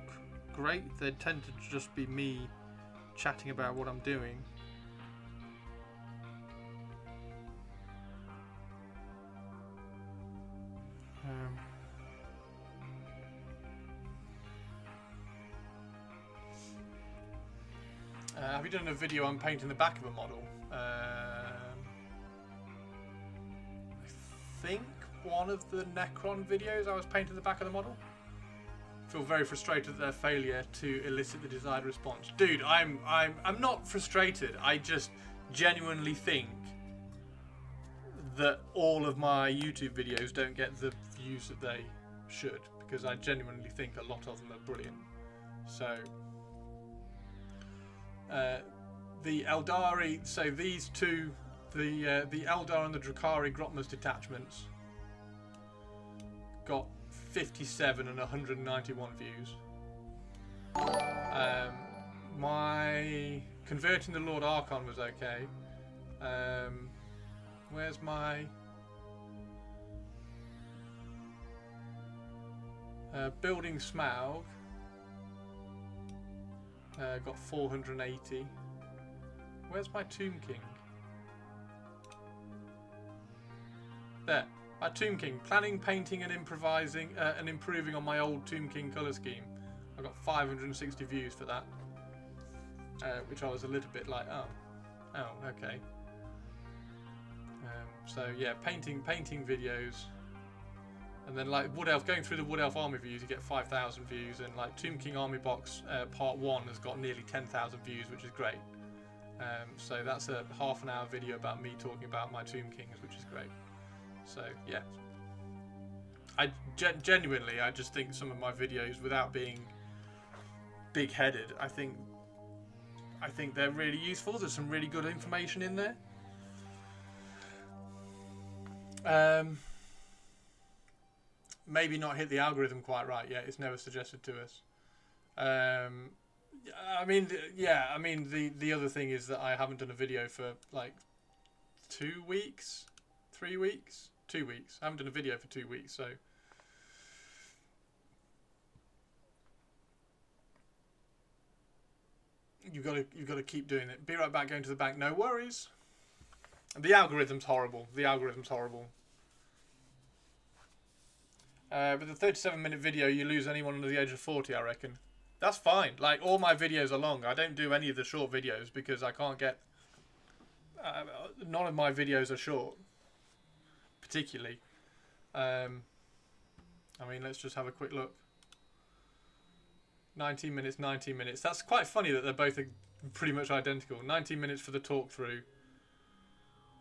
great. They tend to just be me chatting about what I'm doing. Have you done a video on painting the back of a model? I think one of the Necron videos I was painting the back of the model. I feel very frustrated at their failure to elicit the desired response. Dude, I'm not frustrated. I just genuinely think that all of my YouTube videos don't get the views that they should, because I genuinely think a lot of them are brilliant. So the Eldari, so these two, the Eldar and the Drakari Grotmas detachments got 57 and 191 views. My converting the Lord Archon was okay. Where's my building Smaug? Got 480. Where's my Tomb King? There. My Tomb King. Planning, painting and improvising and improving on my old Tomb King colour scheme. I got 560 views for that. Which I was a little bit like, oh, okay. So yeah, painting videos. And then like Wood Elf, going through the Wood Elf army views, you get 5,000 views, and like Tomb King Army Box Part 1 has got nearly 10,000 views, which is great. So that's a half an hour video about me talking about my Tomb Kings, which is great. So yeah, I genuinely, I just think some of my videos, without being big-headed, I think they're really useful. There's some really good information in there. Maybe not hit the algorithm quite right yet. It's never suggested to us. I mean, the other thing is that I haven't done a video for like 2 weeks, 3 weeks, 2 weeks. I haven't done a video for 2 weeks, so you've got to keep doing it. Be right back. Going to the bank. No worries. The algorithm's horrible. The algorithm's horrible. With a 37-minute video, you lose anyone under the age of 40, I reckon. That's fine. Like, all my videos are long. I don't do any of the short videos because I can't get... none of my videos are short, particularly. I mean, let's just have a quick look. 19 minutes, 19 minutes. That's quite funny that they're both pretty much identical. 19 minutes for the talk through.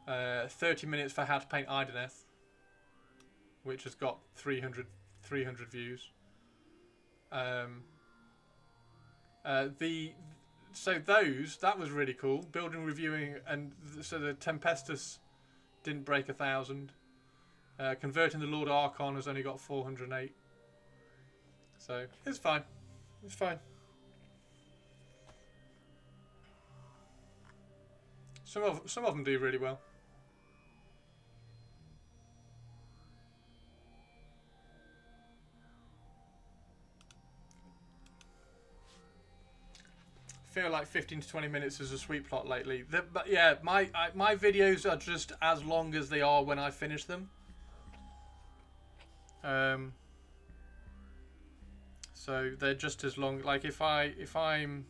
30 minutes for how to paint Ideneth, which has got 300 views. So that was really cool. Building, reviewing, and so the Tempestus didn't break 1,000. Converting the Lord Archon has only got 408. So it's fine. It's fine. Some of them do really well. Feel like 15 to 20 minutes is a sweet plot lately. But yeah, my videos are just as long as they are when I finish them. So they're just as long. Like if I'm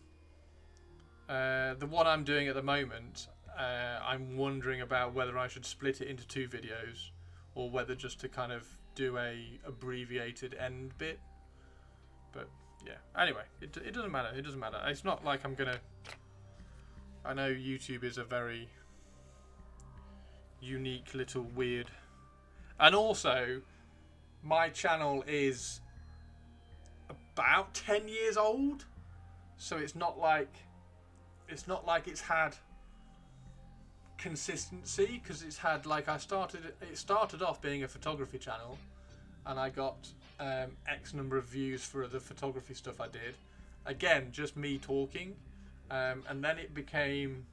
the one I'm doing at the moment, I'm wondering about whether I should split it into 2 videos or whether just to kind of do a abbreviated end bit. But yeah. Anyway, it doesn't matter. It doesn't matter. It's not like I'm gonna. I know YouTube is a very unique little weird, and also my channel is about 10 years old, so it's not like it's had consistency, because it's had, like, it started off being a photography channel, and I got X number of views for the photography stuff I did, again just me talking, and then it became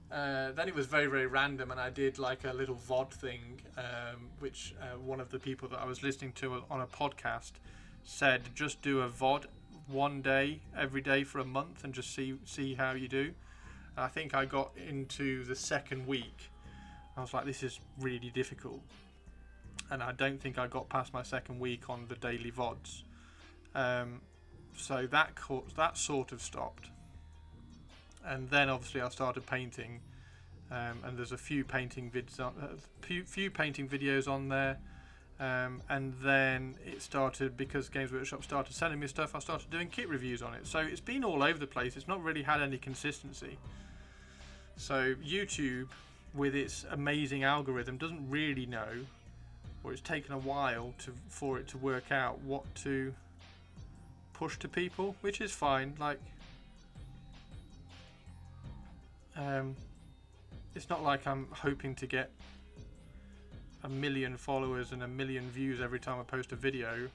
then it was very, very random, and I did like a little VOD thing, which one of the people that I was listening to on a podcast said, just do a VOD one day every day for a month and just see how you do. And I think I got into the second week. I was like, this is really difficult, and I don't think I got past my second week on the daily VODs. So that sort of stopped. And then obviously I started painting, and there's a few painting videos on there, and then it started, because Games Workshop started sending me stuff, I started doing kit reviews on it. So it's been all over the place. It's not really had any consistency. So YouTube, with its amazing algorithm, doesn't really know, or it's taken a while for it to work out what to push to people, which is fine. Like, it's not like I'm hoping to get 1 million followers and 1 million views every time I post a video,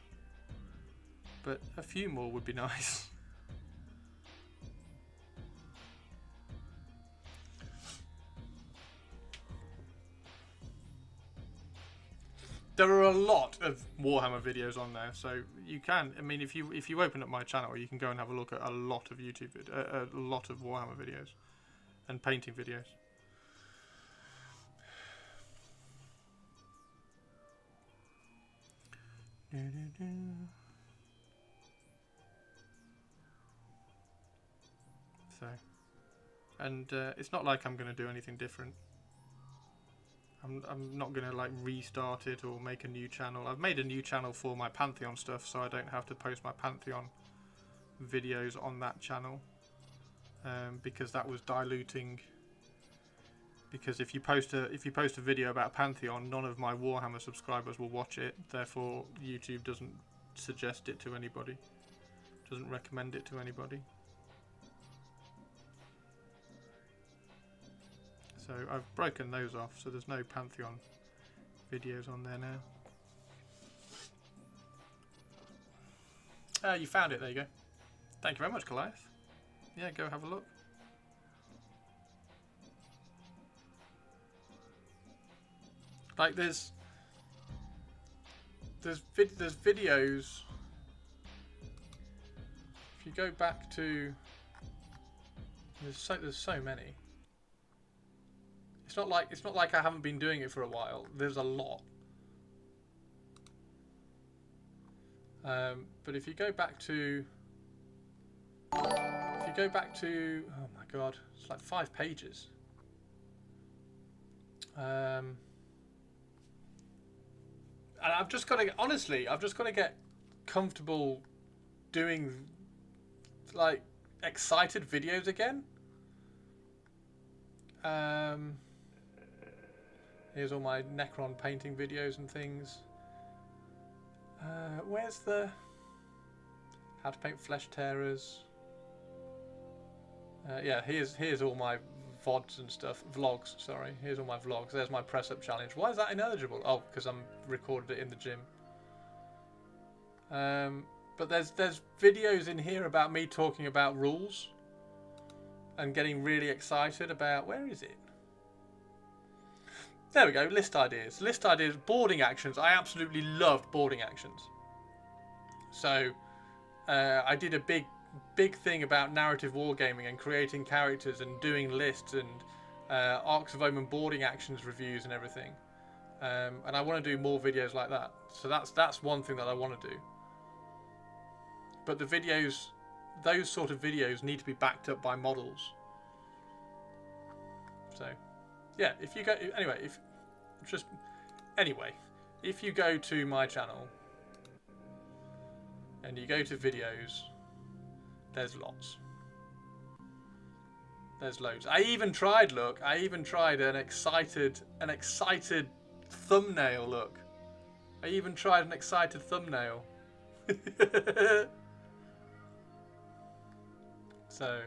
but a few more would be nice. There are a lot of Warhammer videos on there, so you can. I mean, if you open up my channel, you can go and have a look at a lot of a lot of Warhammer videos and painting videos. So, and it's not like I'm going to do anything different. I'm not going to like restart it or make a new channel. I've made a new channel for my Pantheon stuff, so I don't have to post my Pantheon videos on that channel, because that was diluting. Because if you post a video about Pantheon, none of my Warhammer subscribers will watch it. Therefore, YouTube doesn't suggest it to anybody, doesn't recommend it to anybody. So I've broken those off, so there's no Pantheon videos on there now. You found it, there you go. Thank you very much, Goliath. Yeah, go have a look. Like there's videos. If you go back to, there's so many. It's not like I haven't been doing it for a while. There's a lot. But if you go back to, oh my god, it's like 5 pages. And I've just got to get comfortable doing like excited videos again. Here's all my Necron painting videos and things. Where's the how to paint flesh tearers? Yeah, here's all my VODs and stuff. Vlogs, sorry. Here's all my vlogs. There's my press up challenge. Why is that ineligible? Oh, because I'm recorded it in the gym. But there's videos in here about me talking about rules and getting really excited about, where is it? There we go, list ideas. List ideas, boarding actions. I absolutely loved boarding actions. So I did a big thing about narrative wargaming and creating characters and doing lists and Arcs of Omen boarding actions reviews and everything. And I want to do more videos like that. So that's one thing that I want to do. But the videos, those sort of videos need to be backed up by models. So yeah, if you go if you go to my channel, and you go to videos, there's lots. There's loads. I even tried an excited thumbnail look. I even tried an excited thumbnail. So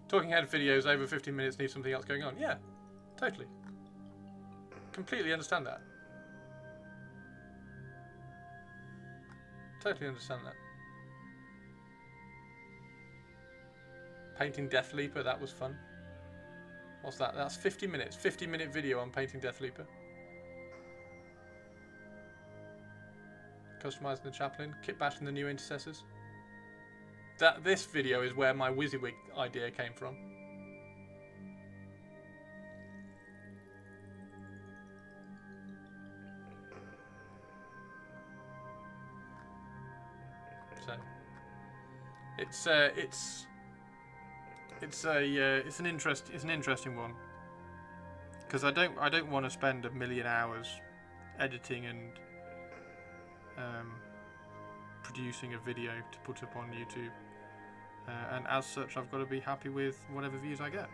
talking head videos over 15 minutes need something else going on. Yeah, totally. Completely understand that. Totally understand that. Painting Death Leaper, that was fun. What's that? That's 50 minutes. 50-minute video on painting Death Leaper. Customizing the chaplain. Kit bashing the new intercessors. This video is where my WYSIWYG idea came from. So it's an interesting one, because I don't want to spend a million hours editing and producing a video to put up on YouTube, and as such I've got to be happy with whatever views I get.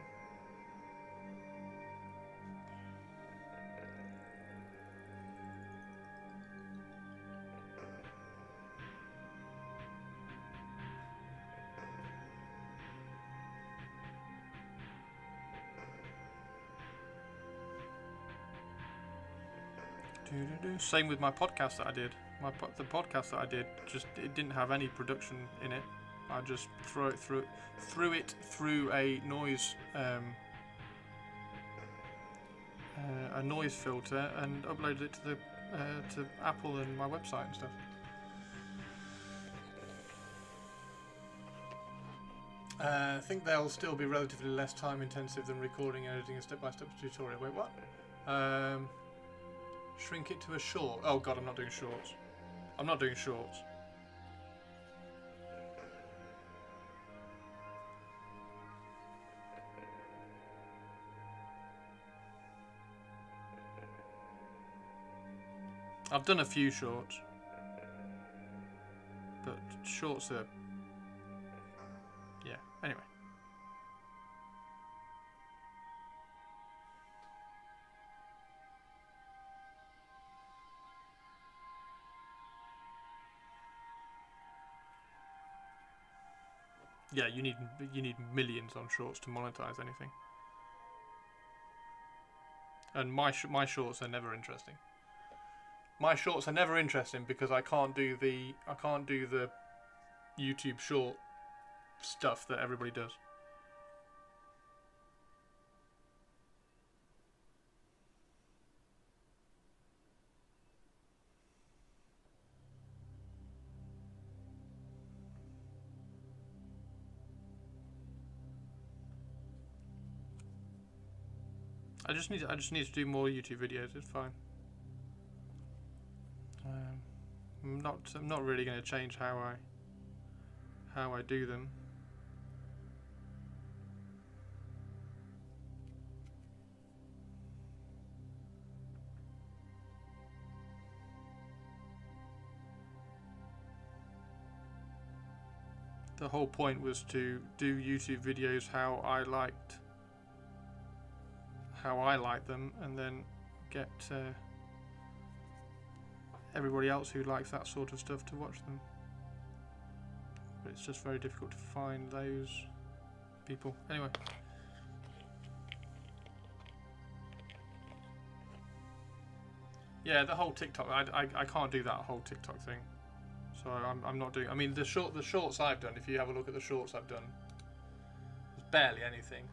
Same with my podcast that I did. The podcast that I did, it didn't have any production in it. I just threw it through a noise filter and uploaded it to Apple and my website and stuff. I think they'll still be relatively less time intensive than recording and editing a step-by-step tutorial. Wait, what? Shrink it to a short. Oh god, I'm not doing shorts. I'm not doing shorts. I've done a few shorts, but shorts are... yeah, anyway. Yeah, you need millions on shorts to monetize anything. And my shorts are never interesting. My shorts are never interesting because I can't do the YouTube short stuff that everybody does. I just need to do more YouTube videos. It's fine. I'm not really going to change how I do them. The whole point was to do YouTube videos how I liked them, and then get everybody else who likes that sort of stuff to watch them. But it's just very difficult to find those people. Anyway. Yeah, the whole TikTok, I can't do that whole TikTok thing. So I'm not doing... I mean, the shorts I've done, if you have a look at the shorts I've done, there's barely anything.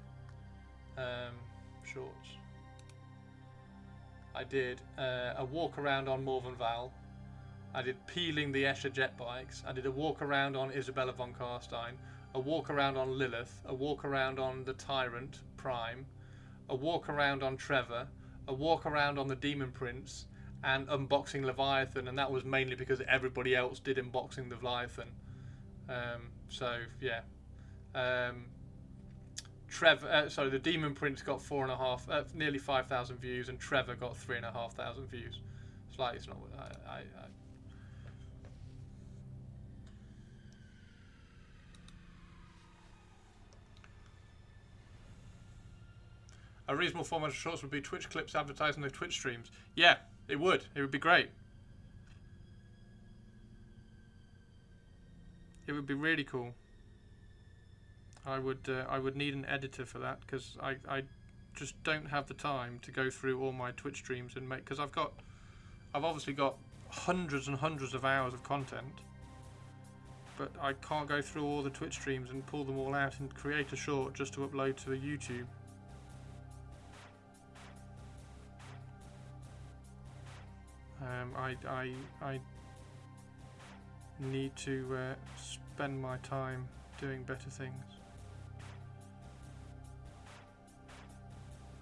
Shorts. I did a walk around on Morven Val. I did peeling the Escher jet bikes. I did a walk around on Isabella von Karstein. A walk around on Lilith. A walk around on the Tyrant Prime. A walk around on Trevor. A walk around on the Demon Prince. And unboxing Leviathan. And that was mainly because everybody else did unboxing the Leviathan. So yeah. the Demon Prince got 4.5, nearly 5,000 views, and Trevor got 3,500 views. It's like, it's not. A reasonable format of shorts would be Twitch clips advertising the Twitch streams. Yeah, it would. It would be great. It would be really cool. I would need an editor for that, because I just don't have the time to go through all my Twitch streams and make, because I've obviously got hundreds and hundreds of hours of content, but I can't go through all the Twitch streams and pull them all out and create a short just to upload to a YouTube. I need to spend my time doing better things.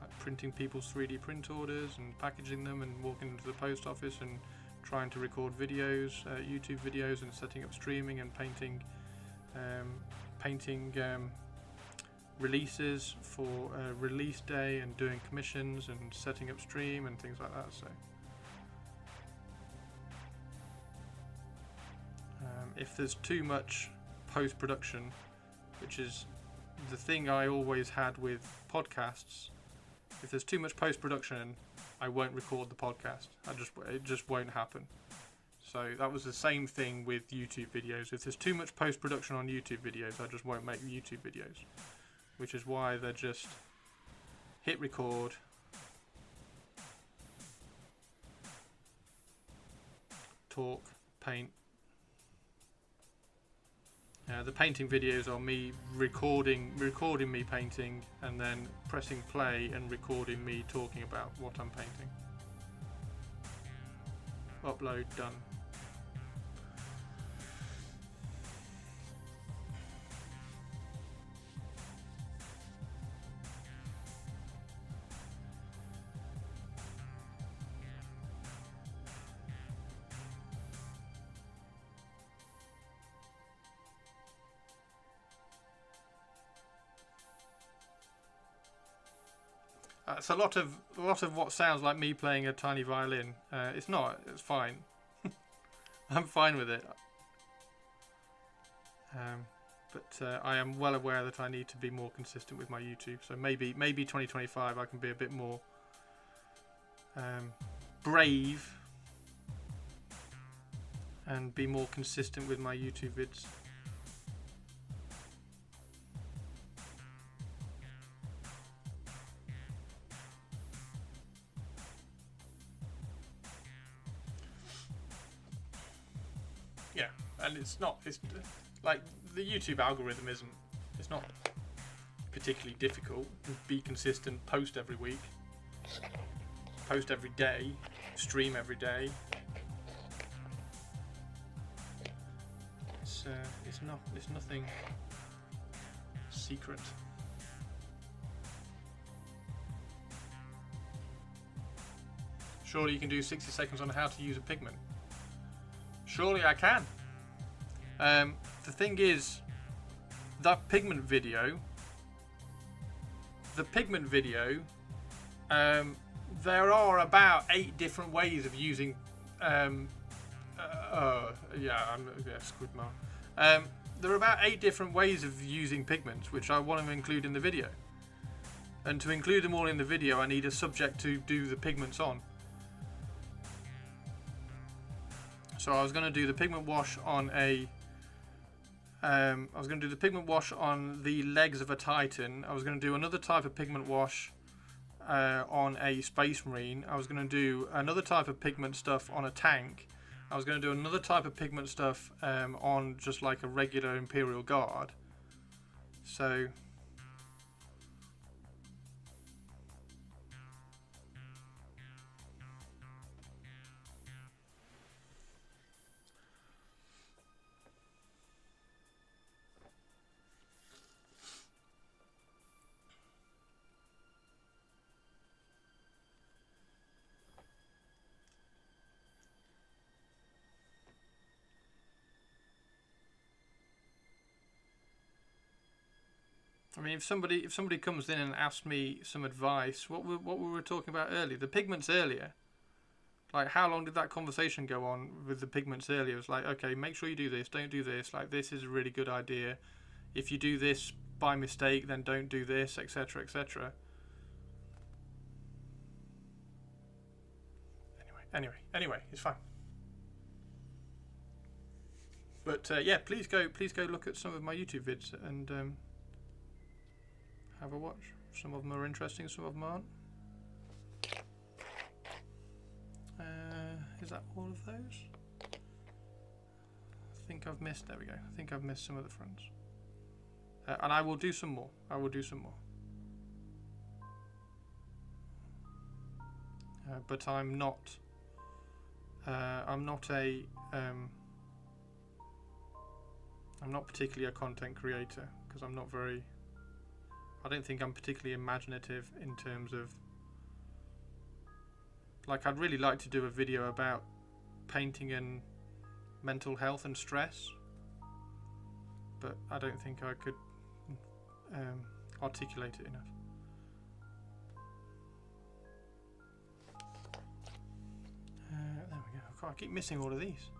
Like printing people's 3D print orders and packaging them and walking into the post office and trying to record videos, YouTube videos, and setting up streaming and painting releases for release day and doing commissions and setting up stream and things like that. So if there's too much post-production, which is the thing I always had with podcasts, if there's too much post-production, I won't record the podcast. It just won't happen. So that was the same thing with YouTube videos. If there's too much post-production on YouTube videos, I just won't make YouTube videos. Which is why they're just hit record, talk, paint. The painting videos are me recording me painting, and then pressing play and recording me talking about what I'm painting. Upload, done. It's a lot of what sounds like me playing a tiny violin. It's not. It's fine. I'm fine with it. But I am well aware that I need to be more consistent with my YouTube. So maybe 2025 I can be a bit more brave and be more consistent with my YouTube vids. And it's like the YouTube algorithm it's not particularly difficult. Be consistent, post every week, post every day, stream every day. It's nothing secret. Surely you can do 60 seconds on how to use a pigment. Surely I can. The thing is, that pigment video, there are about 8 different ways of using, screwed my. There are about 8 different ways of using pigments, which I want to include in the video. And to include them all in the video, I need a subject to do the pigments on. So I was going to do the pigment wash on the legs of a Titan. I was going to do another type of pigment wash on a Space Marine. I was going to do another type of pigment stuff on a tank. I was going to do another type of pigment stuff on just like a regular Imperial Guard. So I mean, if somebody comes in and asks me some advice, what we were talking about earlier, the pigments earlier, like how long did that conversation go on with the pigments earlier? It was like, okay, make sure you do this, don't do this, like this is a really good idea. If you do this by mistake, then don't do this, etc., etc. Anyway, it's fine. But yeah, please go look at some of my YouTube vids and have a watch. Some of them are interesting, some of them aren't. Is that all of those? I think I've missed. There we go. I think I've missed some of the fronts. And I will do some more. But I'm not particularly a content creator because I'm not very. I don't think I'm particularly imaginative in terms of. Like, I'd really like to do a video about painting and mental health and stress, but I don't think I could articulate it enough. There we go. God, I keep missing all of these.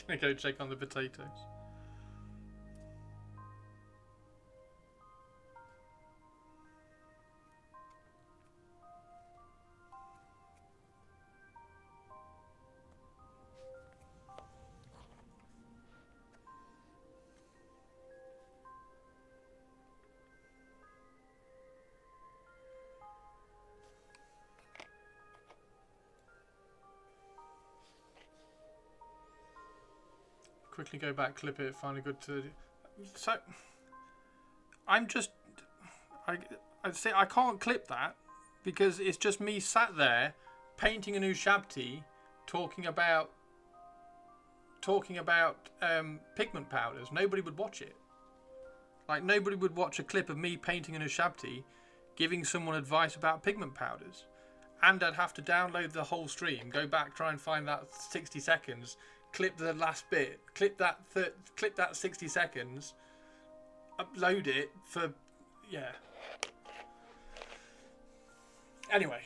Gonna go check on the potatoes. Quickly go back, clip it, find a good to. So I'm just I'd say I can't clip that because it's just me sat there painting an Ushabtea, talking about pigment powders. Nobody would watch it. Like nobody would watch a clip of me painting an Ushabtea, giving someone advice about pigment powders, and I'd have to download the whole stream, go back, try and find that 60 seconds. Clip the last bit, clip that 60 seconds, upload it for, yeah. Anyway.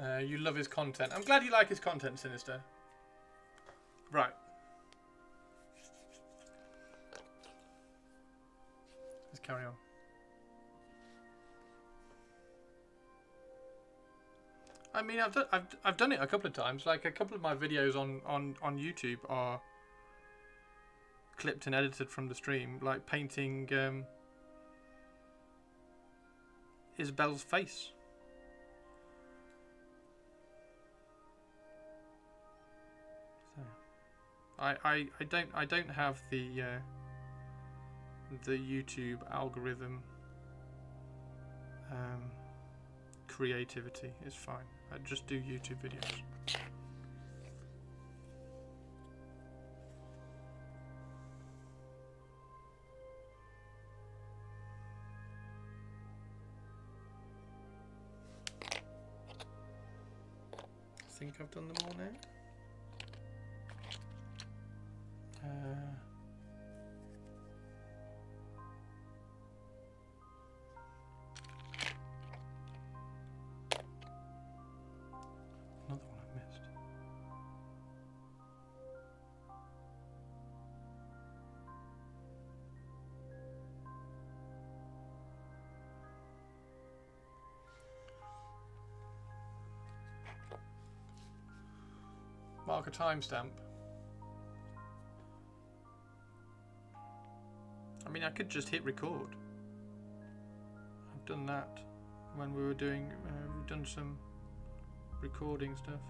You love his content. I'm glad you like his content, Sinister. Right. Let's carry on. I mean, I've done it a couple of times. Like a couple of my videos on YouTube are clipped and edited from the stream, like painting Isabel's face. So, I don't have the YouTube algorithm creativity. It's fine. I just do YouTube videos. I think I've done them all now. Another one I missed. Mark a timestamp. I mean, I could just hit record. I've done that when we were doing, we've done some recording stuff.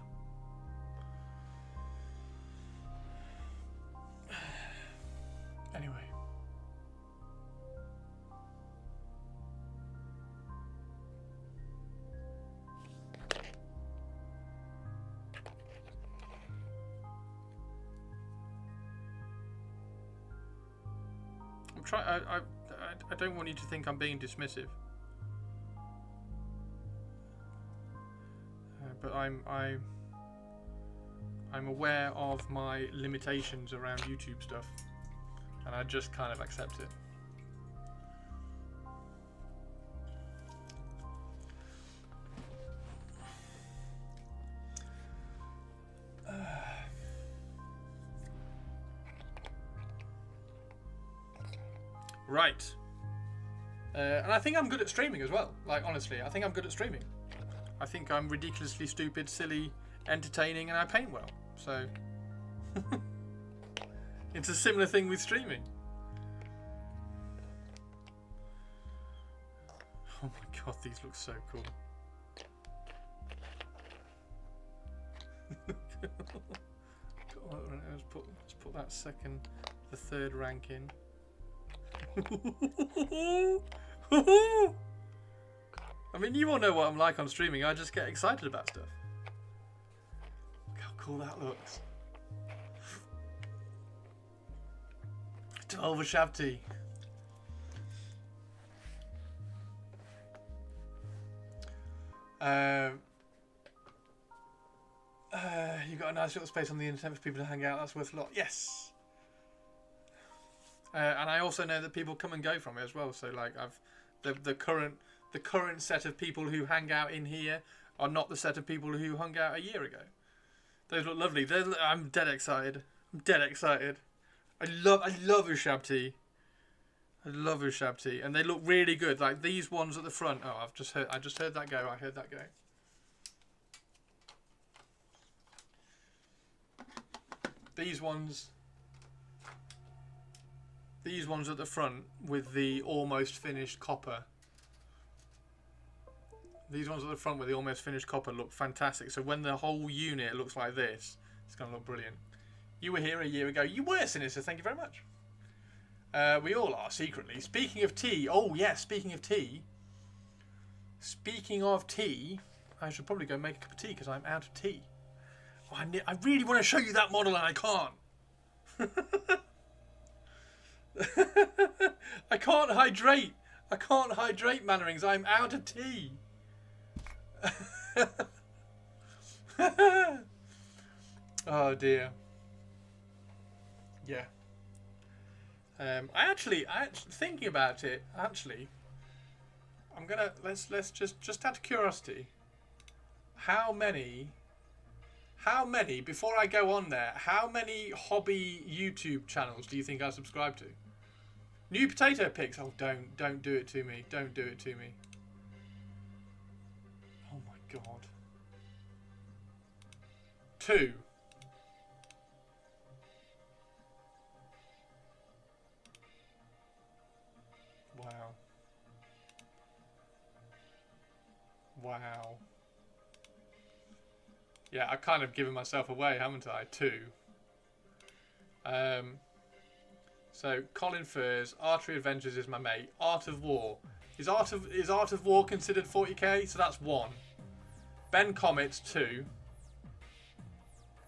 Anyway. I don't want you to think I'm being dismissive, but I'm aware of my limitations around YouTube stuff, and I just kind of accept it. Right. And I think I'm good at streaming as well. Like, honestly, I think I'm good at streaming. I think I'm ridiculously stupid, silly, entertaining, and I paint well. So, it's a similar thing with streaming. Oh my god, these look so cool. Let's put that the third rank in. I mean, you all know what I'm like on streaming. I just get excited about stuff. Look how cool that looks. 12 Ushabtea. You got a nice little space on the internet for people to hang out. That's worth a lot. Yes. And I also know that people come and go from it as well. So like the current set of people who hang out in here are not the set of people who hung out a year ago. Those look lovely. I'm dead excited. I'm dead excited. I love Ushabtea. I love Ushabtea, and they look really good. Like these ones at the front. Oh, I just heard that go. I heard that go. These ones at the front with the almost finished copper. These ones at the front with the almost finished copper look fantastic. So when the whole unit looks like this, it's going to look brilliant. You were here a year ago. You were, Sinister. Thank you very much. We all are, secretly. Speaking of tea. Oh, yes, speaking of tea. Speaking of tea, I should probably go make a cup of tea because I'm out of tea. Oh, I really want to show you that model and I can't. I can't hydrate. I can't hydrate, Mannerings. I'm out of tea. Oh dear. Yeah. I actually thinking about it. Actually, I'm gonna let's just out of curiosity. How many? Before I go on there, how many hobby YouTube channels do you think I subscribe to? New potato picks. Oh, don't do it to me. Don't do it to me. Oh my god. 2. Wow. Wow. Yeah, I've kind of given myself away, haven't I? 2. So Colin Furs, Archery Adventures is my mate. Art of War. Is Art of War considered 40k? So that's 1. Ben Comets 2.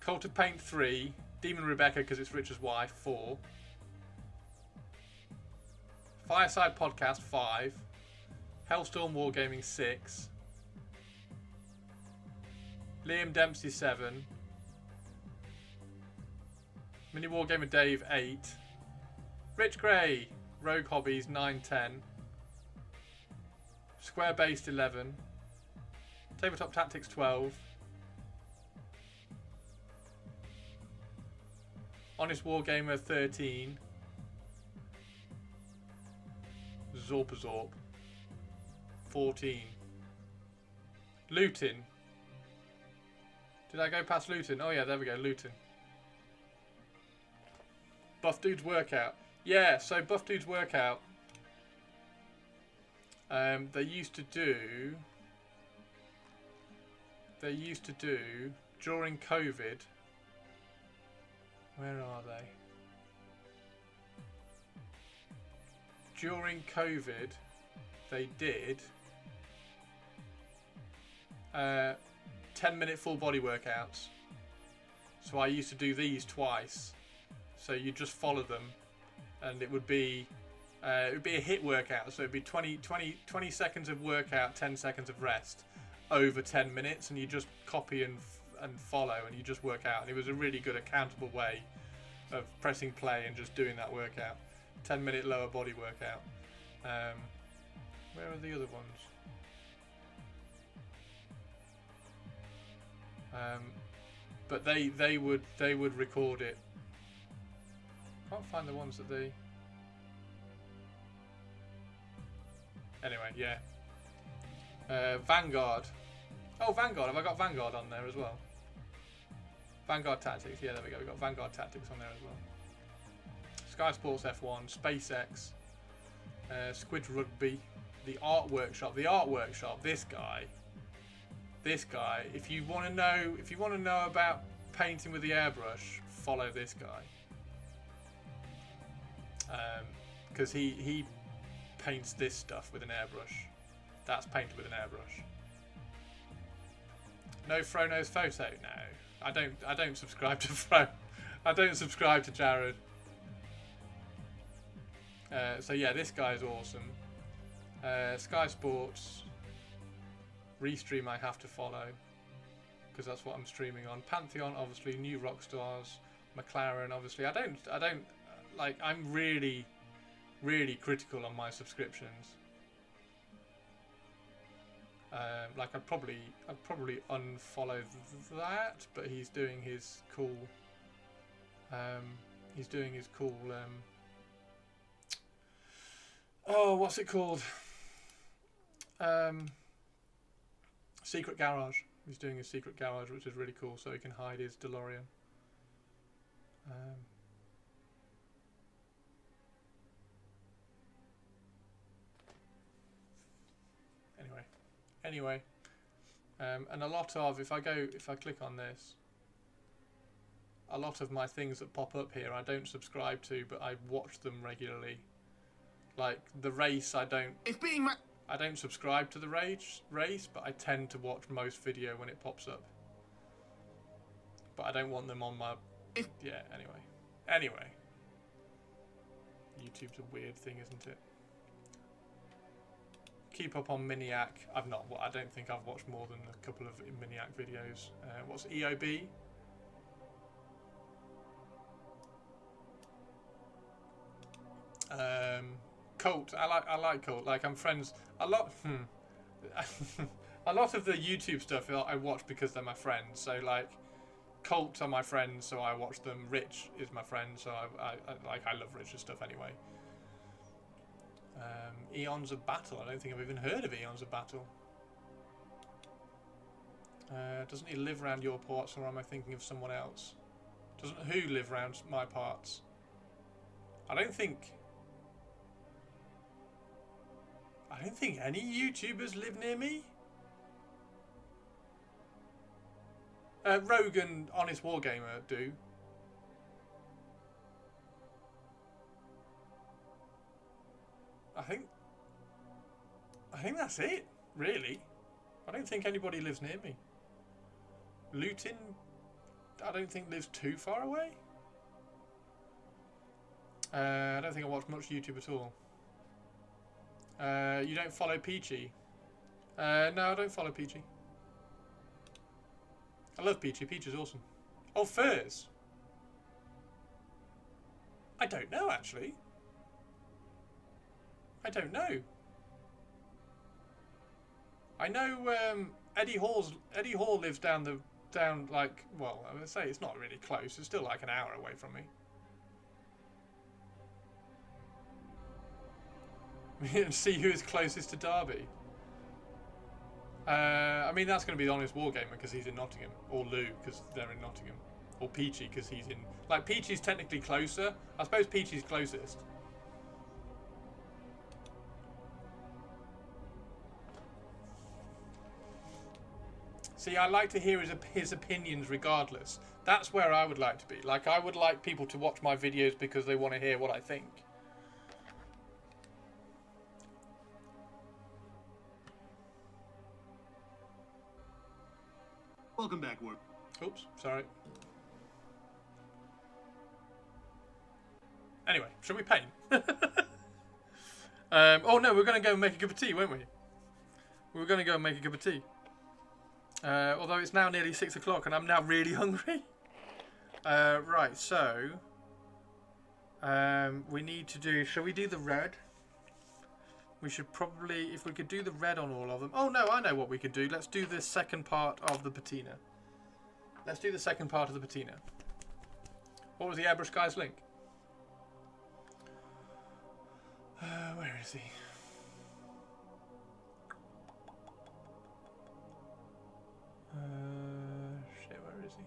Cult of Paint 3. Demon Rebecca because it's Richard's wife 4. Fireside Podcast 5. Hellstorm Wargaming 6. Liam Dempsey 7. Mini Wargamer Dave 8. Rich Gray, Rogue Hobbies 9-10. Square Based 11. Tabletop Tactics 12. Honest Wargamer 13. Zorp 14. Luton. Did I go past Luton? Oh yeah, there we go, Luton. Buff Dude's Workout. Yeah, so Buff Dude's Workout. They used to do during COVID. Where are they? during COVID, they did 10-minute full body workouts. So I used to do these twice. So you just follow them, and it would be a HIIT workout. So it'd be 20 seconds of workout, 10 seconds of rest over 10 minutes, and you just copy and follow, and you just work out. And it was a really good accountable way of pressing play and just doing that workout. 10-minute lower body workout. Where are the other ones? But they would record it. Can't find the ones that they. Anyway, yeah. Vanguard. Oh, Vanguard. Have I got Vanguard on there as well? Vanguard Tactics. Yeah, there we go. We've got Vanguard Tactics on there as well. Sky Sports F1, SpaceX, Squid Rugby, the Art Workshop. The Art Workshop. This guy. If you want to know about painting with the airbrush, follow this guy. Because he paints this stuff with an airbrush. That's painted with an airbrush. No Frono's photo. No, I don't subscribe to Fro. I don't subscribe to Jared. So yeah, this guy is awesome. Sky Sports. Restream I have to follow because that's what I'm streaming on. Pantheon, obviously. New Rockstars. McLaren, obviously. I don't like. I'm really critical on my subscriptions. Like I'd probably unfollow that, but he's doing his cool. Oh, what's it called? Secret Garage. He's doing his Secret Garage, which is really cool, so he can hide his DeLorean. Anyway, and a lot of if I click on this, a lot of my things that pop up here I don't subscribe to, but I watch them regularly. Like the race, I don't subscribe to the race, but I tend to watch most video when it pops up. But I don't want them on my. Yeah. Anyway. YouTube's a weird thing, isn't it? Keep up on Miniac. I don't think I've watched more than a couple of Miniac videos. What's EOB? Cult. I like Cult. Like I'm friends a lot. A lot of the YouTube stuff I watch because they're my friends. So like Cult are my friends, so I watch them. Rich is my friend, so I love Rich's stuff anyway. Eons of Battle. I don't think I've even heard of Eons of Battle. Doesn't he live around your parts, or am I thinking of someone else? Doesn't who live around my parts? I don't think any YouTubers live near me. Rogue and Honest Wargamer do. I think that's it, really. I don't think anybody lives near me. Luton, I don't think lives too far away. I don't think I watch much YouTube at all. You don't follow Peachy? No, I don't follow Peachy. I love Peachy. Peachy's awesome. Oh, Furs. I don't know, actually. I don't know. I know Eddie Hall lives down like, well, I would say it's not really close. It's still like an hour away from me. And see who is closest to Derby. I mean, that's going to be the Honest Wargamer because he's in Nottingham, or Lou because they're in Nottingham, or Peachy because he's in. Like Peachy's technically closer. I suppose Peachy's closest. See, I like to hear his opinions regardless. That's where I would like to be. Like, I would like people to watch my videos because they want to hear what I think. Welcome back, Warp. Oops, sorry. Anyway, shall we paint? Oh no, we're going to go and make a cup of tea, weren't we? We were going to go and make a cup of tea. Although it's now nearly 6 o'clock and I'm now really hungry. Right, so... we need to do... Shall we do the red? We should probably... If we could do the red on all of them... Oh no, I know what we could do. Let's do the second part of the patina. Let's do the second part of the patina. What was the airbrush guy's link? Where is he? Shit, where is he?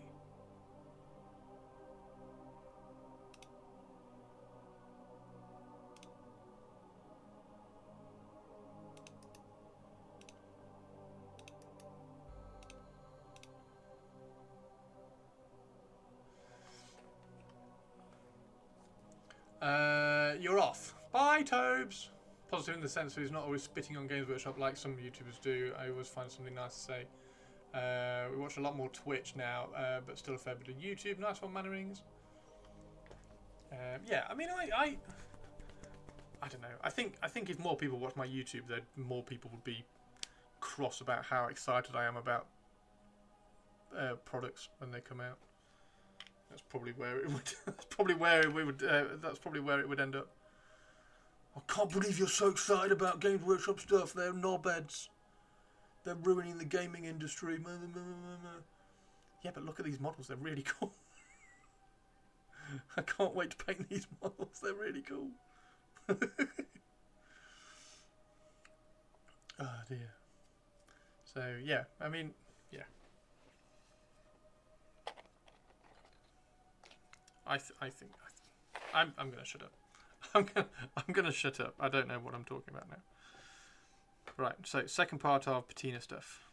You're off. Bye, Tobes. Positive in the sense that he's not always spitting on Games Workshop like some YouTubers do. I always find something nice to say. We watch a lot more Twitch now, but still a fair bit of YouTube. Nice one, Mannerings. Yeah, I mean, I don't know. I think if more people watch my YouTube, then more people would be cross about how excited I am about products when they come out. That's probably where it would. That's probably where it would. That's probably where it would end up. I can't believe you're so excited about Games Workshop stuff. They're knobheads. They're ruining the gaming industry. Yeah, but look at these models. They're really cool. I can't wait to paint these models. They're really cool. Oh dear. So yeah, I mean, yeah. I'm gonna shut up. I'm gonna shut up. I don't know what I'm talking about now. Right. So second part of patina stuff.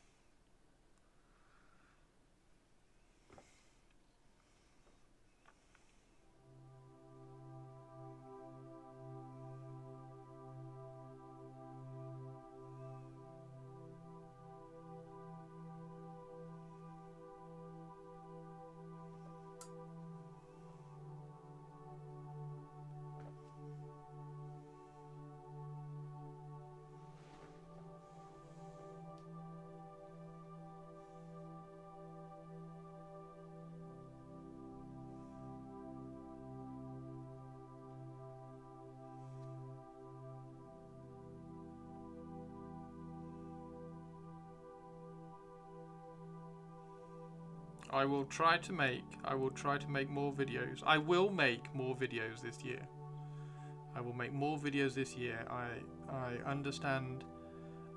I will try to make more videos. I will make more videos this year. I will make more videos this year. I understand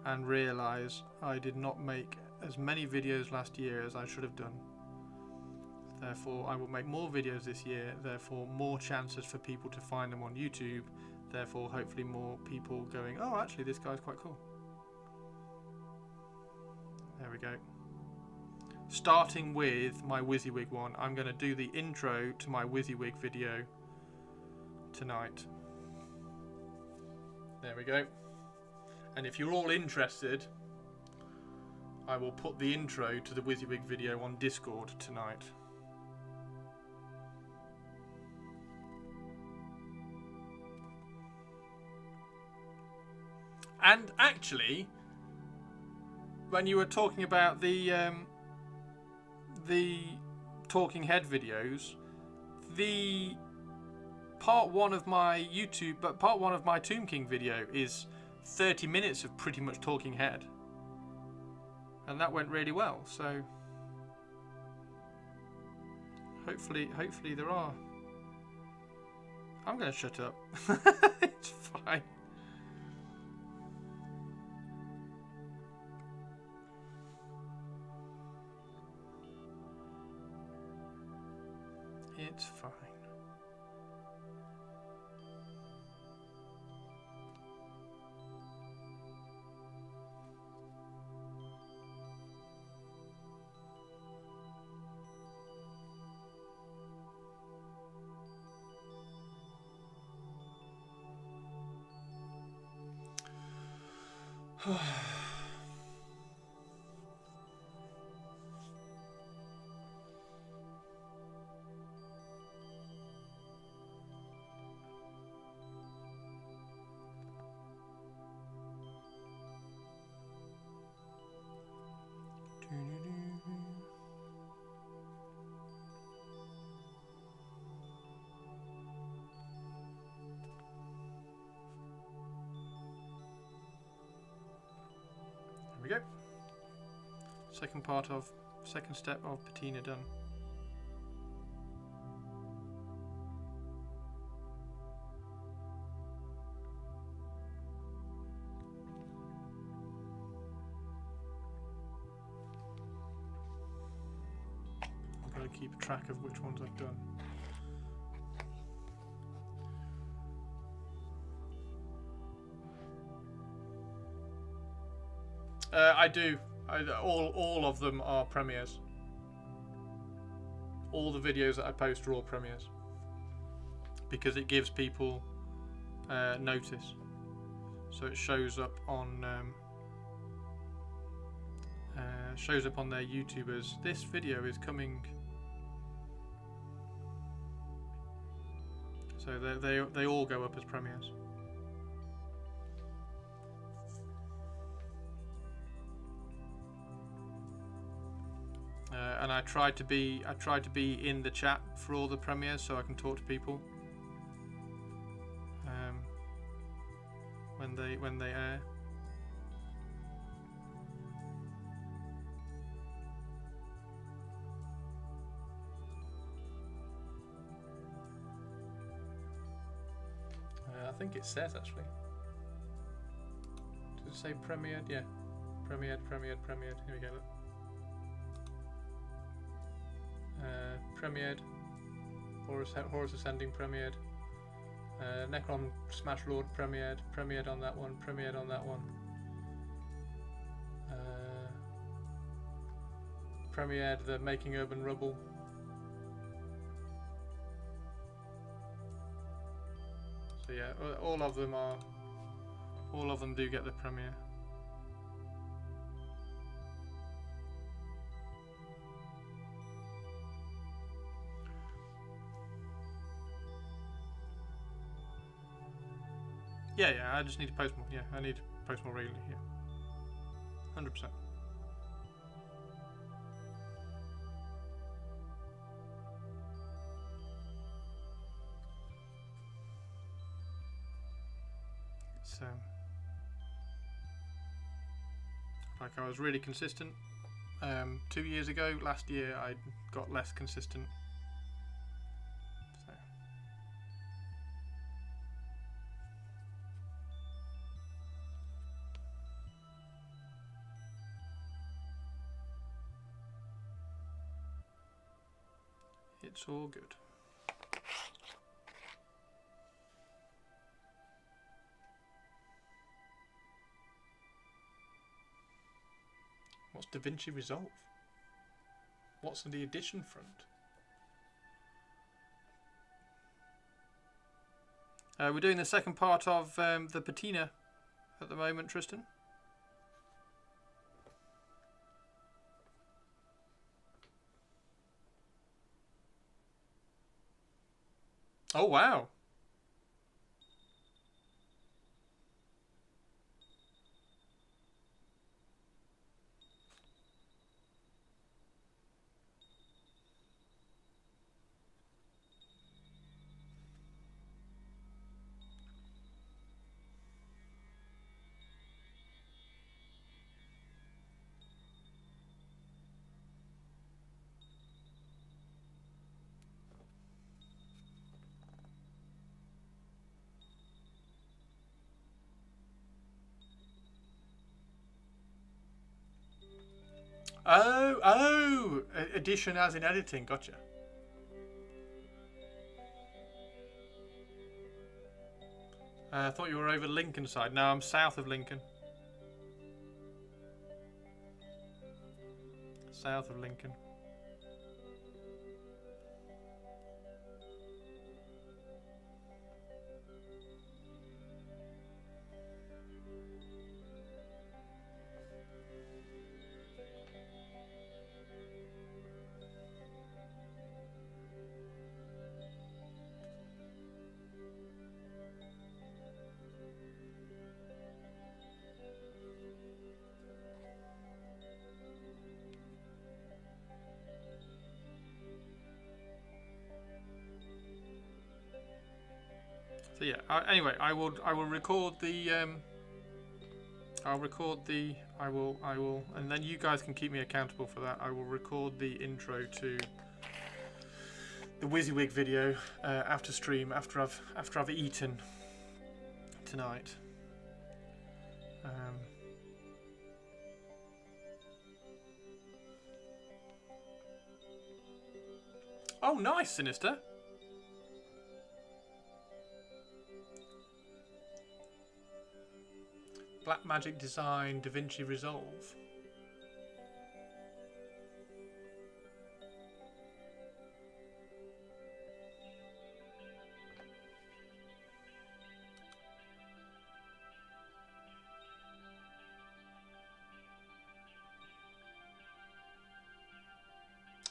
and realise I did not make as many videos last year as I should have done. Therefore, I will make more videos this year. Therefore, more chances for people to find them on YouTube. Therefore, hopefully more people going, oh, actually, this guy's quite cool. There we go. Starting with my WYSIWYG one, I'm going to do the intro to my WYSIWYG video tonight. There we go. And if you're all interested, I will put the intro to the WYSIWYG video on Discord tonight. And actually, when you were talking about the talking head videos, the part one of my Tomb King video is 30 minutes of pretty much talking head, and that went really well. So hopefully there are. I'm gonna shut up. It's fine. It's fine. go. Second step of patina done. I've got to keep track of which ones I've done. I do. All of them are premieres. All the videos that I post are all premieres because it gives people notice, so it shows up on their YouTubers. This video is coming, so they all go up as premieres. And I try to be in the chat for all the premieres so I can talk to people when they air. I think it says actually. Does it say premiered? Yeah, premiered. Here we go. Look. Premiered, Horus Ascending premiered, Necron Smash Lord premiered on that one, premiered the Making Urban Rubble. So yeah, all of them do get the premiere. Yeah, I just need to post more. Yeah, I need to post more regularly. Yeah, 100%. So, like I was really consistent 2 years ago. Last year I got less consistent. It's all good. What's DaVinci Resolve? What's on the edition front? We're doing the second part of the patina at the moment, Tristan. Oh, wow. Oh, edition as in editing, gotcha. I thought you were over Lincoln side. No, I'm south of Lincoln. South of Lincoln. So yeah. Anyway, I will record the I'll record the. I will, and then you guys can keep me accountable for that. I will record the intro to the WYSIWYG video after stream, after I've eaten tonight. Oh, nice, Sinister. Black Magic Design, DaVinci Resolve.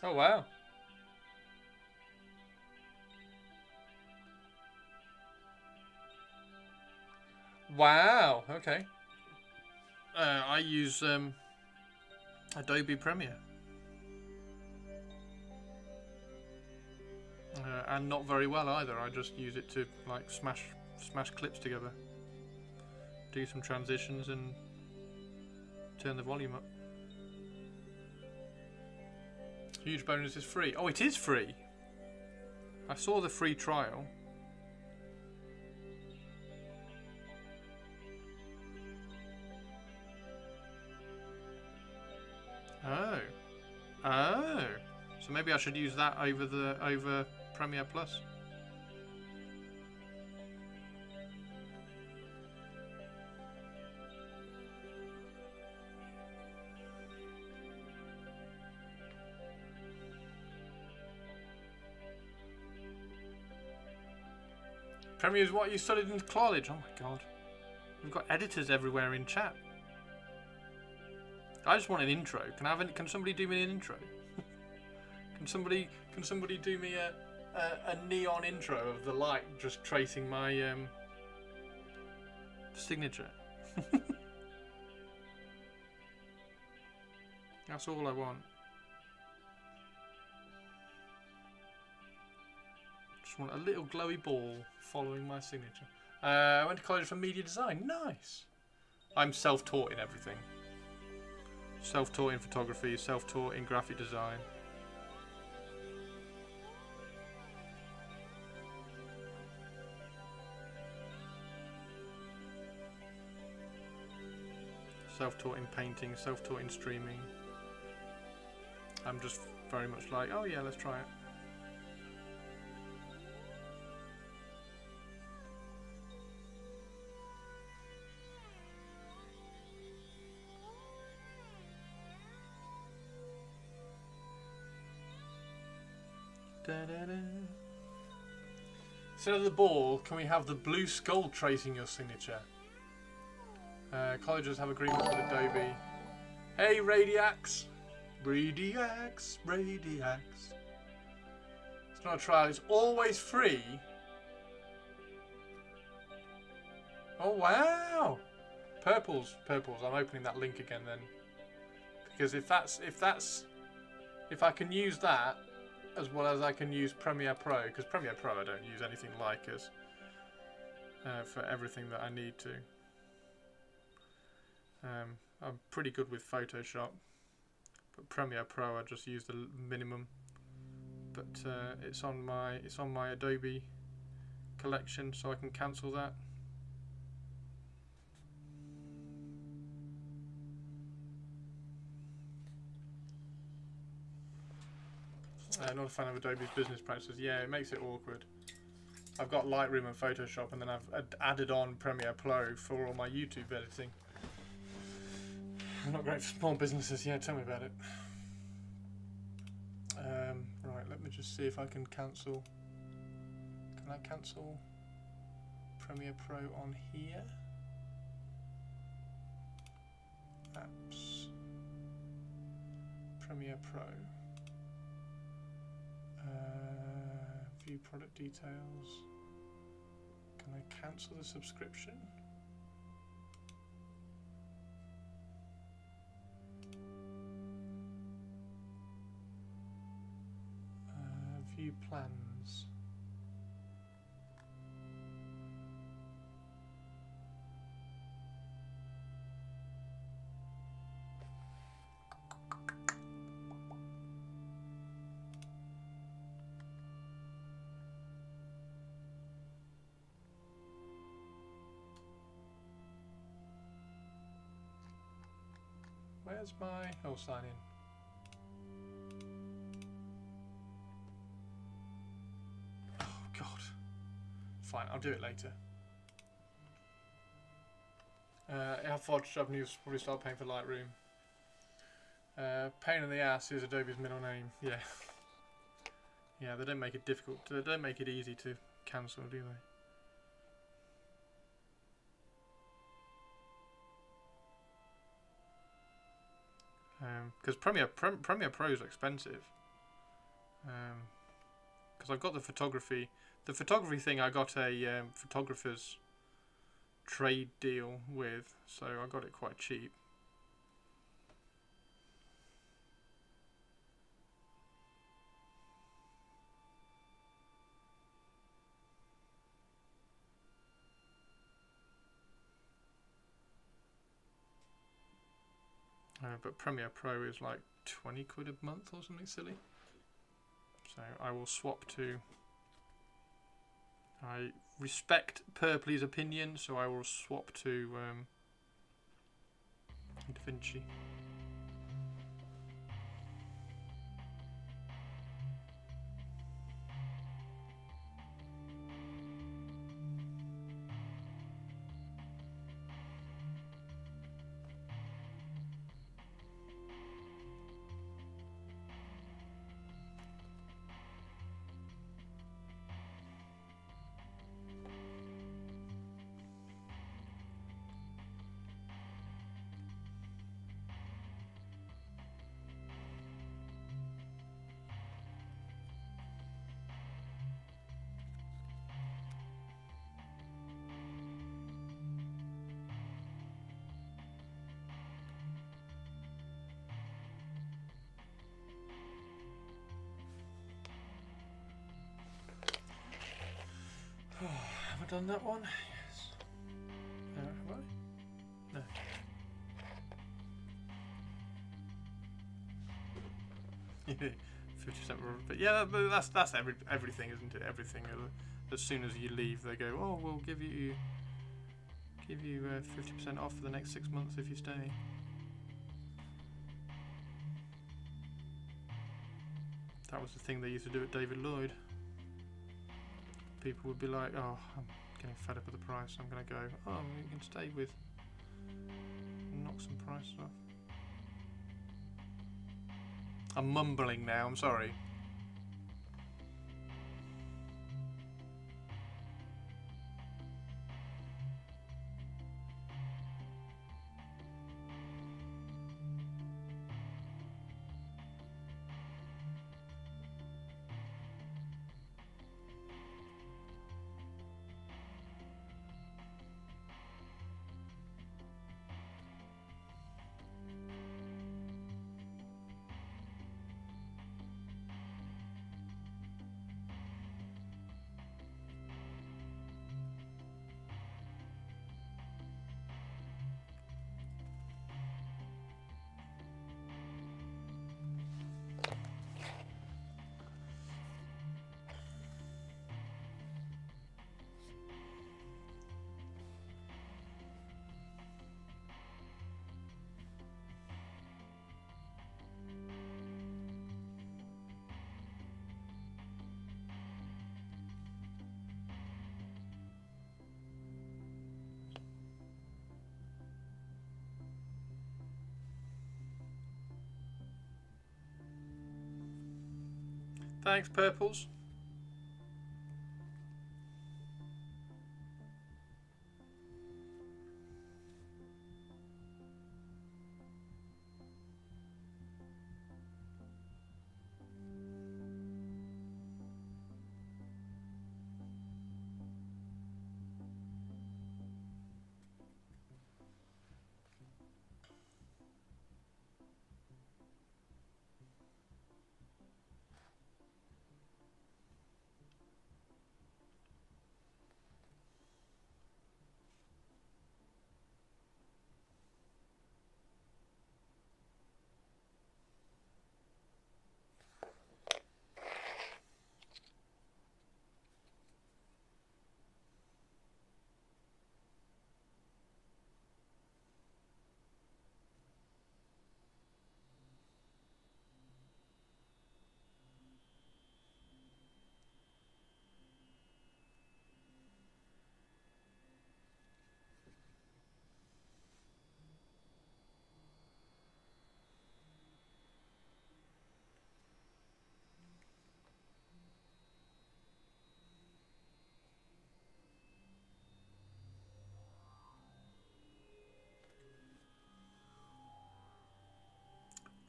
Oh, wow. Wow, okay. I use Adobe Premiere. And not very well either. I just use it to like smash clips together. Do some transitions and turn the volume up. Huge bonus is free. Oh, it is free. I saw the free trial. Oh. So maybe I should use that over Premiere Plus. Premiere is what you studied in college. Oh my god. We've got editors everywhere in chat. I just want an intro. Can somebody do me an intro? Can somebody do me a neon intro of the light just tracing my signature? That's all I want. Just want a little glowy ball following my signature. I went to college for media design. Nice. I'm self-taught in everything. Self-taught in photography, self-taught in graphic design. Self-taught in painting, self-taught in streaming. I'm just very much like, oh yeah, let's try it. Instead of the ball, can we have the blue skull tracing your signature? Colleges have agreements with Adobe. Hey, Radiax! Radiax! It's not a trial, it's always free. Oh, wow! Purples. I'm opening that link again then. Because if I can use that, as well as I can use Premiere Pro, because Premiere Pro I don't use anything like as for everything that I need to. I'm pretty good with Photoshop, but Premiere Pro I just use the minimum. But it's on my Adobe collection, so I can cancel that. Not a fan of Adobe's business practices. Yeah, it makes it awkward. I've got Lightroom and Photoshop, and then I've added on Premiere Pro for all my YouTube editing. Not great for small businesses. Yeah, tell me about it. Right, let me just see if I can cancel. Can I cancel Premiere Pro on here? Apps. Premiere Pro. View product details. Can I cancel the subscription? View plans. Where's my... Oh, sign in. Oh, God. Fine, I'll do it later. How far to shove news? Probably start paying for Lightroom. Pain in the ass is Adobe's middle name. Yeah. Yeah, they don't make it difficult. They don't make it easy to cancel, do they? Because Premiere Pro is expensive. Because I've got the photography. The photography thing I got a photographer's trade deal with, so I got it quite cheap. But Premiere Pro is like 20 quid a month or something silly. So I will swap to... I respect Purpley's opinion, so I will swap to DaVinci. Oh, have I done that one? Yes. Have I? No. Yeah, 50%. But yeah, that's everything, isn't it? Everything. As soon as you leave, they go, "Oh, we'll give you 50% off for the next 6 months if you stay." That was the thing they used to do at David Lloyd. People would be like, "Oh, I'm getting fed up with the price. I'm going to go. Oh, you can stay with. Knock some prices off." I'm mumbling now. I'm sorry. Thanks, Purples.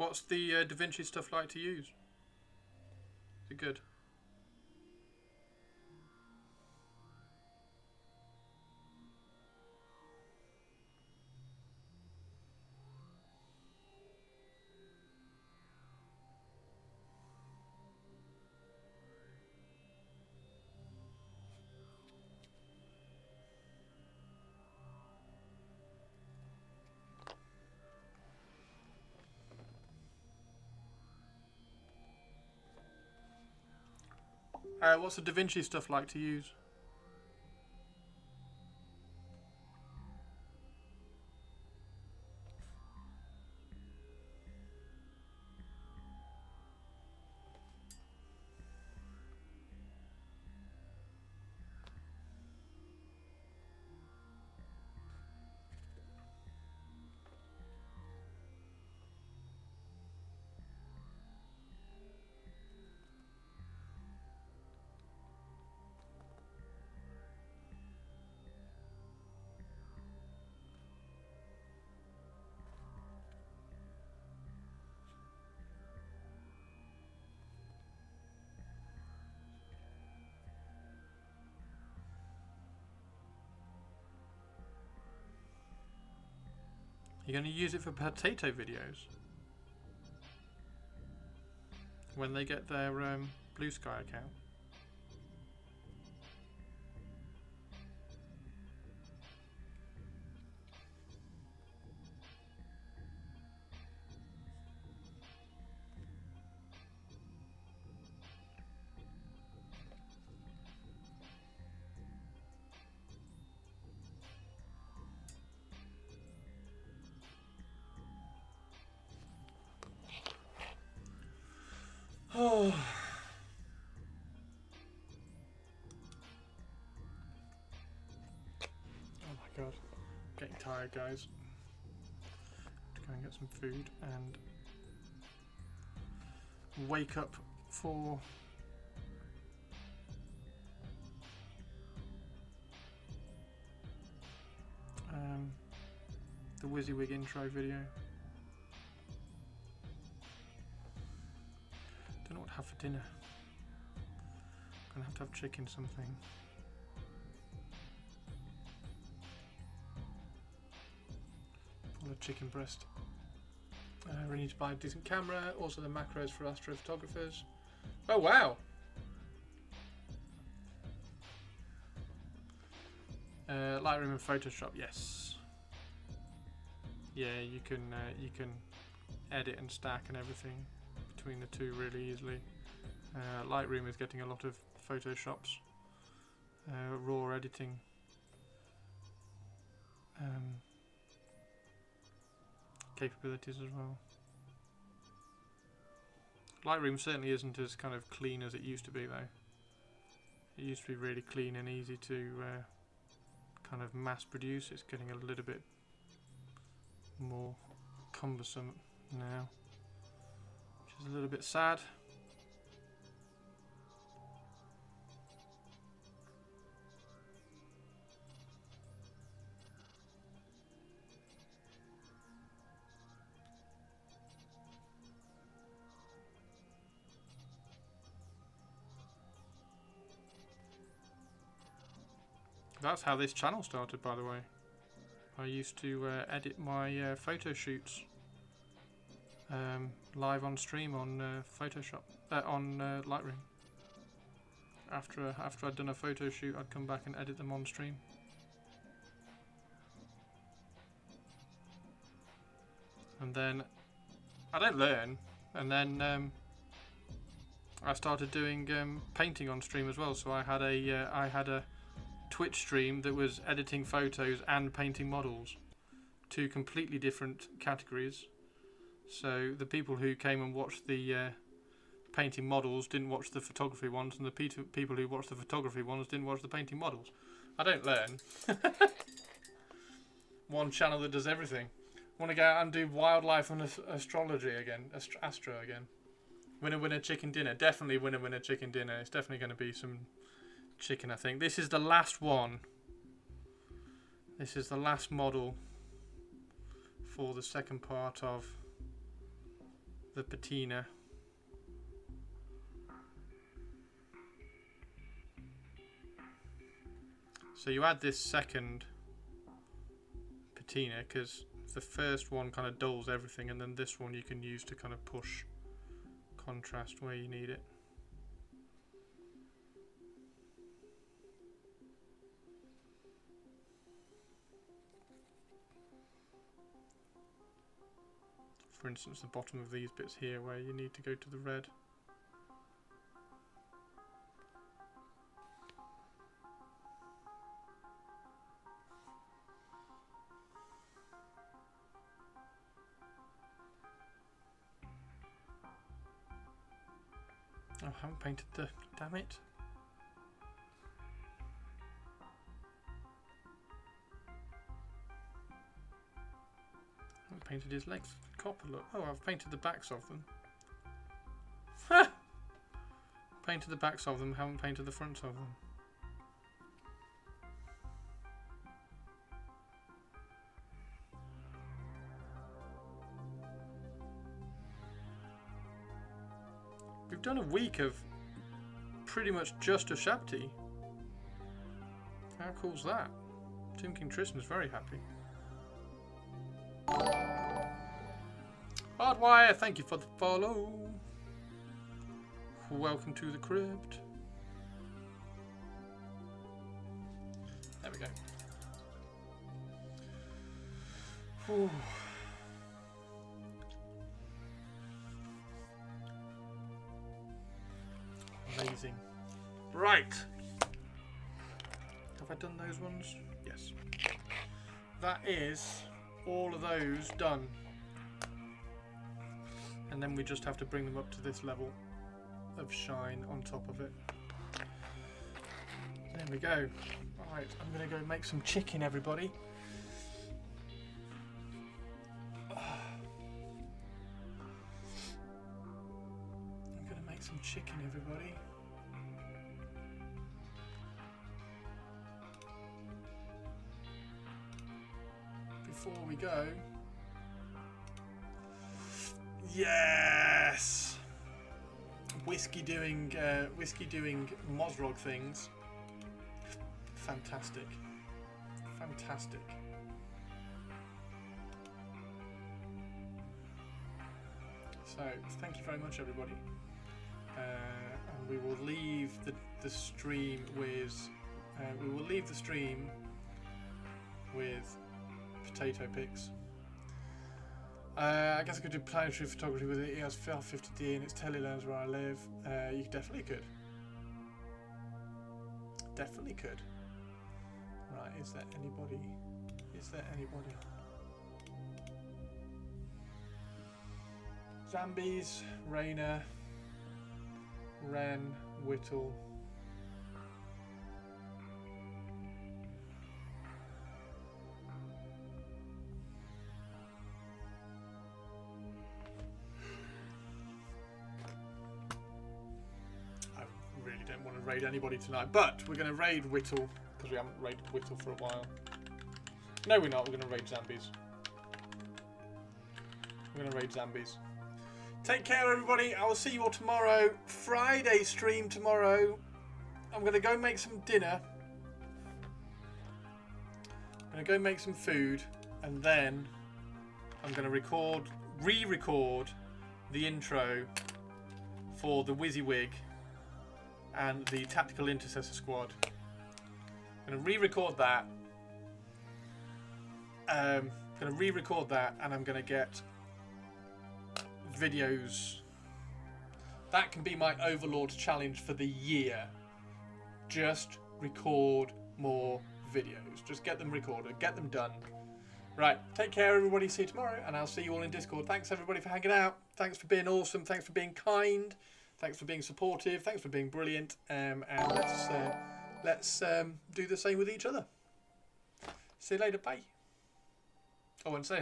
What's the Da Vinci stuff like to use? Is it good? What's the Da Vinci stuff like to use? You're going to use it for potato videos? When they get their Blue Sky account? Oh. Oh my god. Getting tired, guys. To go and get some food and wake up for the WYSIWYG intro video. Don't know what to have for dinner. Gonna have to have chicken something. Pull a chicken breast. We need to buy a decent camera. Also the macros for astrophotographers. Oh wow! Lightroom and Photoshop, yes. Yeah, you can edit and stack and everything between the two really easily. Lightroom is getting a lot of Photoshop's raw editing capabilities as well. Lightroom certainly isn't as kind of clean as it used to be though. It used to be really clean and easy to kind of mass produce. It's getting a little bit more cumbersome now, which is a little bit sad. That's how this channel started, by the way. I used to edit my photo shoots live on stream on Photoshop, on Lightroom. After I'd done a photo shoot, I'd come back and edit them on stream. And then I don't learn, and then I started doing painting on stream as well. So I had a Twitch stream that was editing photos and painting models, two completely different categories. So the people who came and watched the painting models didn't watch the photography ones, and the people who watched the photography ones didn't watch the painting models. I don't learn. One channel that does everything. Want to go out and do wildlife and astrology again, astro again. Winner chicken dinner. Definitely winner chicken dinner. It's definitely going to be some chicken, I think. This is the last one. This is the last model for the second part of the patina. So you add this second patina because the first one kind of dulls everything, and then this one you can use to kind of push contrast where you need it. For instance, the bottom of these bits here where you need to go to the red. Oh, I haven't painted the... damn it. I haven't painted his legs copper, look. Oh, I've painted the backs of them. Ha! Painted the backs of them, haven't painted the fronts of them. We've done a week of pretty much just Ushabtea. How cool's that? Tim King Tristan's very happy. Hardwire, thank you for the follow. Welcome to the crypt. There we go. Whew. Amazing. Right. Have I done those ones? Yes. That is all of those done. And then we just have to bring them up to this level of shine on top of it. There we go. Alright, I'm going to go make some chicken, everybody. I'm going to make some chicken, everybody. Before we go... Yes! Whiskey doing Mozrog things. Fantastic. Fantastic. So, thank you very much, everybody. And we will leave the stream with potato pics. I guess I could do planetary photography with it. It has 50D and it's telelens where I live. You definitely could. Definitely could. Right, is there anybody? Is there anybody? Zambies, Rainer, Ren, Whittle. Raid anybody tonight, but we're going to raid Whittle because we haven't raided Whittle for a while. No, we're not. We're going to raid Zambies. We're going to raid Zambies. Take care, everybody. I will see you all tomorrow. Friday stream tomorrow. I'm going to go make some dinner. I'm going to go make some food, and then I'm going to re-record the intro for the WYSIWYG and the Tactical Intercessor Squad. I'm going to re-record that. And I'm going to get videos. That can be my Overlord challenge for the year. Just record more videos. Just get them recorded. Get them done. Right. Take care, everybody. See you tomorrow. And I'll see you all in Discord. Thanks, everybody, for hanging out. Thanks for being awesome. Thanks for being kind. Thanks for being supportive. Thanks for being brilliant. And let's do the same with each other. See you later. Bye. Oh, and say hello.